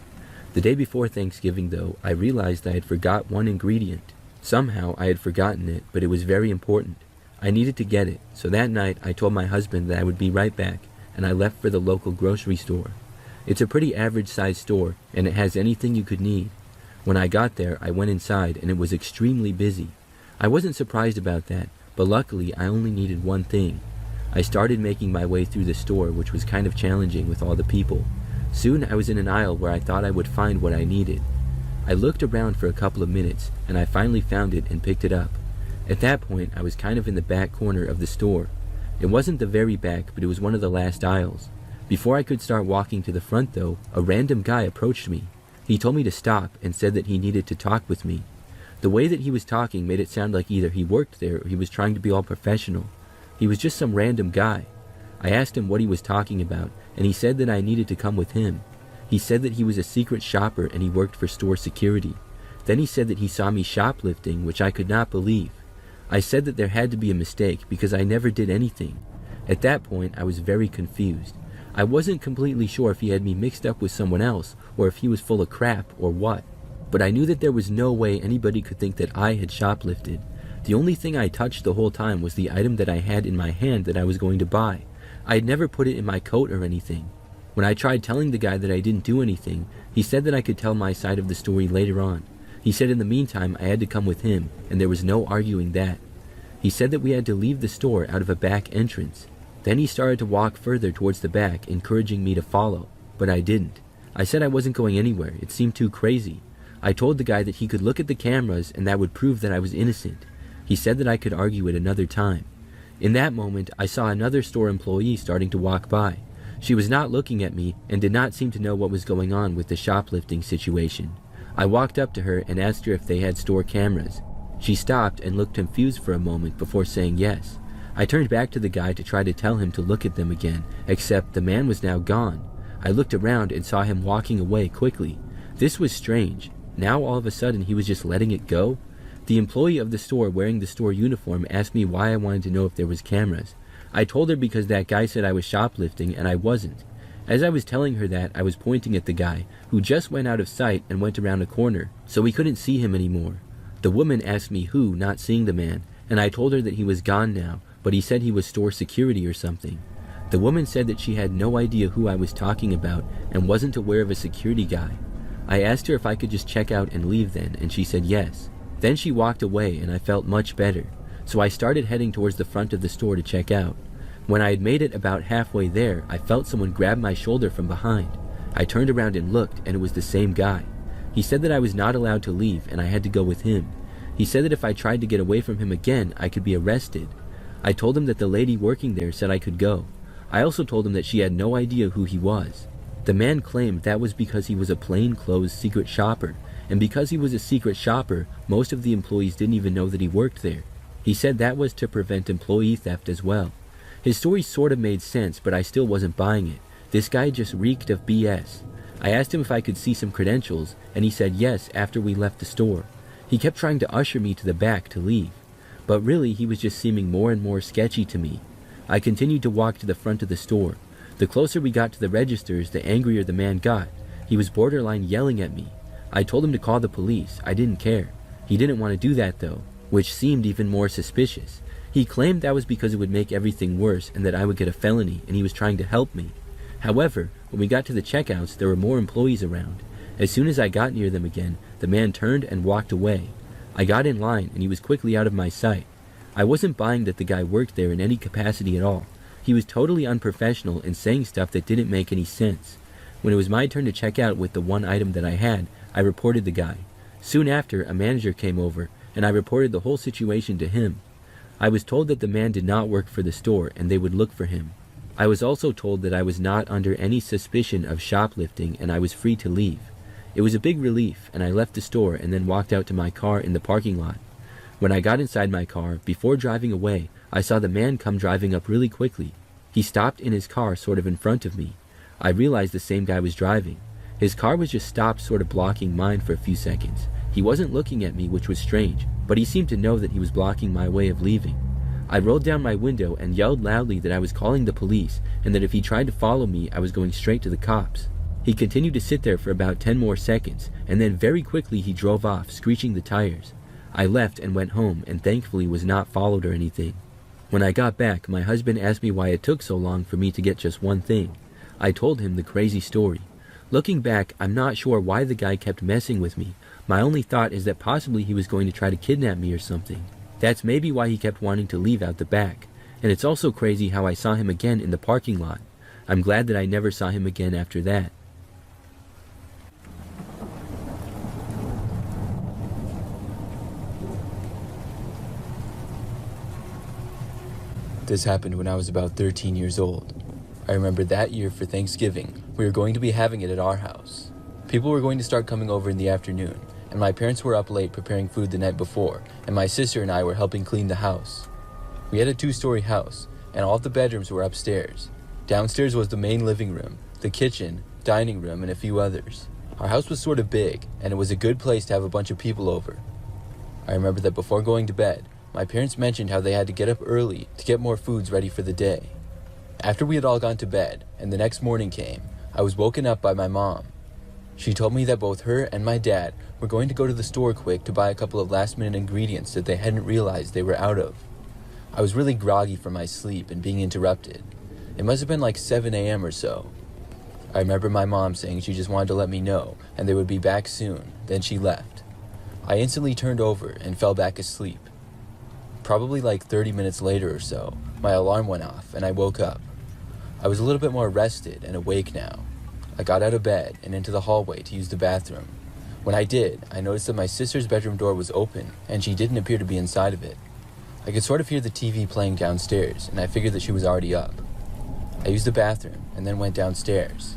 The day before Thanksgiving, though, I realized I had forgot one ingredient. Somehow I had forgotten it, but it was very important. I needed to get it, so that night I told my husband that I would be right back, and I left for the local grocery store. It's a pretty average-sized store, and it has anything you could need. When I got there, I went inside, and it was extremely busy. I wasn't surprised about that, but luckily I only needed one thing. I started making my way through the store, which was kind of challenging with all the people. Soon I was in an aisle where I thought I would find what I needed. I looked around for a couple of minutes, and I finally found it and picked it up. At that point, I was kind of in the back corner of the store. It wasn't the very back, but it was one of the last aisles. Before I could start walking to the front, though, a random guy approached me. He told me to stop and said that he needed to talk with me. The way that he was talking made it sound like either he worked there or he was trying to be all professional. He was just some random guy. I asked him what he was talking about, and he said that I needed to come with him. He said that he was a secret shopper and he worked for store security. Then he said that he saw me shoplifting, which I could not believe. I said that there had to be a mistake because I never did anything. At that point, I was very confused. I wasn't completely sure if he had me mixed up with someone else or if he was full of crap or what. But I knew that there was no way anybody could think that I had shoplifted. The only thing I touched the whole time was the item that I had in my hand that I was going to buy. I had never put it in my coat or anything. When I tried telling the guy that I didn't do anything, he said that I could tell my side of the story later on. He said in the meantime I had to come with him, and there was no arguing that. He said that we had to leave the store out of a back entrance. Then he started to walk further towards the back, encouraging me to follow, but I didn't. I said I wasn't going anywhere. It seemed too crazy. I told the guy that he could look at the cameras and that would prove that I was innocent. He said that I could argue it another time. In that moment, I saw another store employee starting to walk by. She was not looking at me and did not seem to know what was going on with the shoplifting situation. I walked up to her and asked her if they had store cameras. She stopped and looked confused for a moment before saying yes. I turned back to the guy to try to tell him to look at them again, except the man was now gone. I looked around and saw him walking away quickly. This was strange. Now all of a sudden he was just letting it go? The employee of the store wearing the store uniform asked me why I wanted to know if there was cameras. I told her because that guy said I was shoplifting and I wasn't. As I was telling her that, I was pointing at the guy, who just went out of sight and went around a corner, so we couldn't see him anymore. The woman asked me who, not seeing the man, and I told her that he was gone now, but he said he was store security or something. The woman said that she had no idea who I was talking about and wasn't aware of a security guy. I asked her if I could just check out and leave then, and she said yes. Then she walked away and I felt much better, so I started heading towards the front of the store to check out. When I had made it about halfway there, I felt someone grab my shoulder from behind. I turned around and looked, and it was the same guy. He said that I was not allowed to leave and I had to go with him. He said that if I tried to get away from him again, I could be arrested. I told him that the lady working there said I could go. I also told him that she had no idea who he was. The man claimed that was because he was a plainclothes secret shopper, and because he was a secret shopper, most of the employees didn't even know that he worked there. He said that was to prevent employee theft as well. His story sort of made sense, but I still wasn't buying it. This guy just reeked of BS. I asked him if I could see some credentials, and he said yes after we left the store. He kept trying to usher me to the back to leave. But really, he was just seeming more and more sketchy to me. I continued to walk to the front of the store. The closer we got to the registers, the angrier the man got. He was borderline yelling at me. I told him to call the police. I didn't care. He didn't want to do that though, which seemed even more suspicious. He claimed that was because it would make everything worse and that I would get a felony, and he was trying to help me. However, when we got to the checkouts, there were more employees around. As soon as I got near them again, the man turned and walked away. I got in line and he was quickly out of my sight. I wasn't buying that the guy worked there in any capacity at all. He was totally unprofessional and saying stuff that didn't make any sense. When it was my turn to check out with the one item that I had, I reported the guy. Soon after, a manager came over and I reported the whole situation to him. I was told that the man did not work for the store and they would look for him. I was also told that I was not under any suspicion of shoplifting and I was free to leave. It was a big relief, and I left the store and then walked out to my car in the parking lot. When I got inside my car, before driving away, I saw the man come driving up really quickly. He stopped in his car sort of in front of me. I realized the same guy was driving. His car was just stopped sort of blocking mine for a few seconds. He wasn't looking at me, which was strange, but he seemed to know that he was blocking my way of leaving. I rolled down my window and yelled loudly that I was calling the police and that if he tried to follow me, I was going straight to the cops. He continued to sit there for about 10 more seconds, and then very quickly he drove off, screeching the tires. I left and went home, and thankfully was not followed or anything. When I got back, my husband asked me why it took so long for me to get just one thing. I told him the crazy story. Looking back, I'm not sure why the guy kept messing with me. My only thought is that possibly he was going to try to kidnap me or something. That's maybe why he kept wanting to leave out the back. And it's also crazy how I saw him again in the parking lot. I'm glad that I never saw him again after that. This happened when I was about 13 years old. I remember that year for Thanksgiving, we were going to be having it at our house. People were going to start coming over in the afternoon, and my parents were up late preparing food the night before, and my sister and I were helping clean the house. We had a 2-story house, and all of the bedrooms were upstairs. Downstairs was the main living room, the kitchen, dining room, and a few others. Our house was sort of big, and it was a good place to have a bunch of people over. I remember that before going to bed, my parents mentioned how they had to get up early to get more foods ready for the day. After we had all gone to bed, and the next morning came, I was woken up by my mom. She told me that both her and my dad were going to go to the store quick to buy a couple of last-minute ingredients that they hadn't realized they were out of. I was really groggy from my sleep and being interrupted. It must have been like 7 a.m. or so. I remember my mom saying she just wanted to let me know and they would be back soon, then she left. I instantly turned over and fell back asleep. Probably like 30 minutes later or so, my alarm went off and I woke up. I was a little bit more rested and awake now. I got out of bed and into the hallway to use the bathroom. When I did, I noticed that my sister's bedroom door was open and she didn't appear to be inside of it. I could sort of hear the TV playing downstairs and I figured that she was already up. I used the bathroom and then went downstairs.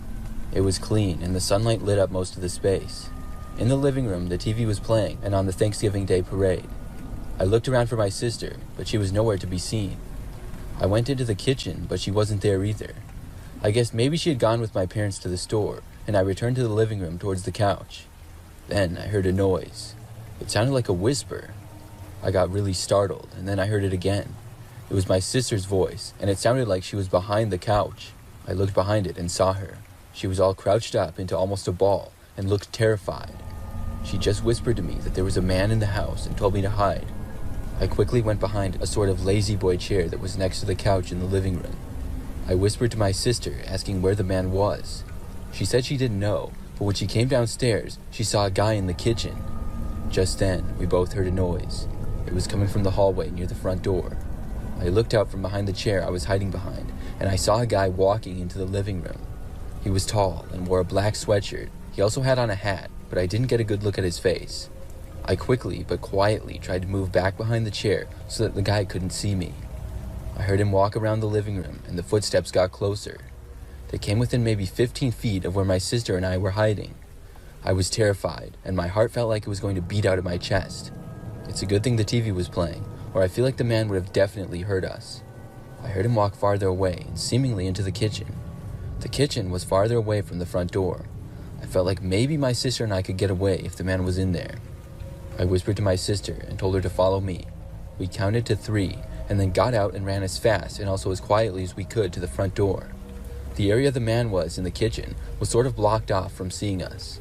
It was clean and the sunlight lit up most of the space. In the living room, the TV was playing and on the Thanksgiving Day parade. I looked around for my sister, but she was nowhere to be seen. I went into the kitchen, but she wasn't there either. I guess maybe she had gone with my parents to the store, and I returned to the living room towards the couch. Then I heard a noise. It sounded like a whisper. I got really startled, and then I heard it again. It was my sister's voice, and it sounded like she was behind the couch. I looked behind it and saw her. She was all crouched up into almost a ball and looked terrified. She just whispered to me that there was a man in the house and told me to hide. I quickly went behind a sort of lazy boy chair that was next to the couch in the living room. I whispered to my sister, asking where the man was. She said she didn't know, but when she came downstairs, she saw a guy in the kitchen. Just then, we both heard a noise. It was coming from the hallway near the front door. I looked out from behind the chair I was hiding behind, and I saw a guy walking into the living room. He was tall and wore a black sweatshirt. He also had on a hat, but I didn't get a good look at his face. I quickly but quietly tried to move back behind the chair so that the guy couldn't see me. I heard him walk around the living room, and the footsteps got closer. They came within maybe 15 feet of where my sister and I were hiding. I was terrified, and my heart felt like it was going to beat out of my chest. It's a good thing the TV was playing, or I feel like the man would have definitely heard us. I heard him walk farther away and seemingly into the kitchen. The kitchen was farther away from the front door. I felt like maybe my sister and I could get away if the man was in there. I whispered to my sister and told her to follow me. We counted to 3 and then got out and ran as fast and also as quietly as we could to the front door. The area the man was in the kitchen was sort of blocked off from seeing us.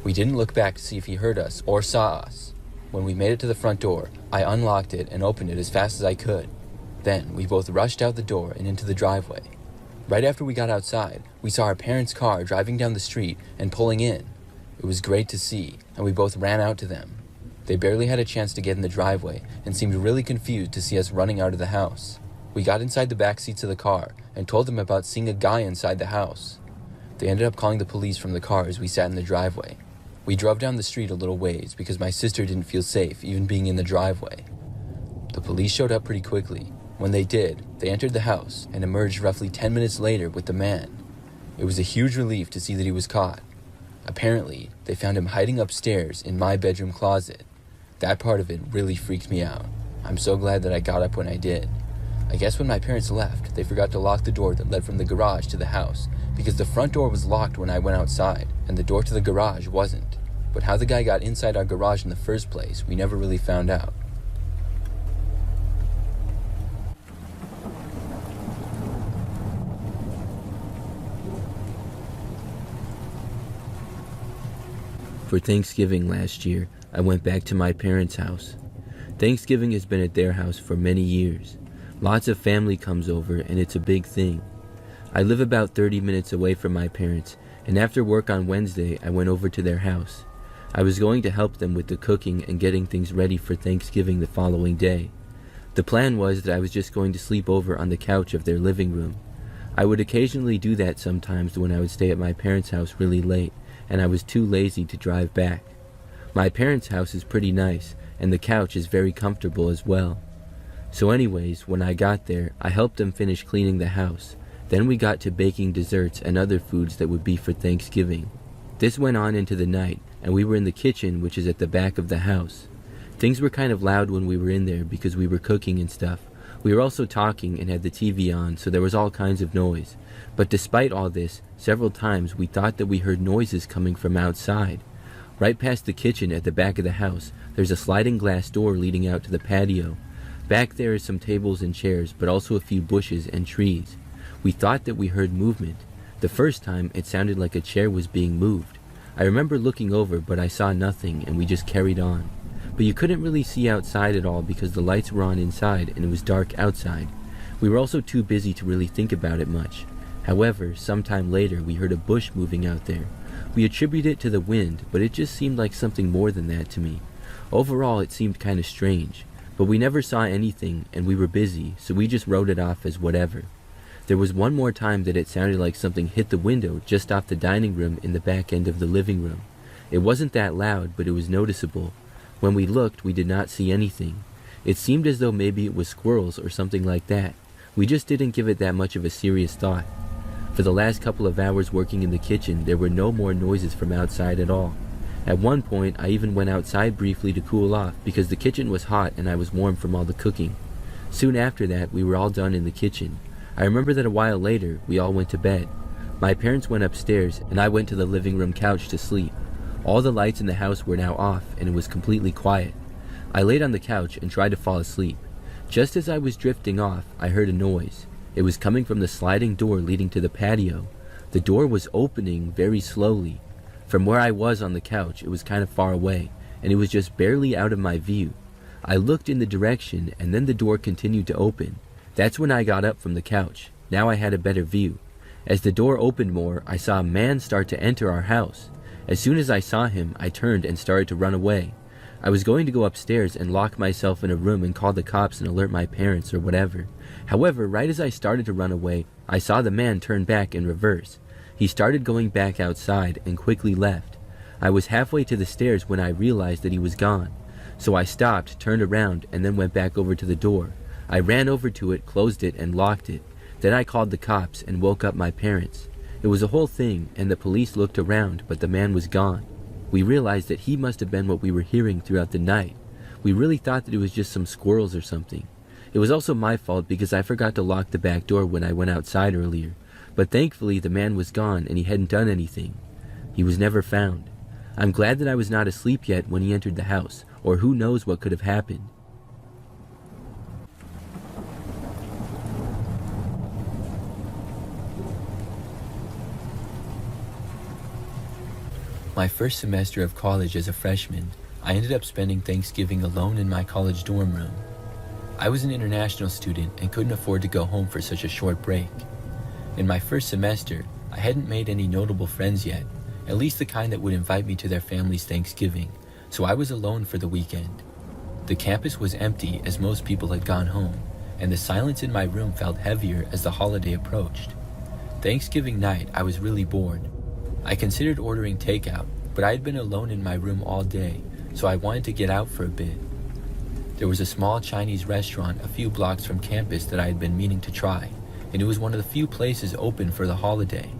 We didn't look back to see if he heard us or saw us. When we made it to the front door, I unlocked it and opened it as fast as I could. Then we both rushed out the door and into the driveway. Right after we got outside, we saw our parents' car driving down the street and pulling in. It was great to see, and we both ran out to them. They barely had a chance to get in the driveway and seemed really confused to see us running out of the house. We got inside the back seats of the car and told them about seeing a guy inside the house. They ended up calling the police from the car as we sat in the driveway. We drove down the street a little ways because my sister didn't feel safe even being in the driveway. The police showed up pretty quickly. When they did, they entered the house and emerged roughly 10 minutes later with the man. It was a huge relief to see that he was caught. Apparently, they found him hiding upstairs in my bedroom closet. That part of it really freaked me out. I'm so glad that I got up when I did. I guess when my parents left, they forgot to lock the door that led from the garage to the house because the front door was locked when I went outside and the door to the garage wasn't. But how the guy got inside our garage in the first place, we never really found out. For Thanksgiving last year, I went back to my parents' house. Thanksgiving has been at their house for many years. Lots of family comes over and it's a big thing. I live about 30 minutes away from my parents, and after work on Wednesday, I went over to their house. I was going to help them with the cooking and getting things ready for Thanksgiving the following day. The plan was that I was just going to sleep over on the couch of their living room. I would occasionally do that sometimes when I would stay at my parents' house really late, and I was too lazy to drive back. My parents' house is pretty nice, and the couch is very comfortable as well. So anyways, when I got there, I helped them finish cleaning the house. Then we got to baking desserts and other foods that would be for Thanksgiving. This went on into the night, and we were in the kitchen, which is at the back of the house. Things were kind of loud when we were in there because we were cooking and stuff. We were also talking and had the TV on, so there was all kinds of noise. But despite all this, several times we thought that we heard noises coming from outside. Right past the kitchen at the back of the house, there's a sliding glass door leading out to the patio. Back there is some tables and chairs, but also a few bushes and trees. We thought that we heard movement. The first time, it sounded like a chair was being moved. I remember looking over, but I saw nothing, and we just carried on. But you couldn't really see outside at all because the lights were on inside and it was dark outside. We were also too busy to really think about it much. However, sometime later, we heard a bush moving out there. We attribute it to the wind, but it just seemed like something more than that to me. Overall, it seemed kind of strange. But we never saw anything, and we were busy, so we just wrote it off as whatever. There was one more time that it sounded like something hit the window just off the dining room in the back end of the living room. It wasn't that loud, but it was noticeable. When we looked, we did not see anything. It seemed as though maybe it was squirrels or something like that. We just didn't give it that much of a serious thought. For the last couple of hours working in the kitchen, there were no more noises from outside at all. At one point, I even went outside briefly to cool off because the kitchen was hot and I was warm from all the cooking. Soon after that, we were all done in the kitchen. I remember that a while later, we all went to bed. My parents went upstairs and I went to the living room couch to sleep. All the lights in the house were now off and it was completely quiet. I laid on the couch and tried to fall asleep. Just as I was drifting off, I heard a noise. It was coming from the sliding door leading to the patio. The door was opening very slowly. From where I was on the couch, it was kind of far away, and it was just barely out of my view. I looked in the direction, and then the door continued to open. That's when I got up from the couch. Now I had a better view. As the door opened more, I saw a man start to enter our house. As soon as I saw him, I turned and started to run away. I was going to go upstairs and lock myself in a room and call the cops and alert my parents or whatever. However, right as I started to run away, I saw the man turn back in reverse. He started going back outside and quickly left. I was halfway to the stairs when I realized that he was gone. So I stopped, turned around, and then went back over to the door. I ran over to it, closed it, and locked it. Then I called the cops and woke up my parents. It was a whole thing, and the police looked around, but the man was gone. We realized that he must have been what we were hearing throughout the night. We really thought that it was just some squirrels or something. It was also my fault because I forgot to lock the back door when I went outside earlier. But thankfully the man was gone and he hadn't done anything. He was never found. I'm glad that I was not asleep yet when he entered the house, or who knows what could have happened. My first semester of college as a freshman, I ended up spending Thanksgiving alone in my college dorm room. I was an international student and couldn't afford to go home for such a short break. In my first semester, I hadn't made any notable friends yet, at least the kind that would invite me to their family's Thanksgiving, so I was alone for the weekend. The campus was empty as most people had gone home, and the silence in my room felt heavier as the holiday approached. Thanksgiving night, I was really bored. I considered ordering takeout, but I had been alone in my room all day, so I wanted to get out for a bit. There was a small Chinese restaurant a few blocks from campus that I had been meaning to try, and it was one of the few places open for the holiday.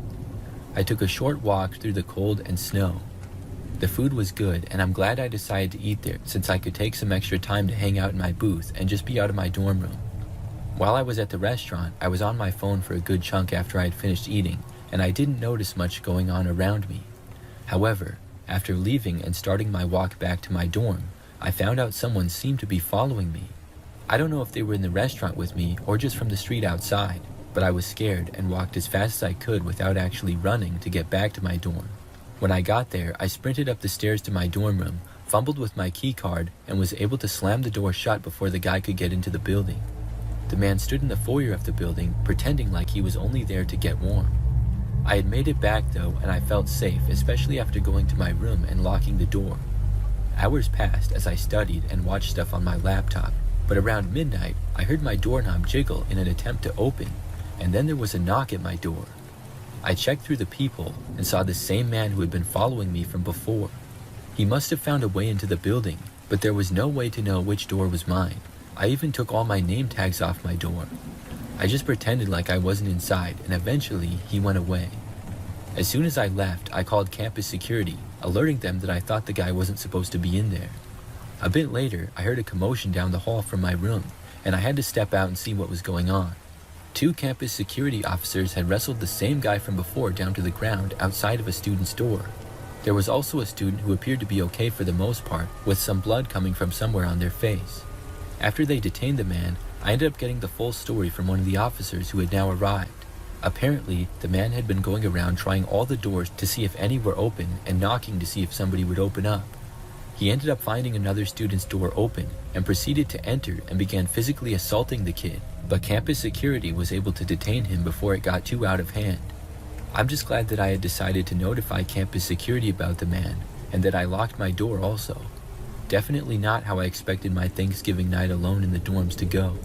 I took a short walk through the cold and snow. The food was good, and I'm glad I decided to eat there since I could take some extra time to hang out in my booth and just be out of my dorm room. While I was at the restaurant, I was on my phone for a good chunk after I had finished eating, and I didn't notice much going on around me. However, after leaving and starting my walk back to my dorm, I found out someone seemed to be following me. I don't know if they were in the restaurant with me or just from the street outside, but I was scared and walked as fast as I could without actually running to get back to my dorm. When I got there, I sprinted up the stairs to my dorm room, fumbled with my key card, and was able to slam the door shut before the guy could get into the building. The man stood in the foyer of the building, pretending like he was only there to get warm. I had made it back though, and I felt safe, especially after going to my room and locking the door. Hours passed as I studied and watched stuff on my laptop, but around midnight, I heard my doorknob jiggle in an attempt to open, and then there was a knock at my door. I checked through the peephole and saw the same man who had been following me from before. He must have found a way into the building, but there was no way to know which door was mine. I even took all my name tags off my door. I just pretended like I wasn't inside, and eventually he went away. As soon as I left, I called campus security, alerting them that I thought the guy wasn't supposed to be in there. A bit later, I heard a commotion down the hall from my room, and I had to step out and see what was going on. 2 campus security officers had wrestled the same guy from before down to the ground outside of a student's door. There was also a student who appeared to be okay for the most part, with some blood coming from somewhere on their face. After they detained the man, I ended up getting the full story from one of the officers who had now arrived. Apparently, the man had been going around trying all the doors to see if any were open and knocking to see if somebody would open up. He ended up finding another student's door open and proceeded to enter and began physically assaulting the kid, but campus security was able to detain him before it got too out of hand. I'm just glad that I had decided to notify campus security about the man and that I locked my door also. Definitely not how I expected my Thanksgiving night alone in the dorms to go.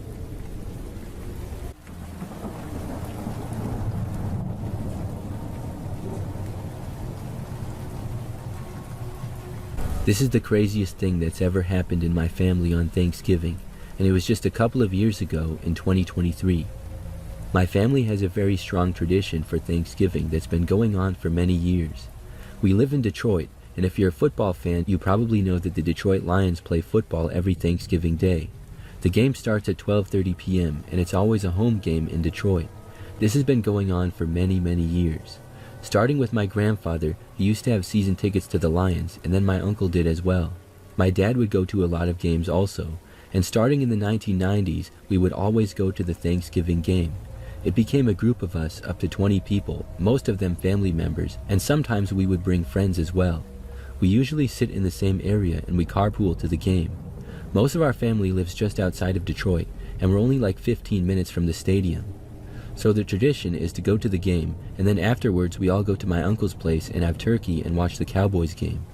This is the craziest thing that's ever happened in my family on Thanksgiving, and it was just a couple of years ago in 2023. My family has a very strong tradition for Thanksgiving that's been going on for many years. We live in Detroit, and if you're a football fan, you probably know that the Detroit Lions play football every Thanksgiving Day. The game starts at 12:30 p.m., and it's always a home game in Detroit. This has been going on for many, many years. Starting with my grandfather, he used to have season tickets to the Lions, and then my uncle did as well. My dad would go to a lot of games also, and starting in the 1990s, we would always go to the Thanksgiving game. It became a group of us, up to 20 people, most of them family members, and sometimes we would bring friends as well. We usually sit in the same area and we carpool to the game. Most of our family lives just outside of Detroit, and we're only like 15 minutes from the stadium. So the tradition is to go to the game, and then afterwards we all go to my uncle's place and have turkey and watch the Cowboys game.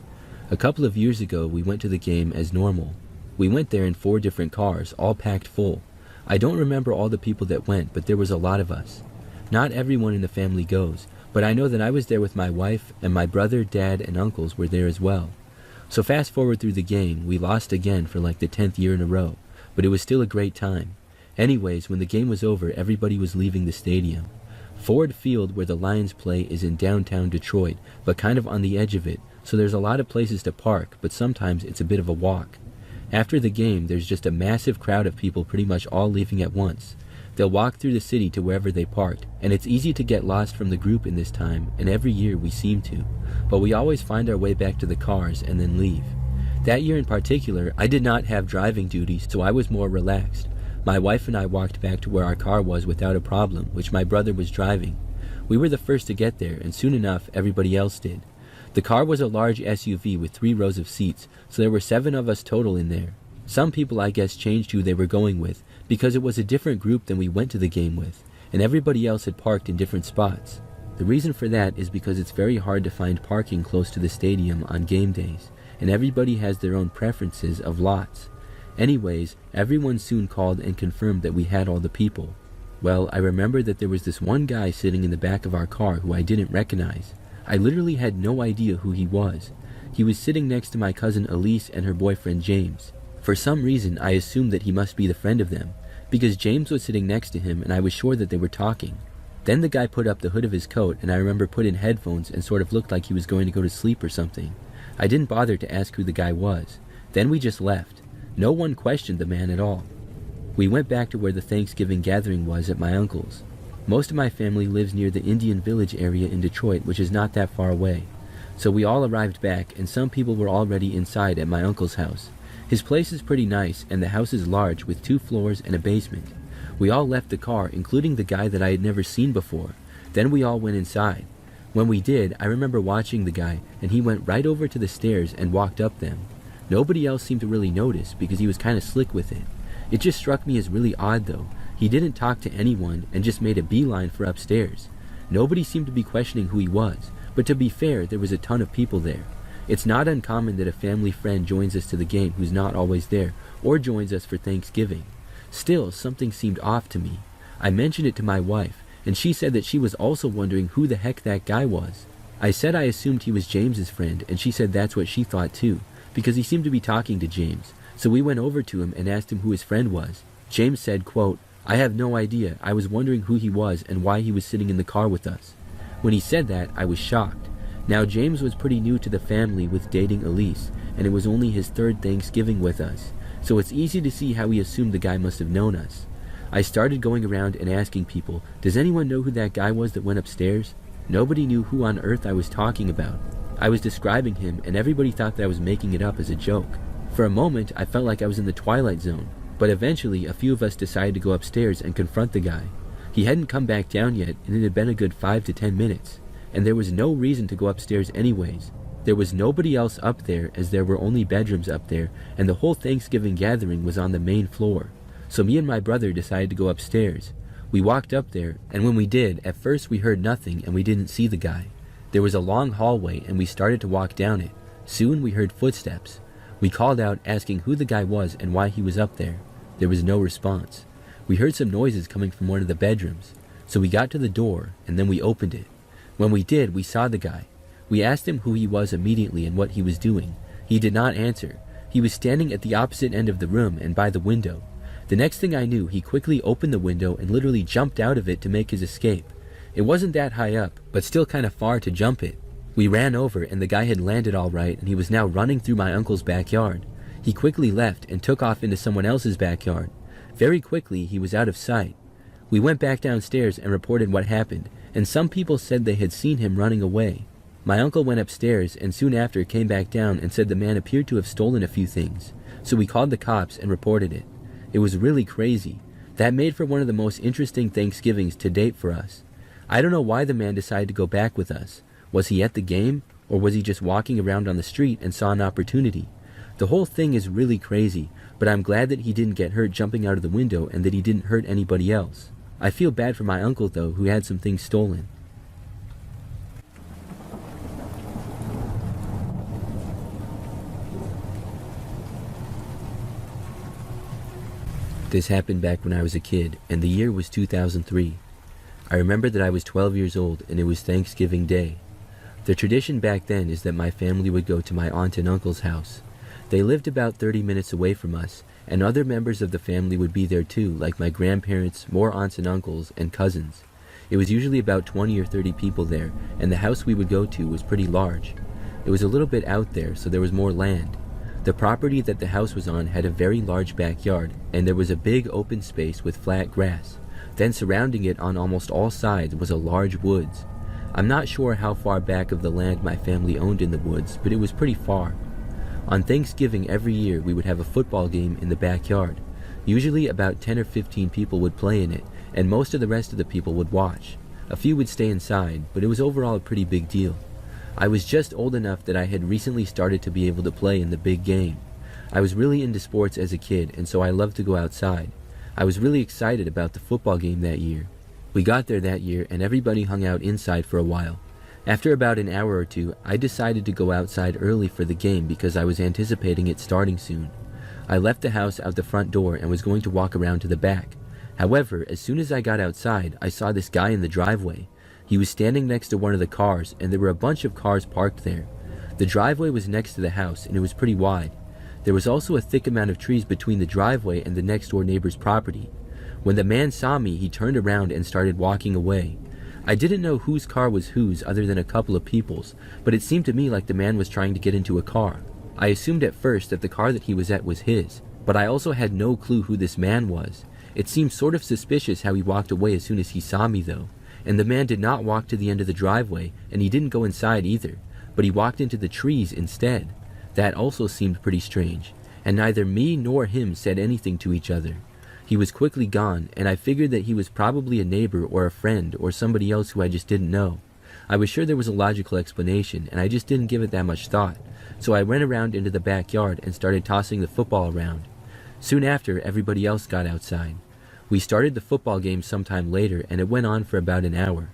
A couple of years ago we went to the game as normal. We went there in 4 different cars, all packed full. I don't remember all the people that went, but there was a lot of us. Not everyone in the family goes, but I know that I was there with my wife, and my brother, dad, and uncles were there as well. So fast forward through the game, we lost again for like the 10th year in a row, but it was still a great time. Anyways, when the game was over, everybody was leaving the stadium. Ford Field, where the Lions play, is in downtown Detroit, but kind of on the edge of it, so there's a lot of places to park, but sometimes it's a bit of a walk. After the game, there's just a massive crowd of people pretty much all leaving at once. They'll walk through the city to wherever they parked, and it's easy to get lost from the group in this time, and every year we seem to. But we always find our way back to the cars and then leave. That year in particular, I did not have driving duties, so I was more relaxed. My wife and I walked back to where our car was without a problem, which my brother was driving. We were the first to get there, and soon enough, everybody else did. The car was a large SUV with 3 rows of seats, so there were 7 of us total in there. Some people I guess changed who they were going with, because it was a different group than we went to the game with, and everybody else had parked in different spots. The reason for that is because it's very hard to find parking close to the stadium on game days, and everybody has their own preferences of lots. Anyways, everyone soon called and confirmed that we had all the people. Well, I remember that there was this one guy sitting in the back of our car who I didn't recognize. I literally had no idea who he was. He was sitting next to my cousin Elise and her boyfriend James. For some reason, I assumed that he must be the friend of them, because James was sitting next to him and I was sure that they were talking. Then the guy put up the hood of his coat and I remember put in headphones and sort of looked like he was going to go to sleep or something. I didn't bother to ask who the guy was. Then we just left. No one questioned the man at all. We went back to where the Thanksgiving gathering was at my uncle's. Most of my family lives near the Indian Village area in Detroit, which is not that far away. So we all arrived back, and some people were already inside at my uncle's house. His place is pretty nice, and the house is large with 2 floors and a basement. We all left the car, including the guy that I had never seen before. Then we all went inside. When we did, I remember watching the guy, and he went right over to the stairs and walked up them. Nobody else seemed to really notice, because he was kind of slick with it. It just struck me as really odd though. He didn't talk to anyone and just made a beeline for upstairs. Nobody seemed to be questioning who he was, but to be fair, there was a ton of people there. It's not uncommon that a family friend joins us to the game who's not always there, or joins us for Thanksgiving. Still, something seemed off to me. I mentioned it to my wife, and she said that she was also wondering who the heck that guy was. I said I assumed he was James's friend, and she said that's what she thought too, because he seemed to be talking to James. So we went over to him and asked him who his friend was. James said, quote, "I have no idea. I was wondering who he was and why he was sitting in the car with us." When he said that, I was shocked. Now, James was pretty new to the family with dating Elise, and it was only his 3rd Thanksgiving with us, so it's easy to see how he assumed the guy must have known us. I started going around and asking people, does anyone know who that guy was that went upstairs? Nobody knew who on earth I was talking about. I was describing him, and everybody thought that I was making it up as a joke. For a moment, I felt like I was in the Twilight Zone, but eventually a few of us decided to go upstairs and confront the guy. He hadn't come back down yet, and it had been a good 5 to 10 minutes, and there was no reason to go upstairs anyways. There was nobody else up there, as there were only bedrooms up there, and the whole Thanksgiving gathering was on the main floor. So me and my brother decided to go upstairs. We walked up there, and when we did, at first we heard nothing and we didn't see the guy. There was a long hallway and we started to walk down it. Soon we heard footsteps. We called out asking who the guy was and why he was up there. There was no response. We heard some noises coming from one of the bedrooms. So we got to the door and then we opened it. When we did, we saw the guy. We asked him who he was immediately and what he was doing. He did not answer. He was standing at the opposite end of the room and by the window. The next thing I knew, he quickly opened the window and literally jumped out of it to make his escape. It wasn't that high up, but still kind of far to jump it. We ran over and the guy had landed all right and he was now running through my uncle's backyard. He quickly left and took off into someone else's backyard. Very quickly, he was out of sight. We went back downstairs and reported what happened, and some people said they had seen him running away. My uncle went upstairs and soon after came back down and said the man appeared to have stolen a few things, so we called the cops and reported it. It was really crazy. That made for one of the most interesting Thanksgivings to date for us. I don't know why the man decided to go back with us. Was he at the game, or was he just walking around on the street and saw an opportunity? The whole thing is really crazy, but I'm glad that he didn't get hurt jumping out of the window and that he didn't hurt anybody else. I feel bad for my uncle though, who had some things stolen. This happened back when I was a kid, and the year was 2003. I remember that I was 12 years old and it was Thanksgiving Day. The tradition back then is that my family would go to my aunt and uncle's house. They lived about 30 minutes away from us, and other members of the family would be there too, like my grandparents, more aunts and uncles, and cousins. It was usually about 20 or 30 people there, and the house we would go to was pretty large. It was a little bit out there, so there was more land. The property that the house was on had a very large backyard, and there was a big open space with flat grass. Then surrounding it on almost all sides was a large woods. I'm not sure how far back of the land my family owned in the woods, but it was pretty far. On Thanksgiving every year we would have a football game in the backyard. Usually about 10 or 15 people would play in it, and most of the rest of the people would watch. A few would stay inside, but it was overall a pretty big deal. I was just old enough that I had recently started to be able to play in the big game. I was really into sports as a kid, and so I loved to go outside. I was really excited about the football game that year. We got there that year, and everybody hung out inside for a while. After about an hour or two, I decided to go outside early for the game because I was anticipating it starting soon. I left the house out the front door and was going to walk around to the back. However, as soon as I got outside, I saw this guy in the driveway. He was standing next to one of the cars, and there were a bunch of cars parked there. The driveway was next to the house, and it was pretty wide. There was also a thick amount of trees between the driveway and the next door neighbor's property. When the man saw me, he turned around and started walking away. I didn't know whose car was whose other than a couple of people's, but it seemed to me like the man was trying to get into a car. I assumed at first that the car that he was at was his, but I also had no clue who this man was. It seemed sort of suspicious how he walked away as soon as he saw me though. And the man did not walk to the end of the driveway, and he didn't go inside either, but he walked into the trees instead. That also seemed pretty strange, and neither me nor him said anything to each other. He was quickly gone, and I figured that he was probably a neighbor or a friend or somebody else who I just didn't know. I was sure there was a logical explanation, and I just didn't give it that much thought, so I went around into the backyard and started tossing the football around. Soon after, everybody else got outside. We started the football game sometime later, and it went on for about an hour.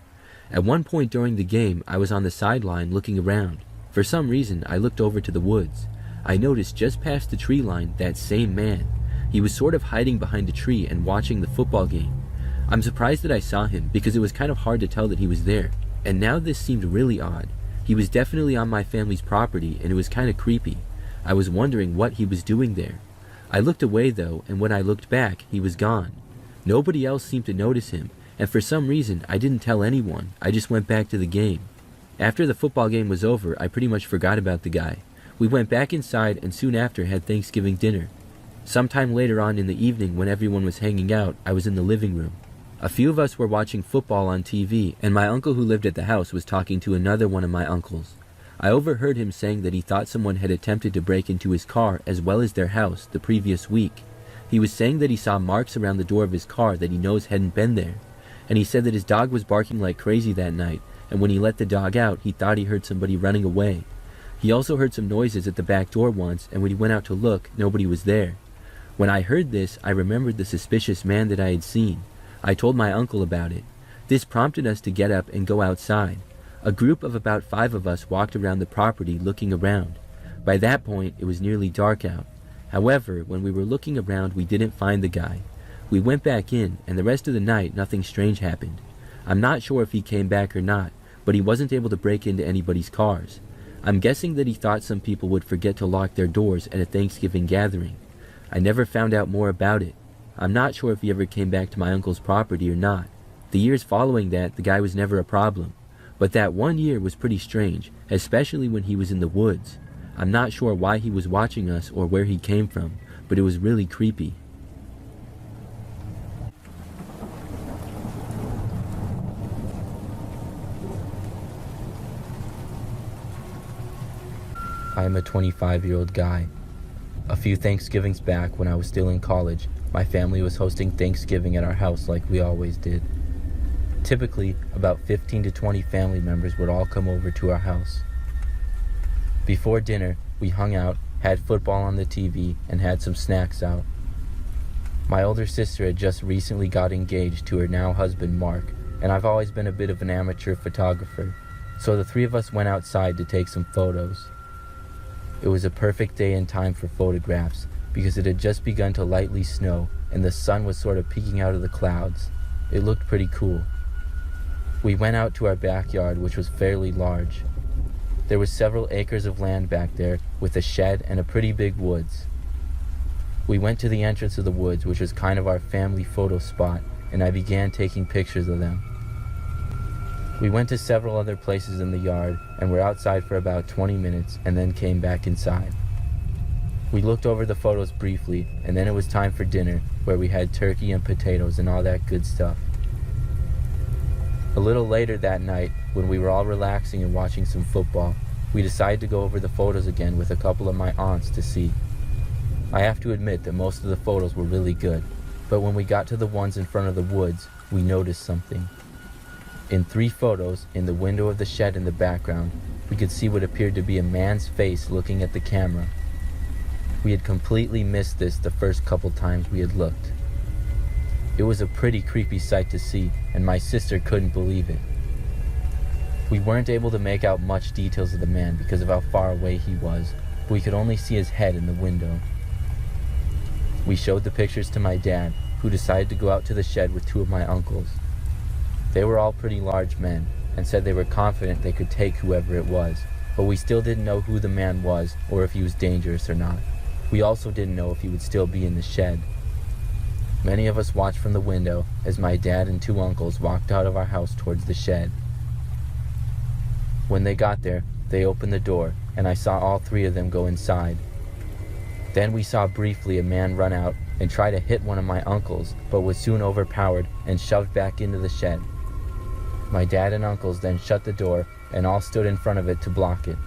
At one point during the game, I was on the sideline looking around. For some reason, I looked over to the woods. I noticed just past the tree line that same man. He was sort of hiding behind a tree and watching the football game. I'm surprised that I saw him because it was kind of hard to tell that he was there. And now this seemed really odd. He was definitely on my family's property, and it was kind of creepy. I was wondering what he was doing there. I looked away though, and when I looked back, he was gone. Nobody else seemed to notice him, and for some reason I didn't tell anyone. I just went back to the game. After the football game was over, I pretty much forgot about the guy. We went back inside and soon after had Thanksgiving dinner. Sometime later on in the evening when everyone was hanging out, I was in the living room. A few of us were watching football on TV, and my uncle who lived at the house was talking to another one of my uncles. I overheard him saying that he thought someone had attempted to break into his car as well as their house the previous week. He was saying that he saw marks around the door of his car that he knows hadn't been there. And he said that his dog was barking like crazy that night, and when he let the dog out, he thought he heard somebody running away. He also heard some noises at the back door once, and when he went out to look, nobody was there. When I heard this, I remembered the suspicious man that I had seen. I told my uncle about it. This prompted us to get up and go outside. A group of about 5 of us walked around the property looking around. By that point, it was nearly dark out. However, when we were looking around, we didn't find the guy. We went back in, and the rest of the night, nothing strange happened. I'm not sure if he came back or not, but he wasn't able to break into anybody's cars. I'm guessing that he thought some people would forget to lock their doors at a Thanksgiving gathering. I never found out more about it. I'm not sure if he ever came back to my uncle's property or not. The years following that, the guy was never a problem. But that one year was pretty strange, especially when he was in the woods. I'm not sure why he was watching us or where he came from, but it was really creepy. I am a 25-year-old guy. A few Thanksgivings back, when I was still in college, my family was hosting Thanksgiving at our house like we always did. Typically, about 15 to 20 family members would all come over to our house. Before dinner, we hung out, had football on the TV, and had some snacks out. My older sister had just recently got engaged to her now husband Mark, and I've always been a bit of an amateur photographer, so the three of us went outside to take some photos. It was a perfect day and time for photographs because it had just begun to lightly snow and the sun was sort of peeking out of the clouds. It looked pretty cool. We went out to our backyard, which was fairly large. There was several acres of land back there with a shed and a pretty big woods. We went to the entrance of the woods, which was kind of our family photo spot, and I began taking pictures of them. We went to several other places in the yard and were outside for about 20 minutes and then came back inside. We looked over the photos briefly and then it was time for dinner, where we had turkey and potatoes and all that good stuff. A little later that night, when we were all relaxing and watching some football, we decided to go over the photos again with a couple of my aunts to see. I have to admit that most of the photos were really good, but when we got to the ones in front of the woods, we noticed something. In 3 photos, in the window of the shed in the background, we could see what appeared to be a man's face looking at the camera. We had completely missed this the first couple times we had looked. It was a pretty creepy sight to see, and my sister couldn't believe it. We weren't able to make out much details of the man because of how far away he was, but we could only see his head in the window. We showed the pictures to my dad, who decided to go out to the shed with 2 of my uncles. They were all pretty large men, and said they were confident they could take whoever it was, but we still didn't know who the man was or if he was dangerous or not. We also didn't know if he would still be in the shed. Many of us watched from the window as my dad and 2 uncles walked out of our house towards the shed. When they got there, they opened the door, and I saw all 3 of them go inside. Then we saw briefly a man run out and try to hit one of my uncles, but was soon overpowered and shoved back into the shed. My dad and uncles then shut the door and all stood in front of it to block it.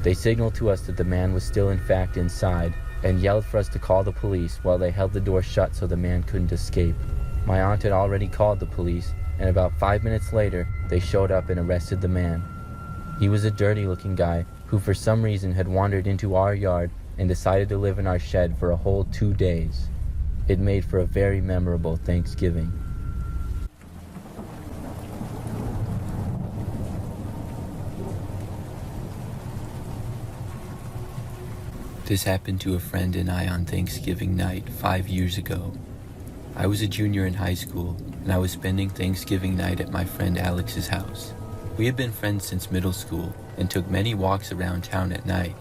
They signaled to us that the man was still in fact inside and yelled for us to call the police while they held the door shut so the man couldn't escape. My aunt had already called the police, and about 5 minutes later, they showed up and arrested the man. He was a dirty-looking guy who for some reason had wandered into our yard and decided to live in our shed for a whole 2 days. It made for a very memorable Thanksgiving. This happened to a friend and I on Thanksgiving night 5 years ago. I was a junior in high school, and I was spending Thanksgiving night at my friend Alex's house. We had been friends since middle school and took many walks around town at night.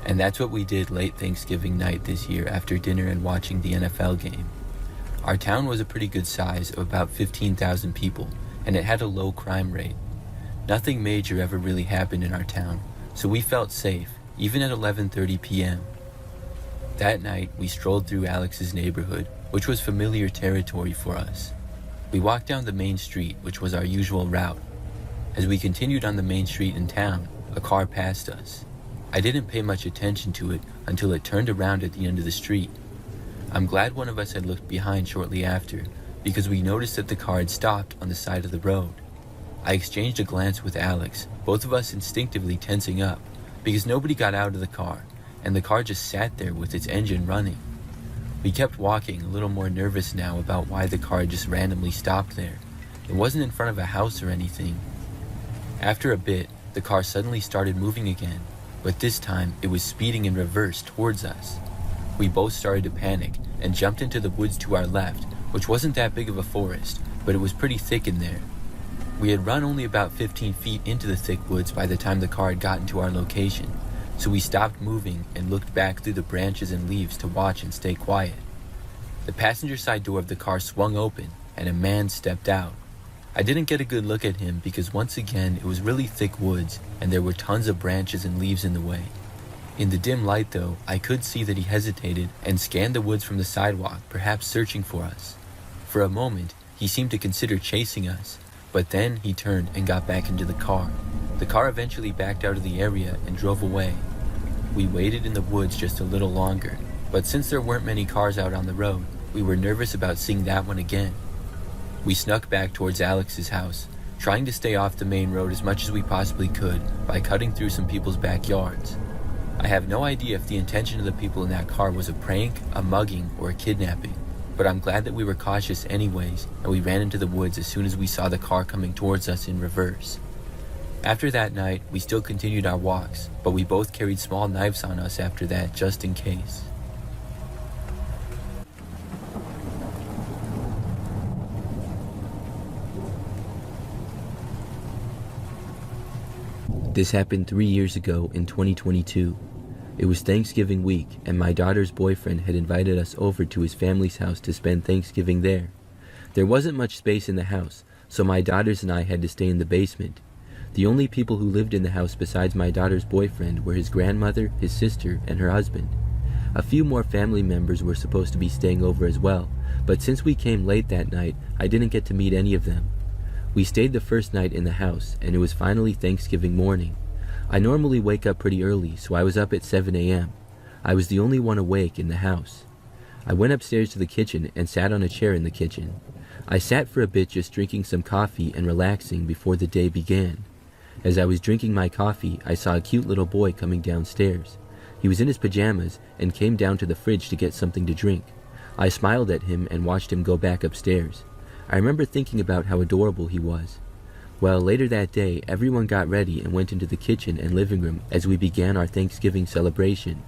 And that's what we did late Thanksgiving night this year after dinner and watching the NFL game. Our town was a pretty good size of about 15,000 people, and it had a low crime rate. Nothing major ever really happened in our town, so we felt safe, even at 11:30 p.m. That night, we strolled through Alex's neighborhood, which was familiar territory for us. We walked down the main street, which was our usual route. As we continued on the main street in town, a car passed us. I didn't pay much attention to it until it turned around at the end of the street. I'm glad one of us had looked behind shortly after, because we noticed that the car had stopped on the side of the road. I exchanged a glance with Alex, both of us instinctively tensing up, because nobody got out of the car, and the car just sat there with its engine running. We kept walking, a little more nervous now about why the car just randomly stopped there. It wasn't in front of a house or anything. After a bit, the car suddenly started moving again, but this time it was speeding in reverse towards us. We both started to panic and jumped into the woods to our left, which wasn't that big of a forest, but it was pretty thick in there. We had run only about 15 feet into the thick woods by the time the car had gotten to our location, so we stopped moving and looked back through the branches and leaves to watch and stay quiet. The passenger side door of the car swung open, and a man stepped out. I didn't get a good look at him because once again it was really thick woods and there were tons of branches and leaves in the way. In the dim light though, I could see that he hesitated and scanned the woods from the sidewalk, perhaps searching for us. For a moment, he seemed to consider chasing us, but then he turned and got back into the car. The car eventually backed out of the area and drove away. We waited in the woods just a little longer, but since there weren't many cars out on the road, we were nervous about seeing that one again. We snuck back towards Alex's house, trying to stay off the main road as much as we possibly could by cutting through some people's backyards. I have no idea if the intention of the people in that car was a prank, a mugging, or a kidnapping, but I'm glad that we were cautious anyways, and we ran into the woods as soon as we saw the car coming towards us in reverse. After that night, we still continued our walks, but we both carried small knives on us after that just in case. This happened 3 years ago in 2022. It was Thanksgiving week, and my daughter's boyfriend had invited us over to his family's house to spend Thanksgiving there. There wasn't much space in the house, so my daughters and I had to stay in the basement. The only people who lived in the house besides my daughter's boyfriend were his grandmother, his sister, and her husband. A few more family members were supposed to be staying over as well, but since we came late that night, I didn't get to meet any of them. We stayed the first night in the house, and it was finally Thanksgiving morning. I normally wake up pretty early, so I was up at 7 a.m. I was the only one awake in the house. I went upstairs to the kitchen and sat on a chair in the kitchen. I sat for a bit just drinking some coffee and relaxing before the day began. As I was drinking my coffee, I saw a cute little boy coming downstairs. He was in his pajamas and came down to the fridge to get something to drink. I smiled at him and watched him go back upstairs. I remember thinking about how adorable he was. Well, later that day, everyone got ready and went into the kitchen and living room as we began our Thanksgiving celebration.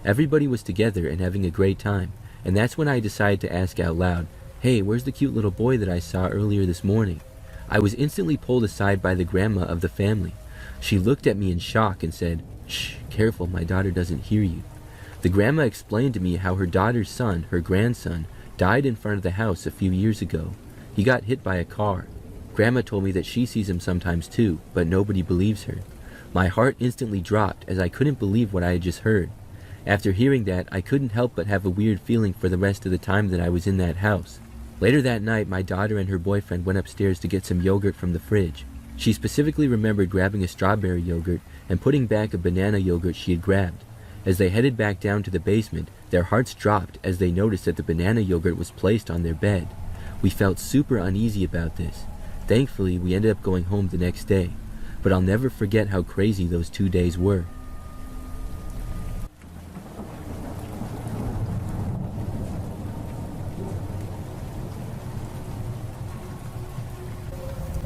Everybody was together and having a great time, and that's when I decided to ask out loud, "Hey, where's the cute little boy that I saw earlier this morning?" I was instantly pulled aside by the grandma of the family. She looked at me in shock and said, "Shh, careful, my daughter doesn't hear you." The grandma explained to me how her daughter's son, her grandson, died in front of the house a few years ago. He got hit by a car. Grandma told me that she sees him sometimes too, but nobody believes her. My heart instantly dropped as I couldn't believe what I had just heard. After hearing that, I couldn't help but have a weird feeling for the rest of the time that I was in that house. Later that night, my daughter and her boyfriend went upstairs to get some yogurt from the fridge. She specifically remembered grabbing a strawberry yogurt and putting back a banana yogurt she had grabbed. As they headed back down to the basement, their hearts dropped as they noticed that the banana yogurt was placed on their bed. We felt super uneasy about this. Thankfully, we ended up going home the next day, but I'll never forget how crazy those 2 days were.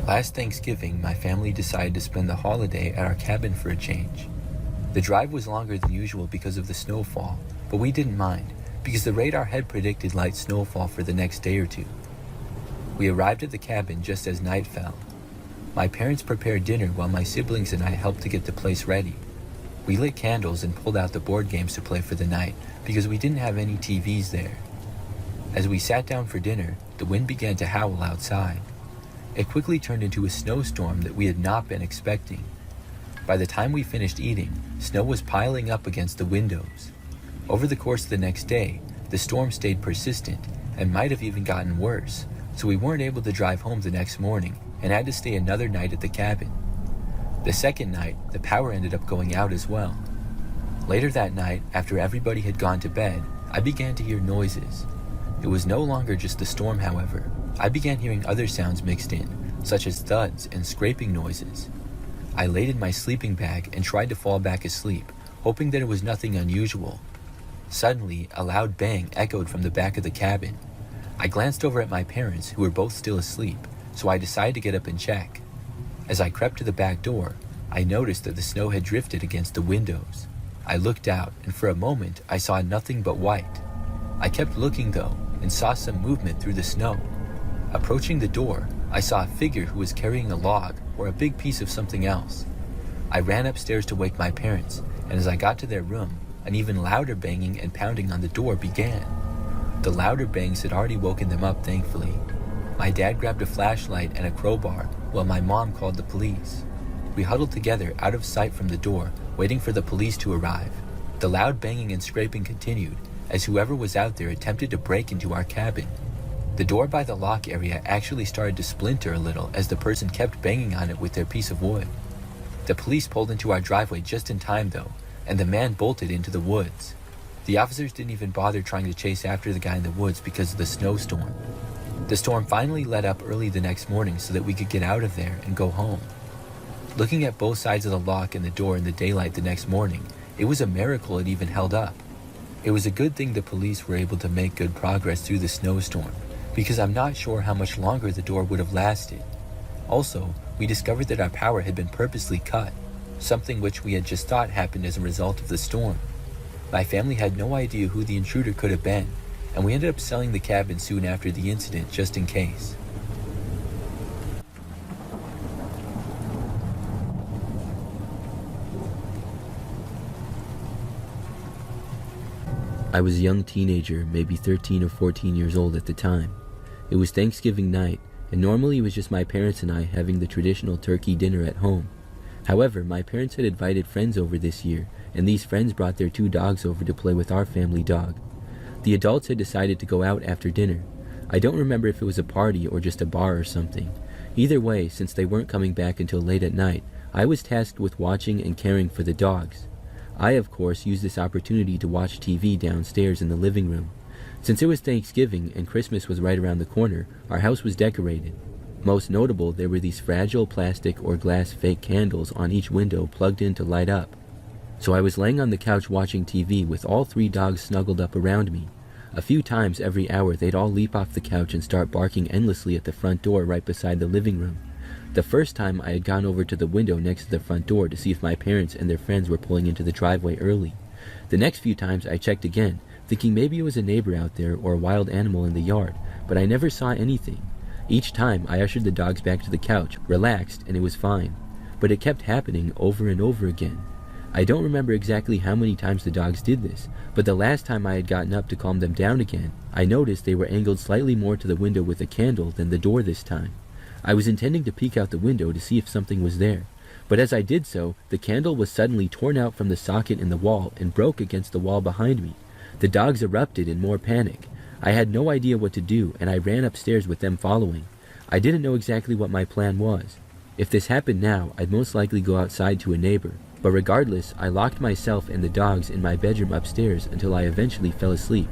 Last Thanksgiving, my family decided to spend the holiday at our cabin for a change. The drive was longer than usual because of the snowfall, but we didn't mind, because the radar had predicted light snowfall for the next day or two. We arrived at the cabin just as night fell. My parents prepared dinner while my siblings and I helped to get the place ready. We lit candles and pulled out the board games to play for the night because we didn't have any TVs there. As we sat down for dinner, the wind began to howl outside. It quickly turned into a snowstorm that we had not been expecting. By the time we finished eating, snow was piling up against the windows. Over the course of the next day, the storm stayed persistent and might have even gotten worse, so we weren't able to drive home the next morning and had to stay another night at the cabin. The second night, the power ended up going out as well. Later that night, after everybody had gone to bed, I began to hear noises. It was no longer just the storm, however. I began hearing other sounds mixed in, such as thuds and scraping noises. I laid in my sleeping bag and tried to fall back asleep, hoping that it was nothing unusual. Suddenly, a loud bang echoed from the back of the cabin. I glanced over at my parents, who were both still asleep, so I decided to get up and check. As I crept to the back door, I noticed that the snow had drifted against the windows. I looked out, and for a moment, I saw nothing but white. I kept looking, though, and saw some movement through the snow. Approaching the door, I saw a figure who was carrying a log or a big piece of something else. I ran upstairs to wake my parents, and as I got to their room, an even louder banging and pounding on the door began. The louder bangs had already woken them up, thankfully. My dad grabbed a flashlight and a crowbar while my mom called the police. We huddled together out of sight from the door, waiting for the police to arrive. The loud banging and scraping continued as whoever was out there attempted to break into our cabin. The door by the lock area actually started to splinter a little as the person kept banging on it with their piece of wood. The police pulled into our driveway just in time though, and the man bolted into the woods. The officers didn't even bother trying to chase after the guy in the woods because of the snowstorm. The storm finally let up early the next morning so that we could get out of there and go home. Looking at both sides of the lock and the door in the daylight the next morning, it was a miracle it even held up. It was a good thing the police were able to make good progress through the snowstorm, because I'm not sure how much longer the door would have lasted. Also, we discovered that our power had been purposely cut, something which we had just thought happened as a result of the storm. My family had no idea who the intruder could have been, and we ended up selling the cabin soon after the incident just in case. I was a young teenager, maybe 13 or 14 years old at the time. It was Thanksgiving night, and normally it was just my parents and I having the traditional turkey dinner at home. However, my parents had invited friends over this year, and these friends brought their 2 dogs over to play with our family dog. The adults had decided to go out after dinner. I don't remember if it was a party or just a bar or something. Either way, since they weren't coming back until late at night, I was tasked with watching and caring for the dogs. I, of course, used this opportunity to watch TV downstairs in the living room. Since it was Thanksgiving and Christmas was right around the corner, our house was decorated. Most notable, there were these fragile plastic or glass fake candles on each window plugged in to light up. So I was laying on the couch watching TV with all 3 dogs snuggled up around me. A few times every hour they'd all leap off the couch and start barking endlessly at the front door right beside the living room. The first time I had gone over to the window next to the front door to see if my parents and their friends were pulling into the driveway early. The next few times I checked again, thinking maybe it was a neighbor out there or a wild animal in the yard, but I never saw anything. Each time I ushered the dogs back to the couch, relaxed, and it was fine. But it kept happening over and over again. I don't remember exactly how many times the dogs did this, but the last time I had gotten up to calm them down again, I noticed they were angled slightly more to the window with a candle than the door this time. I was intending to peek out the window to see if something was there, but as I did so, the candle was suddenly torn out from the socket in the wall and broke against the wall behind me. The dogs erupted in more panic. I had no idea what to do, and I ran upstairs with them following. I didn't know exactly what my plan was. If this happened now, I'd most likely go outside to a neighbor, but regardless, I locked myself and the dogs in my bedroom upstairs until I eventually fell asleep.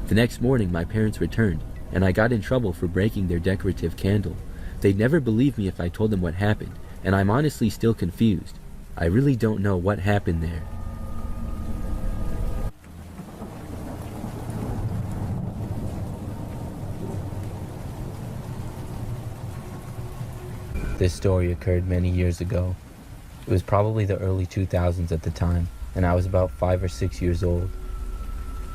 The next morning, my parents returned, and I got in trouble for breaking their decorative candle. They'd never believe me if I told them what happened, and I'm honestly still confused. I really don't know what happened there. This story occurred many years ago. It was probably the early 2000s at the time, and I was about 5 or 6 years old.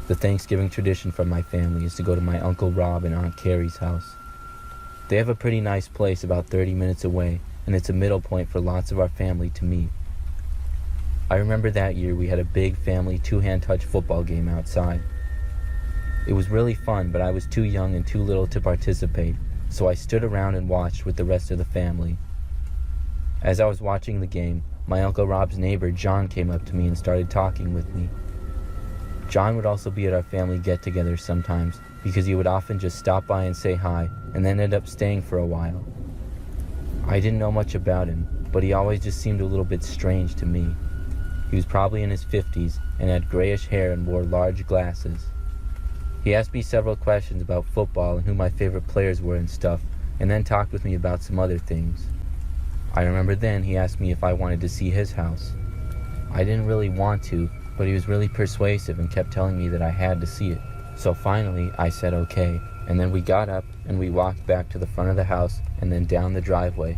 The Thanksgiving tradition from my family is to go to my Uncle Rob and Aunt Carrie's house. They have a pretty nice place about 30 minutes away, and it's a middle point for lots of our family to meet. I remember that year we had a big family 2-hand touch football game outside. It was really fun, but I was too young and too little to participate, so I stood around and watched with the rest of the family. As I was watching the game, my Uncle Rob's neighbor John came up to me and started talking with me. John would also be at our family get-togethers sometimes, because he would often just stop by and say hi, and then end up staying for a while. I didn't know much about him, but he always just seemed a little bit strange to me. He was probably in his 50s, and had grayish hair and wore large glasses. He asked me several questions about football and who my favorite players were and stuff, and then talked with me about some other things. I remember then he asked me if I wanted to see his house. I didn't really want to, but he was really persuasive and kept telling me that I had to see it. So finally, I said okay, and then we got up and we walked back to the front of the house and then down the driveway.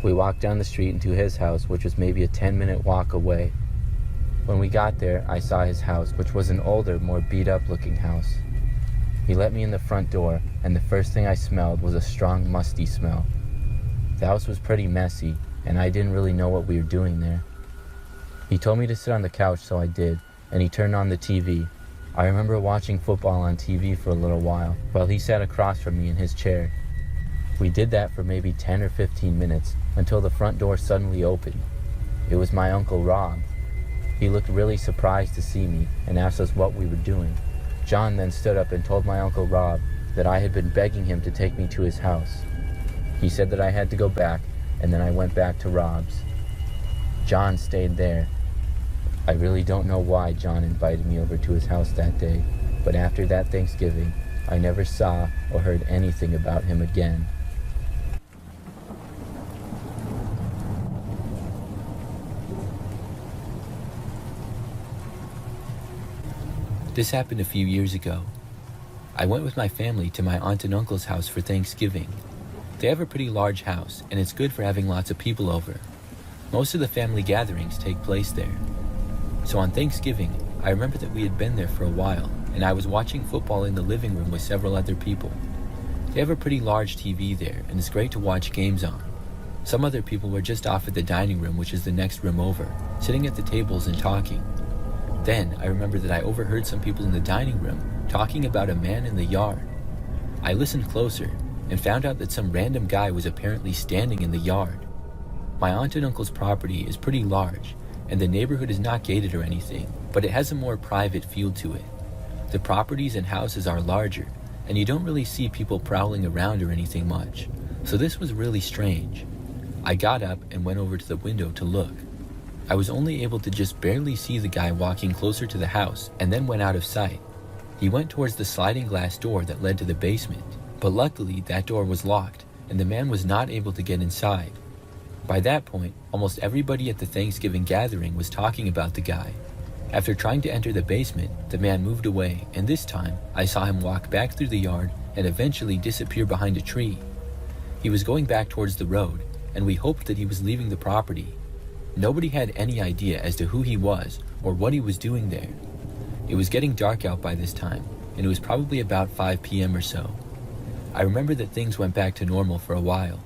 We walked down the street into his house, which was maybe a 10-minute walk away. When we got there, I saw his house, which was an older, more beat-up looking house. He let me in the front door, and the first thing I smelled was a strong, musty smell. The house was pretty messy, and I didn't really know what we were doing there. He told me to sit on the couch, so I did, and he turned on the TV. I remember watching football on TV for a little while he sat across from me in his chair. We did that for maybe 10 or 15 minutes until the front door suddenly opened. It was my Uncle Rob. He looked really surprised to see me and asked us what we were doing. John then stood up and told my Uncle Rob that I had been begging him to take me to his house. He said that I had to go back, and then I went back to Rob's. John stayed there. I really don't know why John invited me over to his house that day, but after that Thanksgiving, I never saw or heard anything about him again. This happened a few years ago. I went with my family to my aunt and uncle's house for Thanksgiving. They have a pretty large house, and it's good for having lots of people over. Most of the family gatherings take place there. So on Thanksgiving, I remember that we had been there for a while, and I was watching football in the living room with several other people. They have a pretty large TV there, and it's great to watch games on. Some other people were just off at the dining room, which is the next room over, sitting at the tables and talking. Then I remember that I overheard some people in the dining room talking about a man in the yard. I listened closer and found out that some random guy was apparently standing in the yard. My aunt and uncle's property is pretty large, and the neighborhood is not gated or anything, but it has a more private feel to it. The properties and houses are larger, and you don't really see people prowling around or anything much, so this was really strange. I got up and went over to the window to look. I was only able to just barely see the guy walking closer to the house and then went out of sight. He went towards the sliding glass door that led to the basement, but luckily that door was locked and the man was not able to get inside. By that point, almost everybody at the Thanksgiving gathering was talking about the guy. After trying to enter the basement, the man moved away, and this time I saw him walk back through the yard and eventually disappear behind a tree. He was going back towards the road, and we hoped that he was leaving the property. Nobody had any idea as to who he was or what he was doing there. It was getting dark out by this time, and it was probably about 5 p.m. or so. I remember that things went back to normal for a while,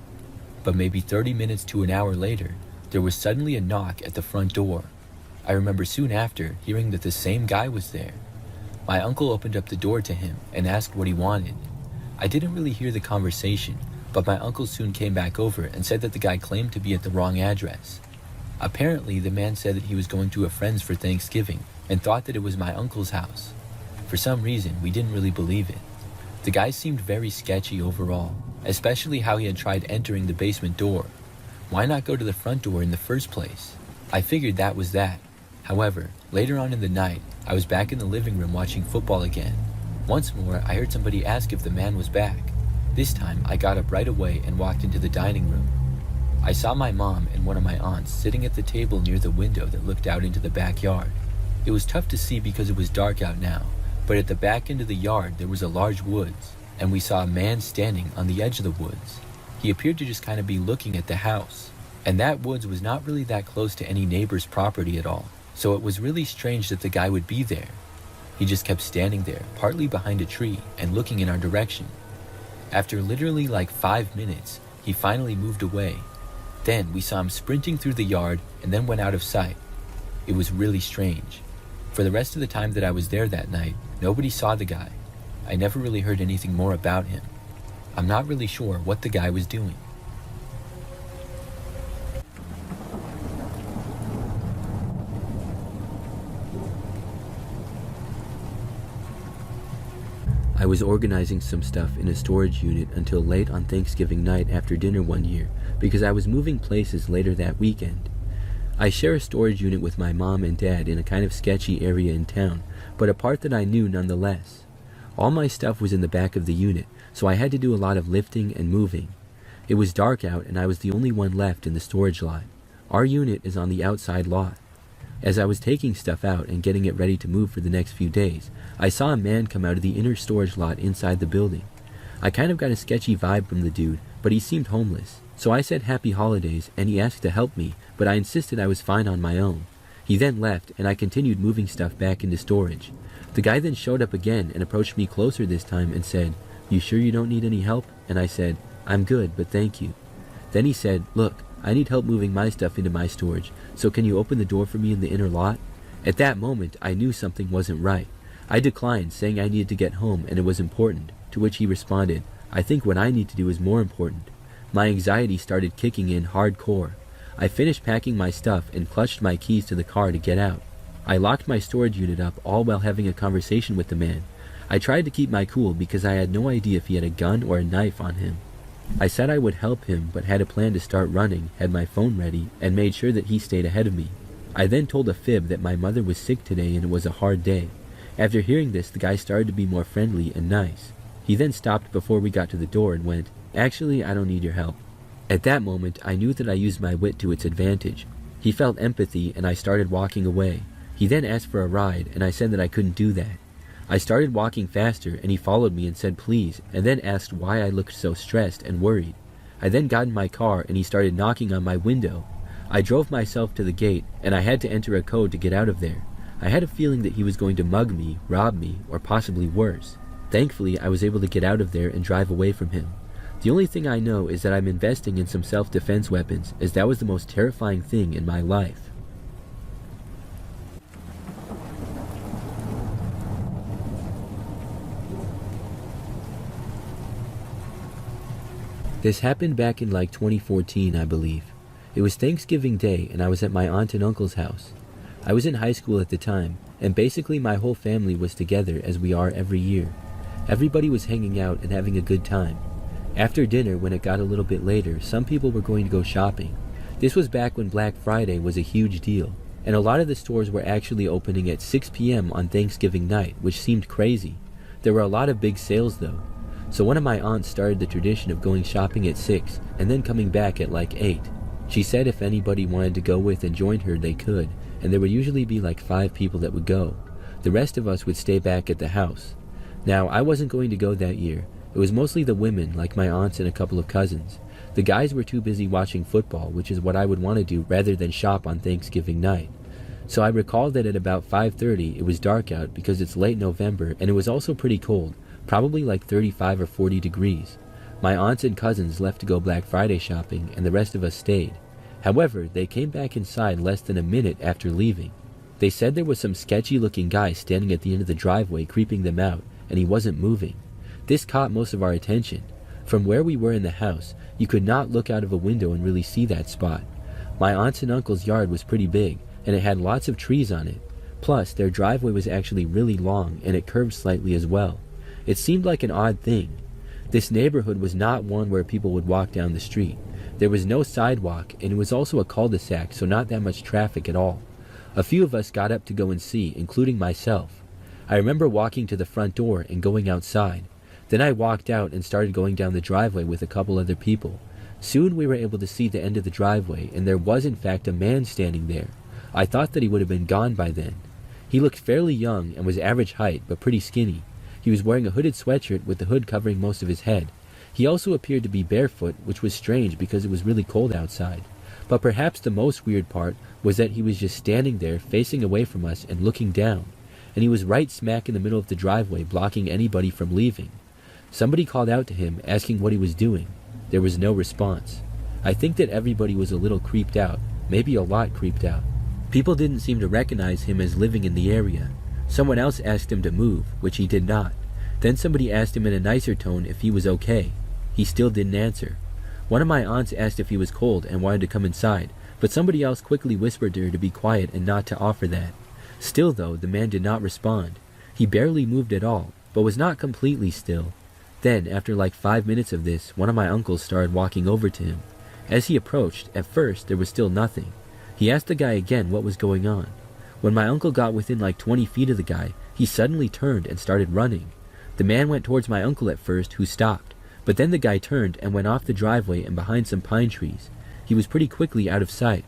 but maybe 30 minutes to an hour later, there was suddenly a knock at the front door. I remember soon after hearing that the same guy was there. My uncle opened up the door to him and asked what he wanted. I didn't really hear the conversation, but my uncle soon came back over and said that the guy claimed to be at the wrong address. Apparently, the man said that he was going to a friend's for Thanksgiving and thought that it was my uncle's house. For some reason, we didn't really believe it. The guy seemed very sketchy overall, especially how he had tried entering the basement door. Why not go to the front door in the first place? I figured that was that. However, later on in the night, I was back in the living room watching football again. Once more, I heard somebody ask if the man was back. This time, I got up right away and walked into the dining room. I saw my mom and one of my aunts sitting at the table near the window that looked out into the backyard. It was tough to see because it was dark out now, but at the back end of the yard there was a large woods, and we saw a man standing on the edge of the woods. He appeared to just kind of be looking at the house, and that woods was not really that close to any neighbor's property at all, so it was really strange that the guy would be there. He just kept standing there, partly behind a tree, and looking in our direction. After literally like 5 minutes, he finally moved away. Then we saw him sprinting through the yard and then went out of sight. It was really strange. For the rest of the time that I was there that night, nobody saw the guy. I never really heard anything more about him. I'm not really sure what the guy was doing. I was organizing some stuff in a storage unit until late on Thanksgiving night after dinner one year because I was moving places later that weekend. I share a storage unit with my mom and dad in a kind of sketchy area in town, but a part that I knew nonetheless. All my stuff was in the back of the unit, so I had to do a lot of lifting and moving. It was dark out and I was the only one left in the storage lot. Our unit is on the outside lot. As I was taking stuff out and getting it ready to move for the next few days, I saw a man come out of the inner storage lot inside the building. I kind of got a sketchy vibe from the dude, but he seemed homeless. So I said happy holidays and he asked to help me, but I insisted I was fine on my own. He then left and I continued moving stuff back into storage. The guy then showed up again and approached me closer this time and said, "You sure you don't need any help?" And I said, "I'm good, but thank you." Then he said, "Look, I need help moving my stuff into my storage, so can you open the door for me in the inner lot?" At that moment, I knew something wasn't right. I declined, saying I needed to get home and it was important, to which he responded, "I think what I need to do is more important." My anxiety started kicking in hardcore. I finished packing my stuff and clutched my keys to the car to get out. I locked my storage unit up, all while having a conversation with the man. I tried to keep my cool because I had no idea if he had a gun or a knife on him. I said I would help him, but had a plan to start running, had my phone ready, and made sure that he stayed ahead of me. I then told a fib that my mother was sick today and it was a hard day. After hearing this, the guy started to be more friendly and nice. He then stopped before we got to the door and went, "Actually, I don't need your help." At that moment, I knew that I used my wit to its advantage. He felt empathy and I started walking away. He then asked for a ride and I said that I couldn't do that. I started walking faster and he followed me and said please, and then asked why I looked so stressed and worried. I then got in my car and he started knocking on my window. I drove myself to the gate and I had to enter a code to get out of there. I had a feeling that he was going to mug me, rob me, or possibly worse. Thankfully, I was able to get out of there and drive away from him. The only thing I know is that I'm investing in some self-defense weapons, as that was the most terrifying thing in my life. This happened back in like 2014, I believe. It was Thanksgiving Day and I was at my aunt and uncle's house. I was in high school at the time, and basically my whole family was together as we are every year. Everybody was hanging out and having a good time. After dinner, when it got a little bit later, some people were going to go shopping. This was back when Black Friday was a huge deal, and a lot of the stores were actually opening at 6 p.m. on Thanksgiving night, which seemed crazy. There were a lot of big sales though. So one of my aunts started the tradition of going shopping at 6 and then coming back at like 8. She said if anybody wanted to go with and join her, they could, and there would usually be like 5 people that would go. The rest of us would stay back at the house. Now, I wasn't going to go that year. It was mostly the women, like my aunts and a couple of cousins. The guys were too busy watching football, which is what I would want to do rather than shop on Thanksgiving night. So I recall that at about 5:30 it was dark out because it's late November and it was also pretty cold, probably like 35 or 40 degrees. My aunts and cousins left to go Black Friday shopping and the rest of us stayed. However, they came back inside less than a minute after leaving. They said there was some sketchy looking guy standing at the end of the driveway creeping them out, and he wasn't moving. This caught most of our attention. From where we were in the house, you could not look out of a window and really see that spot. My aunt's and uncle's yard was pretty big, and it had lots of trees on it. Plus, their driveway was actually really long, and it curved slightly as well. It seemed like an odd thing. This neighborhood was not one where people would walk down the street. There was no sidewalk, and it was also a cul-de-sac, so not that much traffic at all. A few of us got up to go and see, including myself. I remember walking to the front door and going outside. Then I walked out and started going down the driveway with a couple other people. Soon we were able to see the end of the driveway, and there was in fact a man standing there. I thought that he would have been gone by then. He looked fairly young and was average height, but pretty skinny. He was wearing a hooded sweatshirt with the hood covering most of his head. He also appeared to be barefoot, which was strange because it was really cold outside. But perhaps the most weird part was that he was just standing there facing away from us and looking down. And he was right smack in the middle of the driveway, blocking anybody from leaving. Somebody called out to him, asking what he was doing. There was no response. I think that everybody was a little creeped out, maybe a lot creeped out. People didn't seem to recognize him as living in the area. Someone else asked him to move, which he did not. Then somebody asked him in a nicer tone if he was okay. He still didn't answer. One of my aunts asked if he was cold and wanted to come inside, but somebody else quickly whispered to her to be quiet and not to offer that. Still though, the man did not respond. He barely moved at all, but was not completely still. Then, after like 5 minutes of this, one of my uncles started walking over to him. As he approached, at first there was still nothing. He asked the guy again what was going on. When my uncle got within like 20 feet of the guy, he suddenly turned and started running. The man went towards my uncle at first, who stopped, but then the guy turned and went off the driveway and behind some pine trees. He was pretty quickly out of sight.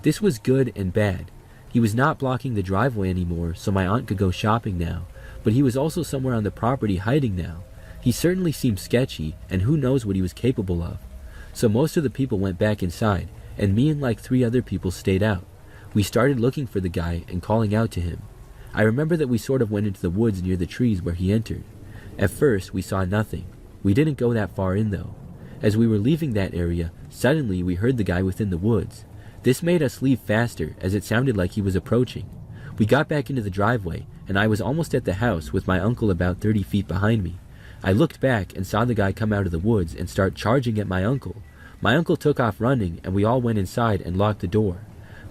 This was good and bad. He was not blocking the driveway anymore, so my aunt could go shopping now, but he was also somewhere on the property hiding now. He certainly seemed sketchy, and who knows what he was capable of. So most of the people went back inside, and me and like 3 other people stayed out. We started looking for the guy and calling out to him. I remember that we sort of went into the woods near the trees where he entered. At first, we saw nothing. We didn't go that far in though. As we were leaving that area, suddenly we heard the guy within the woods. This made us leave faster, as it sounded like he was approaching. We got back into the driveway, and I was almost at the house with my uncle about 30 feet behind me. I looked back and saw the guy come out of the woods and start charging at my uncle. My uncle took off running, and we all went inside and locked the door.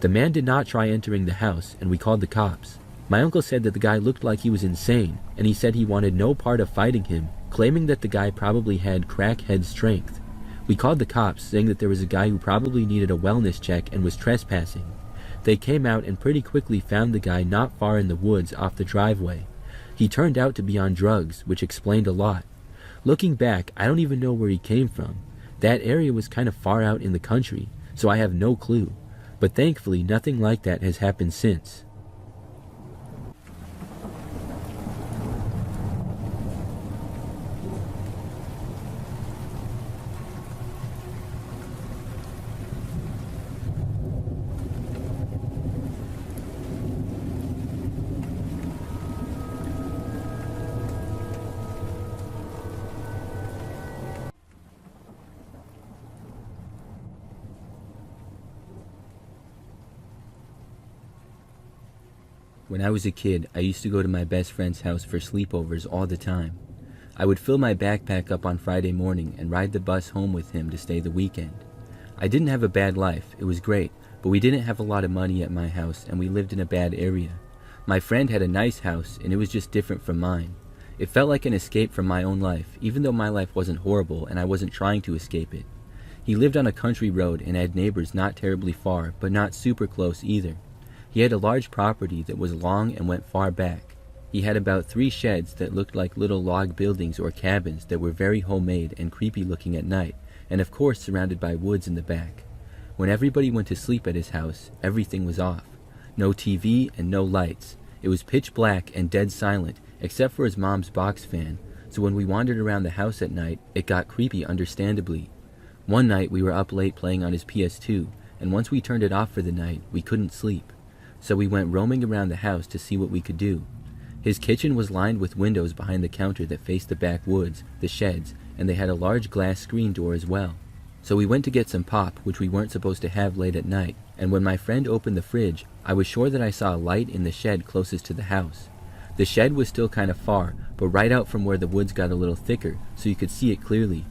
The man did not try entering the house, and we called the cops. My uncle said that the guy looked like he was insane, and he said he wanted no part of fighting him, claiming that the guy probably had crackhead strength. We called the cops, saying that there was a guy who probably needed a wellness check and was trespassing. They came out and pretty quickly found the guy not far in the woods off the driveway. He turned out to be on drugs, which explained a lot. Looking back, I don't even know where he came from. That area was kind of far out in the country, so I have no clue. But thankfully, nothing like that has happened since. When I was a kid, I used to go to my best friend's house for sleepovers all the time. I would fill my backpack up on Friday morning and ride the bus home with him to stay the weekend. I didn't have a bad life, it was great, but we didn't have a lot of money at my house and we lived in a bad area. My friend had a nice house and it was just different from mine. It felt like an escape from my own life, even though my life wasn't horrible and I wasn't trying to escape it. He lived on a country road and had neighbors not terribly far, but not super close either. He had a large property that was long and went far back. He had about 3 sheds that looked like little log buildings or cabins that were very homemade and creepy looking at night, and of course surrounded by woods in the back. When everybody went to sleep at his house, everything was off. No TV and no lights. It was pitch black and dead silent, except for his mom's box fan, so when we wandered around the house at night, it got creepy understandably. One night we were up late playing on his PS2, and once we turned it off for the night, we couldn't sleep. So we went roaming around the house to see what we could do. His kitchen was lined with windows behind the counter that faced the backwoods, the sheds, and they had a large glass screen door as well. So we went to get some pop, which we weren't supposed to have late at night, and when my friend opened the fridge, I was sure that I saw a light in the shed closest to the house. The shed was still kind of far, but right out from where the woods got a little thicker, so you could see it clearly.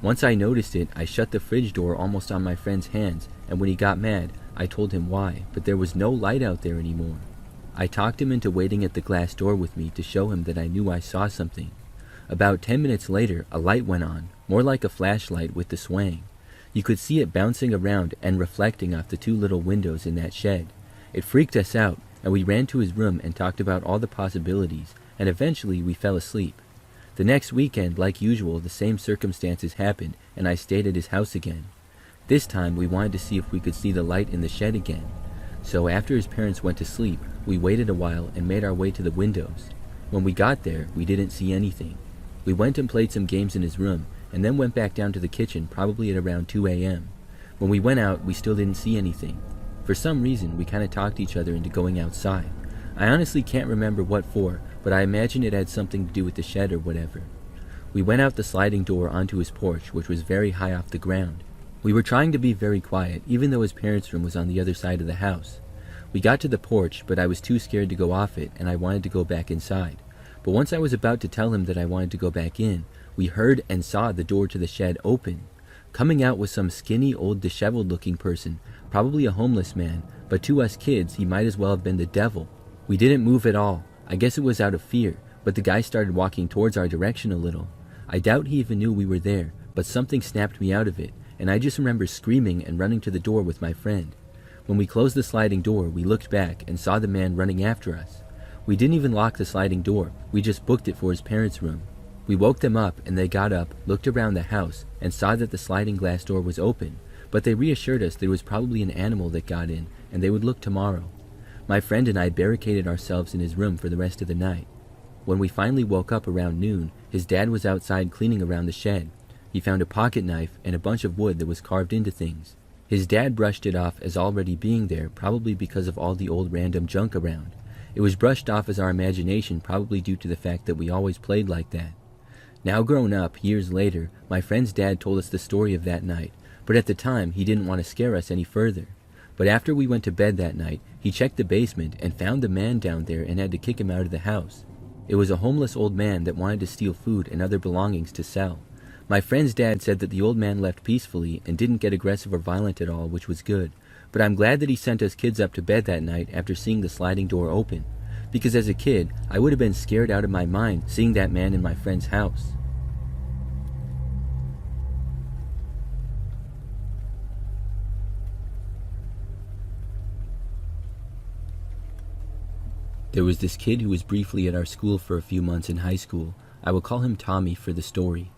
Once I noticed it, I shut the fridge door almost on my friend's hands, and when he got mad, I told him why, but there was no light out there anymore. I talked him into waiting at the glass door with me to show him that I knew I saw something. About 10 minutes later, a light went on, more like a flashlight with the swaying. You could see it bouncing around and reflecting off the 2 little windows in that shed. It freaked us out, and we ran to his room and talked about all the possibilities, and eventually we fell asleep. The next weekend, like usual, the same circumstances happened, and I stayed at his house again. This time, we wanted to see if we could see the light in the shed again. So after his parents went to sleep, we waited a while and made our way to the windows. When we got there, we didn't see anything. We went and played some games in his room, and then went back down to the kitchen probably at around 2 a.m. When we went out, we still didn't see anything. For some reason, we kind of talked each other into going outside. I honestly can't remember what for, but I imagine it had something to do with the shed or whatever. We went out the sliding door onto his porch, which was very high off the ground. We were trying to be very quiet, even though his parents' room was on the other side of the house. We got to the porch, but I was too scared to go off it, and I wanted to go back inside. But once I was about to tell him that I wanted to go back in, we heard and saw the door to the shed open. Coming out was some skinny, old, disheveled-looking person, probably a homeless man, but to us kids, he might as well have been the devil. We didn't move at all. I guess it was out of fear, but the guy started walking towards our direction a little. I doubt he even knew we were there, but something snapped me out of it, and I just remember screaming and running to the door with my friend. When we closed the sliding door, we looked back and saw the man running after us. We didn't even lock the sliding door, we just booked it for his parents' room. We woke them up and they got up, looked around the house, and saw that the sliding glass door was open, but they reassured us there was probably an animal that got in, and they would look tomorrow. My friend and I barricaded ourselves in his room for the rest of the night. When we finally woke up around noon, his dad was outside cleaning around the shed. He found a pocket knife and a bunch of wood that was carved into things. His dad brushed it off as already being there, probably because of all the old random junk around. It was brushed off as our imagination, probably due to the fact that we always played like that. Now grown up, years later, my friend's dad told us the story of that night, but at the time he didn't want to scare us any further. But after we went to bed that night, he checked the basement and found the man down there and had to kick him out of the house. It was a homeless old man that wanted to steal food and other belongings to sell. My friend's dad said that the old man left peacefully and didn't get aggressive or violent at all, which was good. But I'm glad that he sent us kids up to bed that night after seeing the sliding door open. Because as a kid, I would have been scared out of my mind seeing that man in my friend's house. There was this kid who was briefly at our school for a few months in high school. I will call him Tommy for the story.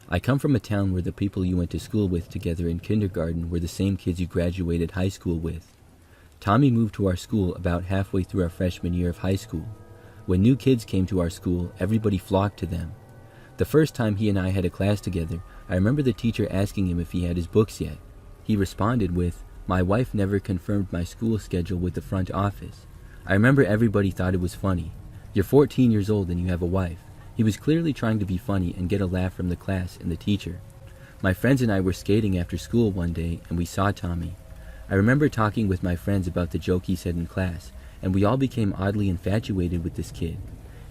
I come from a town where the people you went to school with together in kindergarten were the same kids you graduated high school with. Tommy moved to our school about halfway through our freshman year of high school. When new kids came to our school, everybody flocked to them. The first time he and I had a class together, I remember the teacher asking him if he had his books yet. He responded with, "My wife never confirmed my school schedule with the front office." I remember everybody thought it was funny. You're 14 years old and you have a wife. He was clearly trying to be funny and get a laugh from the class and the teacher. My friends and I were skating after school one day and we saw Tommy. I remember talking with my friends about the joke he said in class, and we all became oddly infatuated with this kid.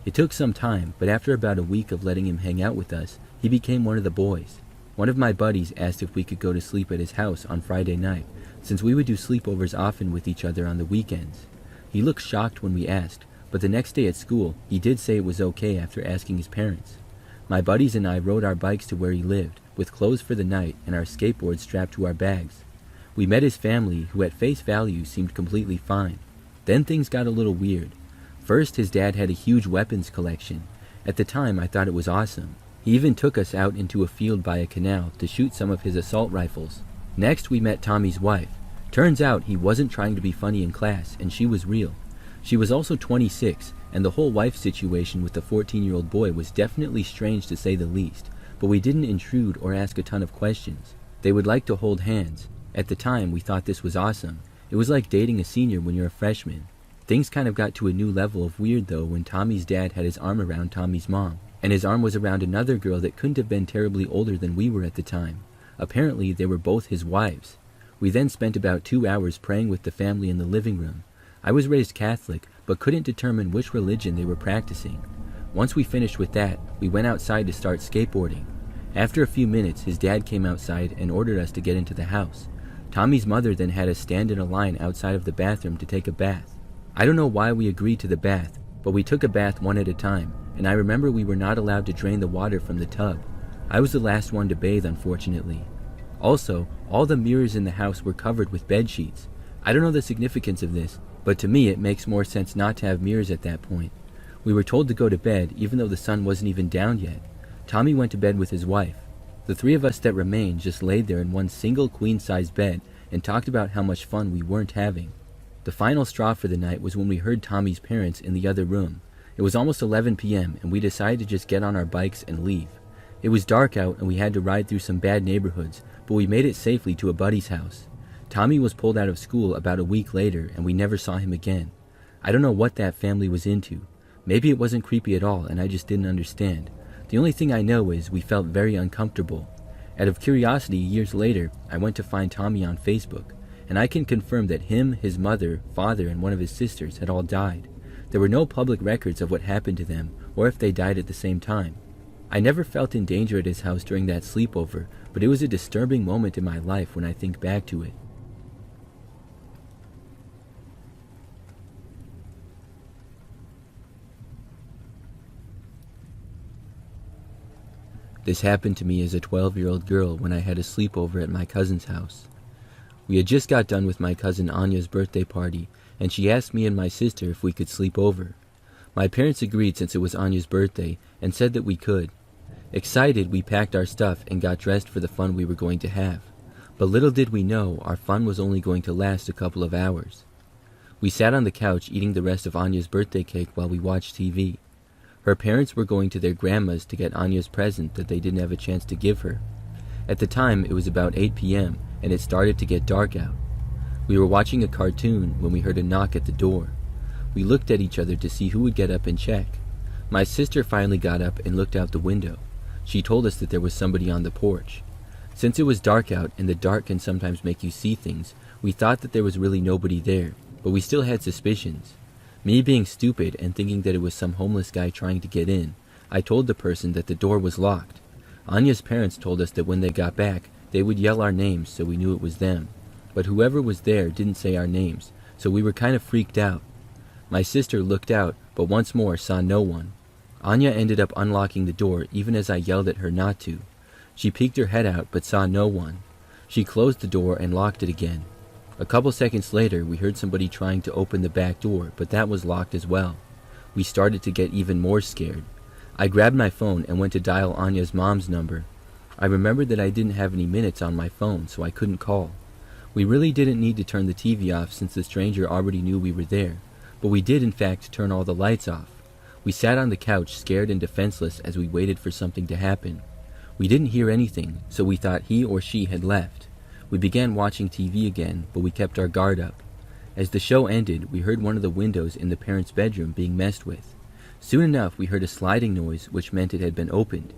It took some time, but after about a week of letting him hang out with us, he became one of the boys. One of my buddies asked if we could go to sleep at his house on Friday night, since we would do sleepovers often with each other on the weekends. He looked shocked when we asked, but the next day at school, he did say it was okay after asking his parents. My buddies and I rode our bikes to where he lived, with clothes for the night and our skateboards strapped to our bags. We met his family, who at face value seemed completely fine. Then things got a little weird. First, his dad had a huge weapons collection. At the time, I thought it was awesome. He even took us out into a field by a canal to shoot some of his assault rifles. Next, we met Tommy's wife. Turns out he wasn't trying to be funny in class, and she was real. She was also 26, and the whole wife situation with the 14-year-old boy was definitely strange to say the least, but we didn't intrude or ask a ton of questions. They would like to hold hands. At the time, we thought this was awesome. It was like dating a senior when you're a freshman. Things kind of got to a new level of weird though when Tommy's dad had his arm around Tommy's mom, and his arm was around another girl that couldn't have been terribly older than we were at the time. Apparently, they were both his wives. We then spent about 2 hours praying with the family in the living room. I was raised Catholic, but couldn't determine which religion they were practicing. Once we finished with that, we went outside to start skateboarding. After a few minutes, his dad came outside and ordered us to get into the house. Tommy's mother then had us stand in a line outside of the bathroom to take a bath. I don't know why we agreed to the bath, but we took a bath one at a time, and I remember we were not allowed to drain the water from the tub. I was the last one to bathe, unfortunately. Also, all the mirrors in the house were covered with bed sheets. I don't know the significance of this, but to me it makes more sense not to have mirrors at that point. We were told to go to bed even though the sun wasn't even down yet. Tommy went to bed with his wife. The three of us that remained just laid there in one single queen-size bed and talked about how much fun we weren't having. The final straw for the night was when we heard Tommy's parents in the other room. It was almost 11 p.m. and we decided to just get on our bikes and leave. It was dark out and we had to ride through some bad neighborhoods, but we made it safely to a buddy's house. Tommy was pulled out of school about a week later and we never saw him again. I don't know what that family was into. Maybe it wasn't creepy at all and I just didn't understand. The only thing I know is we felt very uncomfortable. Out of curiosity, years later, I went to find Tommy on Facebook, and I can confirm that him, his mother, father, and one of his sisters had all died. There were no public records of what happened to them or if they died at the same time. I never felt in danger at his house during that sleepover, but it was a disturbing moment in my life when I think back to it. This happened to me as a 12-year-old girl when I had a sleepover at my cousin's house. We had just got done with my cousin Anya's birthday party, and she asked me and my sister if we could sleep over. My parents agreed since it was Anya's birthday and said that we could. Excited, we packed our stuff and got dressed for the fun we were going to have. But little did we know, our fun was only going to last a couple of hours. We sat on the couch eating the rest of Anya's birthday cake while we watched TV. Her parents were going to their grandma's to get Anya's present that they didn't have a chance to give her. At the time, it was about 8 p.m., and it started to get dark out. We were watching a cartoon when we heard a knock at the door. We looked at each other to see who would get up and check. My sister finally got up and looked out the window. She told us that there was somebody on the porch. Since it was dark out and the dark can sometimes make you see things, we thought that there was really nobody there, but we still had suspicions. Me being stupid and thinking that it was some homeless guy trying to get in, I told the person that the door was locked. Anya's parents told us that when they got back, they would yell our names so we knew it was them. But whoever was there didn't say our names, so we were kind of freaked out. My sister looked out, but once more saw no one. Anya ended up unlocking the door even as I yelled at her not to. She peeked her head out but saw no one. She closed the door and locked it again. A couple seconds later, we heard somebody trying to open the back door, but that was locked as well. We started to get even more scared. I grabbed my phone and went to dial Anya's mom's number. I remembered that I didn't have any minutes on my phone, so I couldn't call. We really didn't need to turn the TV off since the stranger already knew we were there, but we did in fact turn all the lights off. We sat on the couch scared and defenseless as we waited for something to happen. We didn't hear anything, so we thought he or she had left. We began watching TV again, but we kept our guard up. As the show ended, we heard one of the windows in the parents' bedroom being messed with. Soon enough, we heard a sliding noise, which meant it had been opened.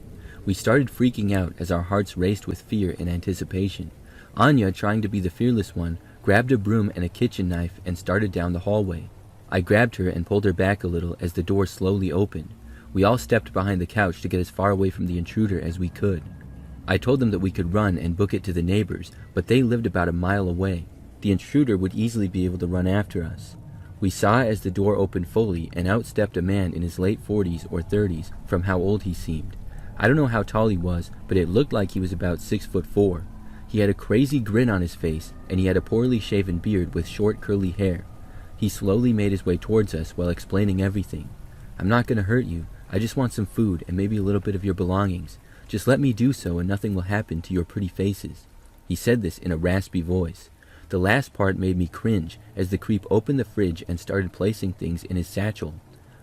We started freaking out as our hearts raced with fear and anticipation. Anya, trying to be the fearless one, grabbed a broom and a kitchen knife and started down the hallway. I grabbed her and pulled her back a little as the door slowly opened. We all stepped behind the couch to get as far away from the intruder as we could. I told them that we could run and book it to the neighbors, but they lived about a mile away. The intruder would easily be able to run after us. We saw as the door opened fully and out stepped a man in his late 40s or 30s from how old he seemed. I don't know how tall he was, but it looked like he was about 6'4". He had a crazy grin on his face, and he had a poorly shaven beard with short curly hair. He slowly made his way towards us while explaining everything. "I'm not going to hurt you. I just want some food and maybe a little bit of your belongings. Just let me do so and nothing will happen to your pretty faces." He said this in a raspy voice. The last part made me cringe as the creep opened the fridge and started placing things in his satchel.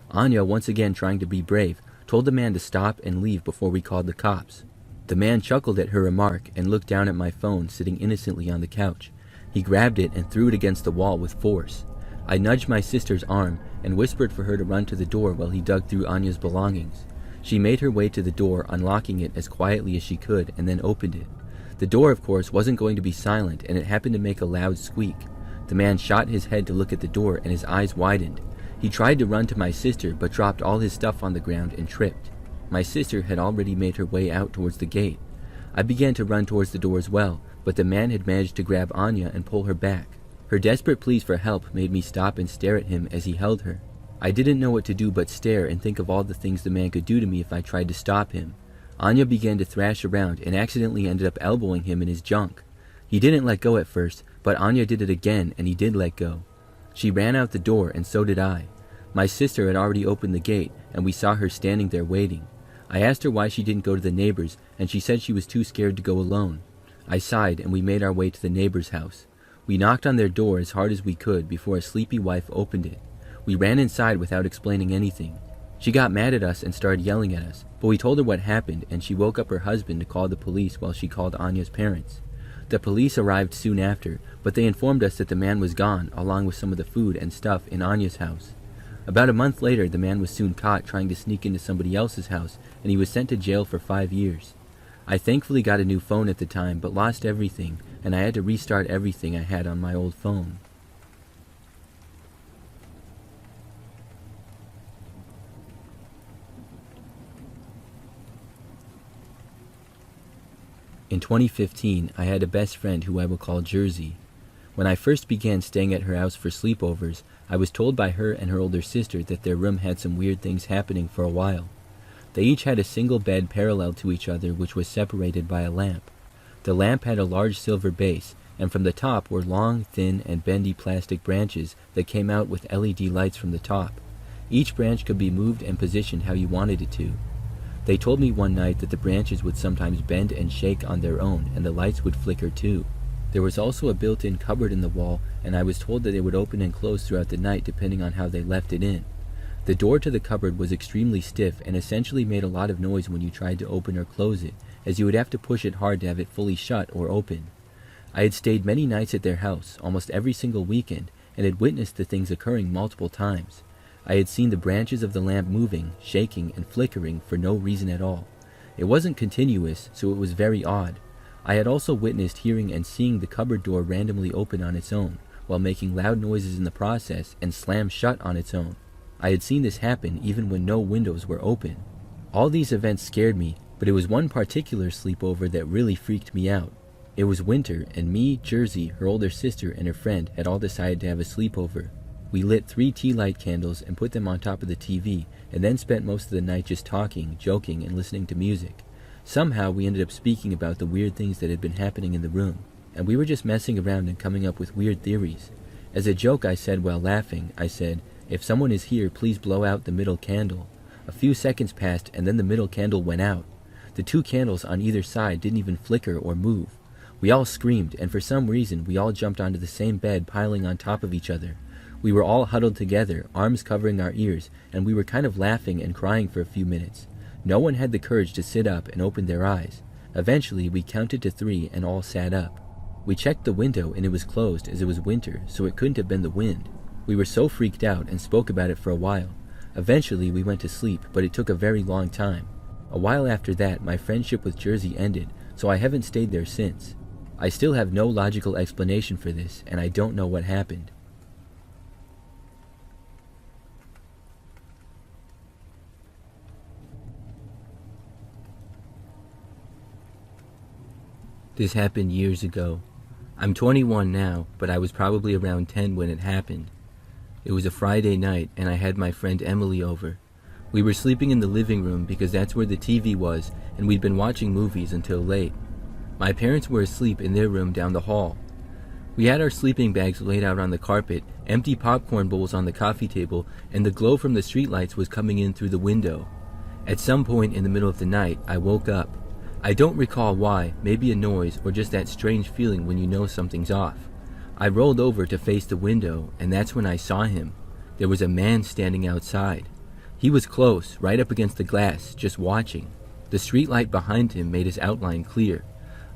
Anya, once again trying to be brave, told the man to stop and leave before we called the cops. The man chuckled at her remark and looked down at my phone sitting innocently on the couch. He grabbed it and threw it against the wall with force. I nudged my sister's arm and whispered for her to run to the door while he dug through Anya's belongings. She made her way to the door, unlocking it as quietly as she could, and then opened it. The door, of course, wasn't going to be silent, and it happened to make a loud squeak. The man shot his head to look at the door, and his eyes widened. He tried to run to my sister, but dropped all his stuff on the ground and tripped. My sister had already made her way out towards the gate. I began to run towards the door as well, but the man had managed to grab Anya and pull her back. Her desperate pleas for help made me stop and stare at him as he held her. I didn't know what to do but stare and think of all the things the man could do to me if I tried to stop him. Anya began to thrash around and accidentally ended up elbowing him in his junk. He didn't let go at first, but Anya did it again and he did let go. She ran out the door and so did I. My sister had already opened the gate and we saw her standing there waiting. I asked her why she didn't go to the neighbors and she said she was too scared to go alone. I sighed and we made our way to the neighbor's house. We knocked on their door as hard as we could before a sleepy wife opened it. We ran inside without explaining anything. She got mad at us and started yelling at us, but we told her what happened and she woke up her husband to call the police while she called Anya's parents. The police arrived soon after, but they informed us that the man was gone along with some of the food and stuff in Anya's house. About a month later, the man was soon caught trying to sneak into somebody else's house and he was sent to jail for 5 years. I thankfully got a new phone at the time but lost everything and I had to restart everything I had on my old phone. In 2015, I had a best friend who I will call Jersey. When I first began staying at her house for sleepovers, I was told by her and her older sister that their room had some weird things happening for a while. They each had a single bed parallel to each other which was separated by a lamp. The lamp had a large silver base, and from the top were long, thin, and bendy plastic branches that came out with LED lights from the top. Each branch could be moved and positioned how you wanted it to. They told me one night that the branches would sometimes bend and shake on their own, and the lights would flicker too. There was also a built-in cupboard in the wall, and I was told that it would open and close throughout the night depending on how they left it in. The door to the cupboard was extremely stiff and essentially made a lot of noise when you tried to open or close it, as you would have to push it hard to have it fully shut or open. I had stayed many nights at their house, almost every single weekend, and had witnessed the things occurring multiple times. I had seen the branches of the lamp moving, shaking, and flickering for no reason at all. It wasn't continuous, so it was very odd. I had also witnessed hearing and seeing the cupboard door randomly open on its own, while making loud noises in the process, and slam shut on its own. I had seen this happen even when no windows were open. All these events scared me, but it was one particular sleepover that really freaked me out. It was winter, and me, Jersey, her older sister, and her friend had all decided to have a sleepover. We lit 3 tea light candles and put them on top of the TV, and then spent most of the night just talking, joking, and listening to music. Somehow we ended up speaking about the weird things that had been happening in the room, and we were just messing around and coming up with weird theories. As a joke I said while laughing, I said, "If someone is here, please blow out the middle candle." A few seconds passed, and then the middle candle went out. The 2 candles on either side didn't even flicker or move. We all screamed, and for some reason we all jumped onto the same bed, piling on top of each other. We were all huddled together, arms covering our ears, and we were kind of laughing and crying for a few minutes. No one had the courage to sit up and open their eyes. Eventually, we counted to 3 and all sat up. We checked the window and it was closed as it was winter, so it couldn't have been the wind. We were so freaked out and spoke about it for a while. Eventually, we went to sleep, but it took a very long time. A while after that, my friendship with Jersey ended, so I haven't stayed there since. I still have no logical explanation for this, and I don't know what happened. This happened years ago. I'm 21 now, but I was probably around 10 when it happened. It was a Friday night, and I had my friend Emily over. We were sleeping in the living room because that's where the TV was, and we'd been watching movies until late. My parents were asleep in their room down the hall. We had our sleeping bags laid out on the carpet, empty popcorn bowls on the coffee table, and the glow from the streetlights was coming in through the window. At some point in the middle of the night, I woke up. I don't recall why, maybe a noise or just that strange feeling when you know something's off. I rolled over to face the window, and that's when I saw him. There was a man standing outside. He was close, right up against the glass, just watching. The streetlight behind him made his outline clear.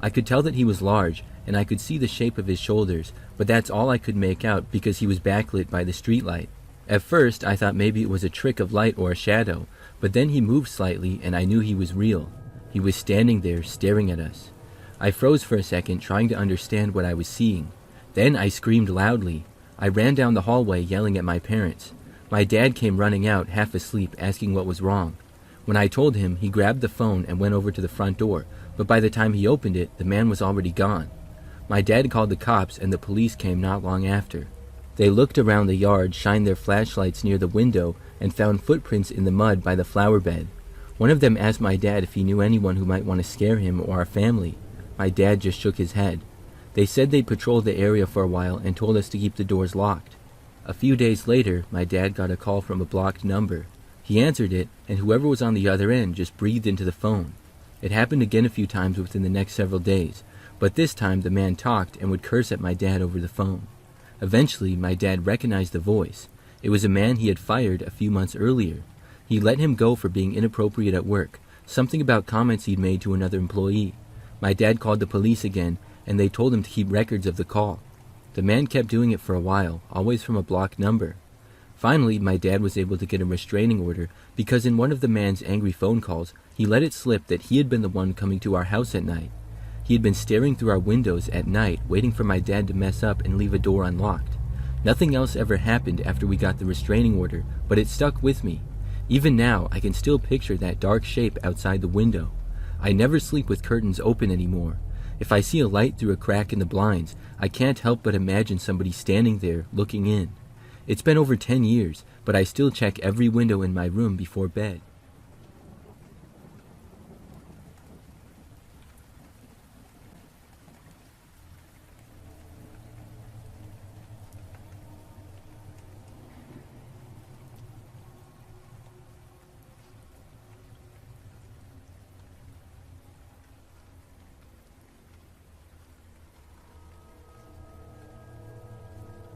I could tell that he was large, and I could see the shape of his shoulders, but that's all I could make out because he was backlit by the streetlight. At first, I thought maybe it was a trick of light or a shadow, but then he moved slightly, and I knew he was real. He was standing there, staring at us. I froze for a second, trying to understand what I was seeing. Then I screamed loudly. I ran down the hallway, yelling at my parents. My dad came running out, half asleep, asking what was wrong. When I told him, he grabbed the phone and went over to the front door, but by the time he opened it, the man was already gone. My dad called the cops, and the police came not long after. They looked around the yard, shined their flashlights near the window, and found footprints in the mud by the flower bed. One of them asked my dad if he knew anyone who might want to scare him or our family. My dad just shook his head. They said they'd patrolled the area for a while and told us to keep the doors locked. A few days later, my dad got a call from a blocked number. He answered it, and whoever was on the other end just breathed into the phone. It happened again a few times within the next several days, but this time the man talked and would curse at my dad over the phone. Eventually, my dad recognized the voice. It was a man he had fired a few months earlier. He let him go for being inappropriate at work, something about comments he'd made to another employee. My dad called the police again, and they told him to keep records of the call. The man kept doing it for a while, always from a blocked number. Finally, my dad was able to get a restraining order because in one of the man's angry phone calls, he let it slip that he had been the one coming to our house at night. He had been staring through our windows at night, waiting for my dad to mess up and leave a door unlocked. Nothing else ever happened after we got the restraining order, but it stuck with me. Even now, I can still picture that dark shape outside the window. I never sleep with curtains open anymore. If I see a light through a crack in the blinds, I can't help but imagine somebody standing there, looking in. It's been over 10 years, but I still check every window in my room before bed.